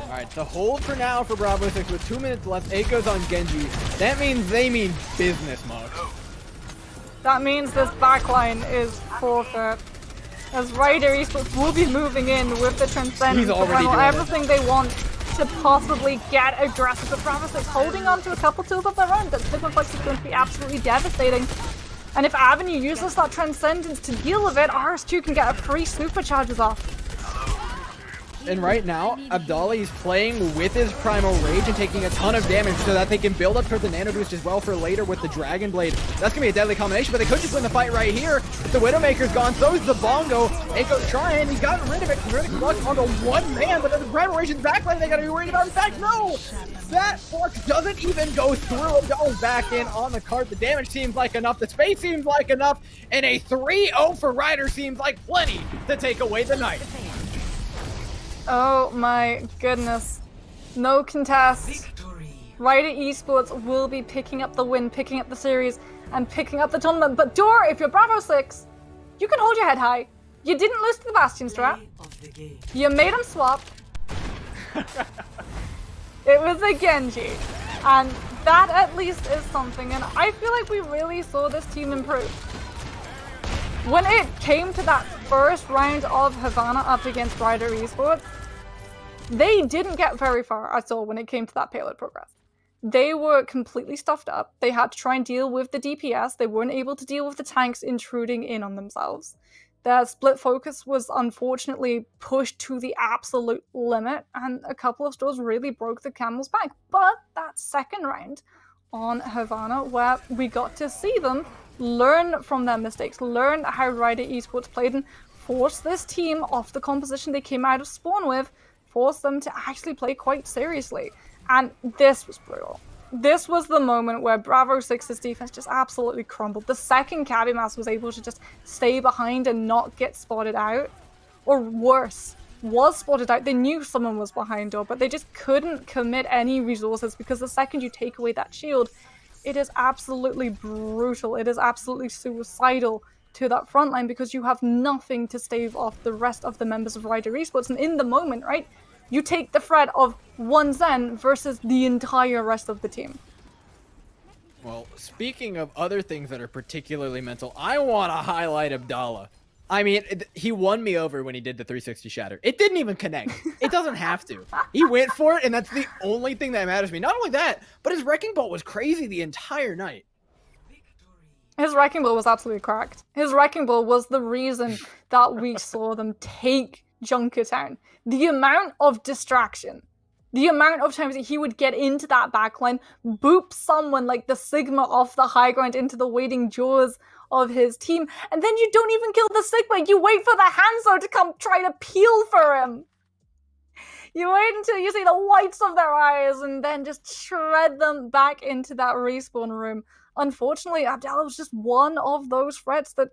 Alright, the hold for now for Bravo 6 with 2 minutes left. Eiko's on Genji. That means they mean business, Mox.
That means this backline is forfeit. As Ryder Esports will be moving in with the Transcendence to handle everything they want to possibly get aggressive. But Bravo 6 holding on to a couple tools of their own. That Sigmaflex is going to be absolutely devastating. And if Avenue uses that Transcendence to deal with it, RS2 can get a free supercharges off.
And right now, Abdallah is playing with his Primal Rage and taking a ton of damage so that they can build up for the Nano Boost as well for later with the Dragon Blade. That's going to be a deadly combination, but they could just win the fight right here. The Widowmaker's gone, so is the Bongo. Eiko trying, he's gotten rid of it. He's really lucky onto one man, but then the Primal Rage is backline they got to be worried about. In fact, no! That Flux doesn't even go through. Abdallah's back in on the cart. The damage seems like enough. The space seems like enough. And a 3-0 for Ryder seems like plenty to take away the night.
Oh my goodness. No contest. Ryder Esports will be picking up the win, picking up the series, and picking up the tournament. But Dor, if you're Bravo 6, you can hold your head high. You didn't lose to the Bastion strat. You made them swap. It was a Genji. And that at least is something. And I feel like we really saw this team improve. When it came to that first round of Havana up against Ryder Esports, they didn't get very far at all when it came to that payload progress. They were completely stuffed up. They had to try and deal with the DPS. They weren't able to deal with the tanks intruding in on themselves. Their split focus was unfortunately pushed to the absolute limit, and a couple of stores really broke the camel's back. But that second round on Havana, where we got to see them learn from their mistakes, learn how Ryder Esports played, and force this team off the composition they came out of spawn with, force them to actually play quite seriously. And this was brutal. This was the moment where Bravo 6's defense just absolutely crumbled. The second Kabimas was able to just stay behind and not get spotted out, or worse, was spotted out. They knew someone was behind door, but they just couldn't commit any resources because the second you take away that shield, it is absolutely brutal. It is absolutely suicidal to that front line because you have nothing to stave off the rest of the members of Rider Esports. And in the moment, right, you take the threat of one Zen versus the entire rest of the team.
Well, speaking of other things that are particularly mental, I want to highlight Abdallah. I mean, he won me over when he did the 360 shatter. It didn't even connect. It doesn't have to. He went for it, and that's the only thing that matters to me. Not only that, but his wrecking ball was crazy the entire night.
His wrecking ball was absolutely correct. His wrecking ball was the reason that we saw them take Junkertown. The amount of distraction, the amount of times that he would get into that backline, boop someone like the Sigma off the high ground into the waiting jaws of his team, and then you don't even kill the Sigma, you wait for the Hanzo to come try to peel for him. You wait until you see the whites of their eyes and then just shred them back into that respawn room. Unfortunately, Abdallah was just one of those threats that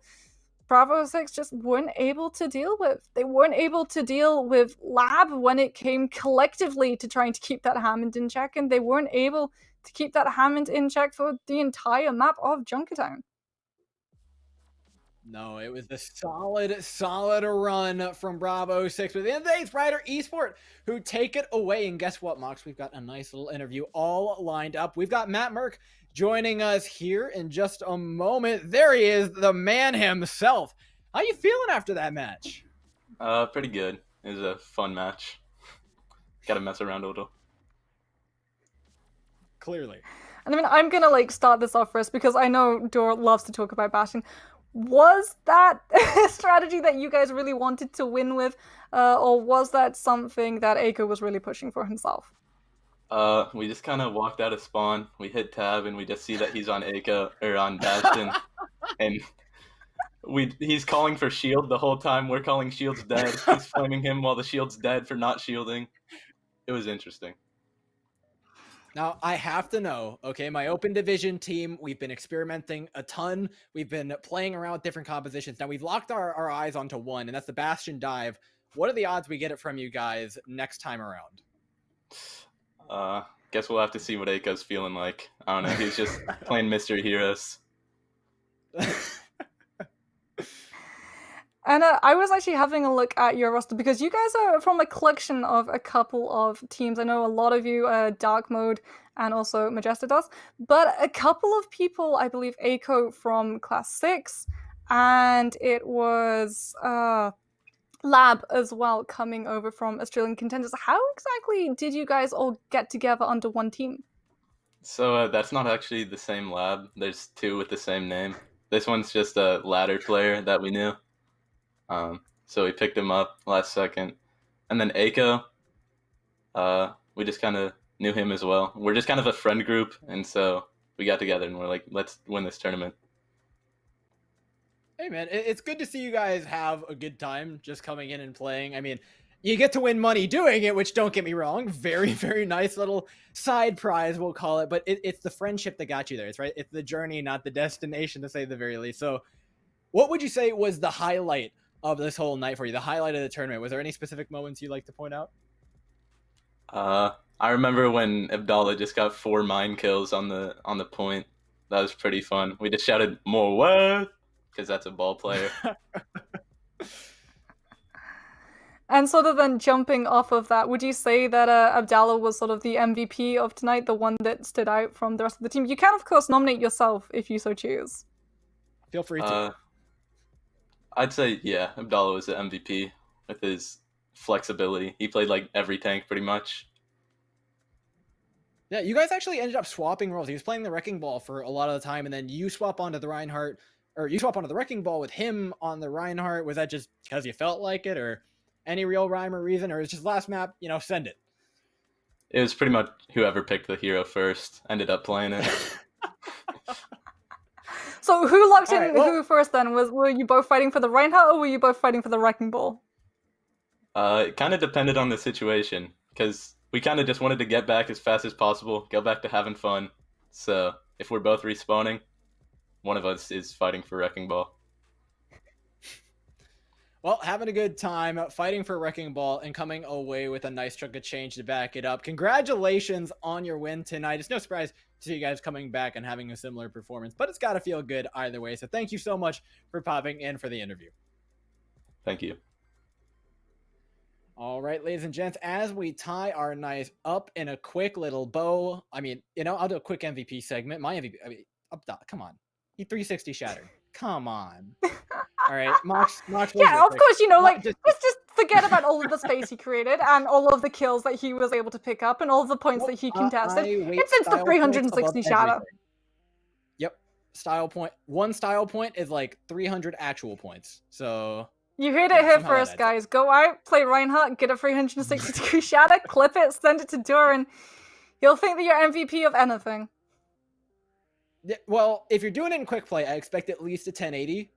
Bravo 6 just weren't able to deal with. They weren't able to deal with Lab when it came collectively to trying to keep that Hammond in check, and they weren't able to keep that Hammond in check for the entire map of Junkertown.
No, it was a solid run from Bravo 6 with today's Rider Esport, who take it away. And guess what, Mox? We've got a nice little interview all lined up. We've got Matt Merck joining us here in just a moment. There he is, the man himself. How you feeling after that match?
Pretty good. It was a fun match. Got to mess around a little.
Clearly.
And I mean, I'm gonna start this off first because I know Dor loves to talk about bashing. Was that a strategy that you guys really wanted to win with, or was that something that Aiko was really pushing for himself?
We just kind of walked out of spawn. We hit tab and we just see that he's on Aiko or on Bastion, and he's calling for shield the whole time. We're calling shield's dead. He's flaming him while the shield's dead for not shielding. It was interesting.
Now, I have to know, okay, my open division team, we've been experimenting a ton. We've been playing around with different compositions. Now, we've locked our eyes onto one, and that's the Bastion dive. What are the odds we get it from you guys next time around?
Guess we'll have to see what Aiko's feeling like. I don't know. He's just playing Mystery Heroes.
And I was actually having a look at your roster because you guys are from a collection of a couple of teams. I know a lot of you Dark Mode and also Majestidas, but a couple of people, I believe Aiko from Class 6, and it was Lab as well coming over from Australian Contenders. How exactly did you guys all get together under one team?
So that's not actually the same Lab. There's two with the same name. This one's just a ladder player that we knew. So we picked him up last second. And then Aiko, we just kind of knew him as well. We're just kind of a friend group, and so we got together and we're like, let's win this tournament.
Hey, man, it's good to see you guys have a good time just coming in and playing. I mean, you get to win money doing it, which, don't get me wrong, very, very nice little side prize, we'll call it. But it's the friendship that got you there. It's the journey, not the destination, to say the very least. So what would you say was the highlight of this whole night for you, the highlight of the tournament? Was there any specific moments you'd like to point out?
I remember when Abdallah just got 4 mine kills on the point. That was pretty fun. We just shouted more what, because that's a ball player.
And sort of then jumping off of that, would you say that Abdallah was sort of the MVP of tonight, the one that stood out from the rest of the team? You can, of course, nominate yourself if you so choose.
Feel free to.
I'd say, yeah, Abdallah was the MVP with his flexibility. He played like every tank pretty much.
Yeah, you guys actually ended up swapping roles. He was playing the Wrecking Ball for a lot of the time, and then you swap onto the Reinhardt, or you swap onto the Wrecking Ball with him on the Reinhardt. Was that just because you felt like it, or any real rhyme or reason, or it's just last map, send it?
It was pretty much whoever picked the hero first ended up playing it.
So who locked in who first then? Were you both fighting for the Reinhardt, or were you both fighting for the Wrecking Ball?
It kind of depended on the situation, because we kind of just wanted to get back as fast as possible, go back to having fun. So if we're both respawning, one of us is fighting for Wrecking Ball.
Well, having a good time, fighting for Wrecking Ball, and coming away with a nice chunk of change to back it up. Congratulations on your win tonight. It's no surprise see you guys coming back and having a similar performance, but it's got to feel good either way. So thank you so much for popping in for the interview.
Thank you.
All right, ladies and gents, as we tie our nice up in a quick little bow, I mean, I'll do a quick MVP segment. My MVP, come on. He 360 shattered. Come on. All right, Mox.
Yeah, of course, let's just forget about all of the space he created and all of the kills that he was able to pick up and all of the points that he contested. It's the 360 shatter.
Yep, style point. One style point is like 300 actual points. So
you heard it here first, guys. Go out, play Reinhardt, get a 360-degree shatter, clip it, send it to Duran. He'll think that you're MVP of anything.
Yeah, well, if you're doing it in quick play, I expect at least a 1080.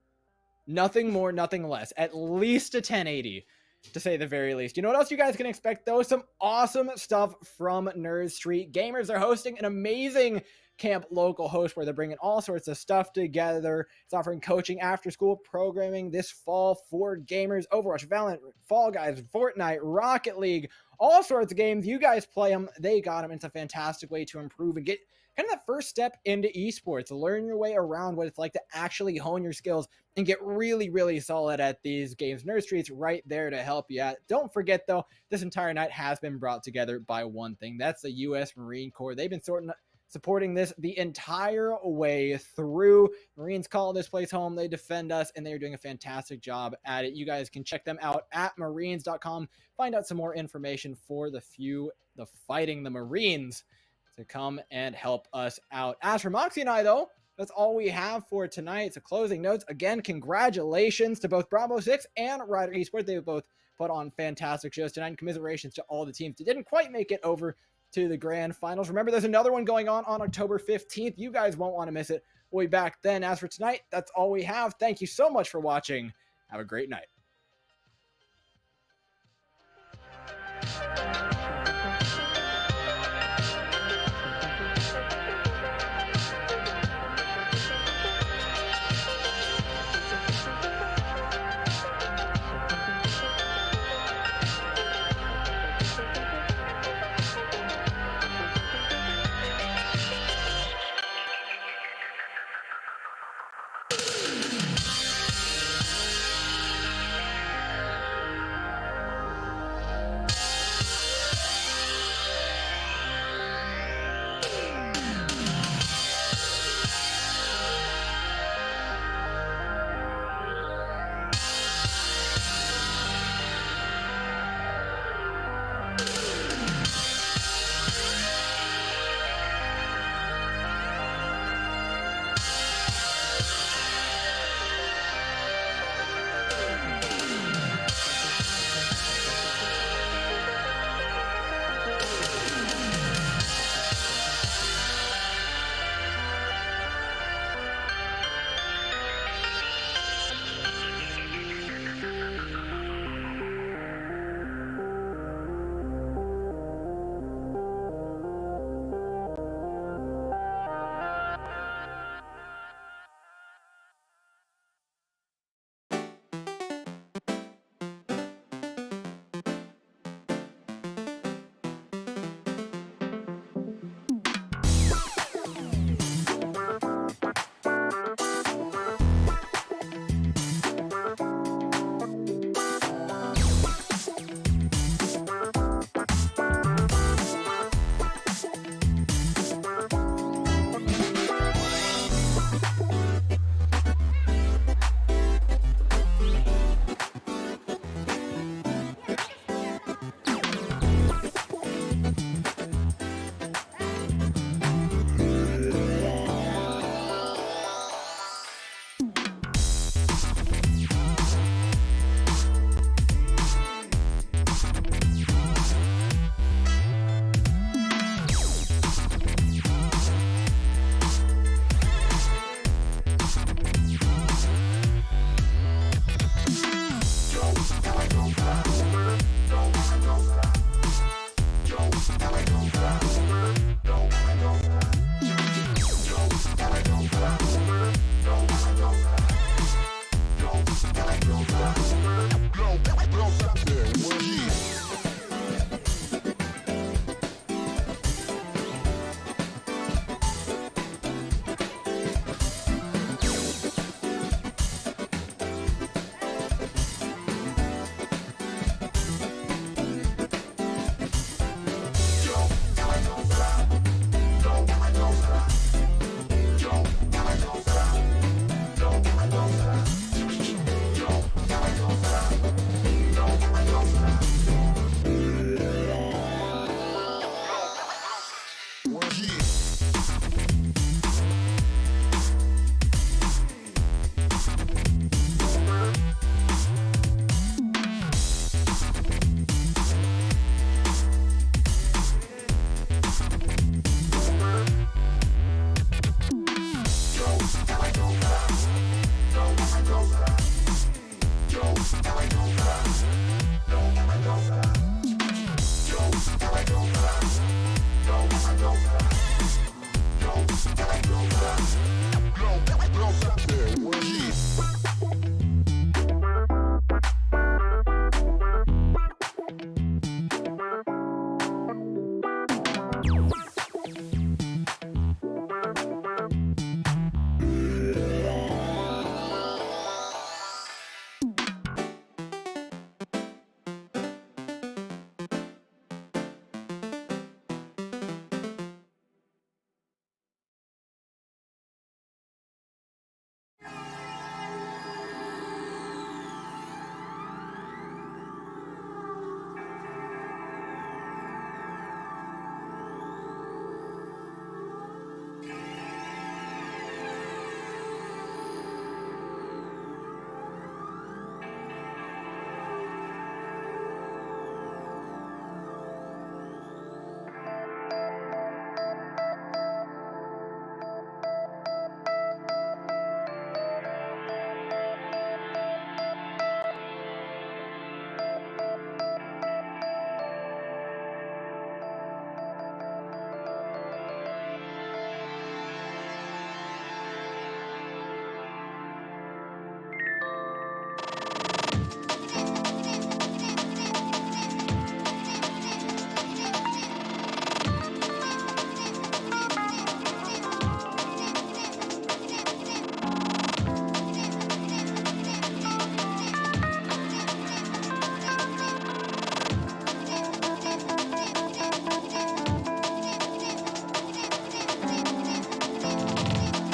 Nothing more, nothing less. At least a 1080, to say the very least. You know what else you guys can expect, though? Some awesome stuff from Nerd Street. Gamers are hosting an amazing camp local host where they're bringing all sorts of stuff together. It's offering coaching, after-school programming this fall for gamers. Overwatch, Valorant, Fall Guys, Fortnite, Rocket League, all sorts of games. You guys play them. They got them. It's a fantastic way to improve and get kind of that first step into esports. Learn your way around what it's like to actually hone your skills and get really, really solid at these games. Nerd Street's right there to help you out. Don't forget, though, this entire night has been brought together by one thing. That's the U.S. Marine Corps. They've been supporting this the entire way through. Marines call this place home. They defend us, and they're doing a fantastic job at it. You guys can check them out at marines.com. Find out some more information for the fighting the Marines to come and help us out. As for Moxie and I, though, that's all we have for tonight. So closing notes. Again, congratulations to both Bravo 6 and Rider Esports. They both put on fantastic shows tonight. And commiserations to all the teams that didn't quite make it over to the grand finals. Remember, there's another one going on October 15th. You guys won't want to miss it. We'll be back then. As for tonight, that's all we have. Thank you so much for watching. Have a great night.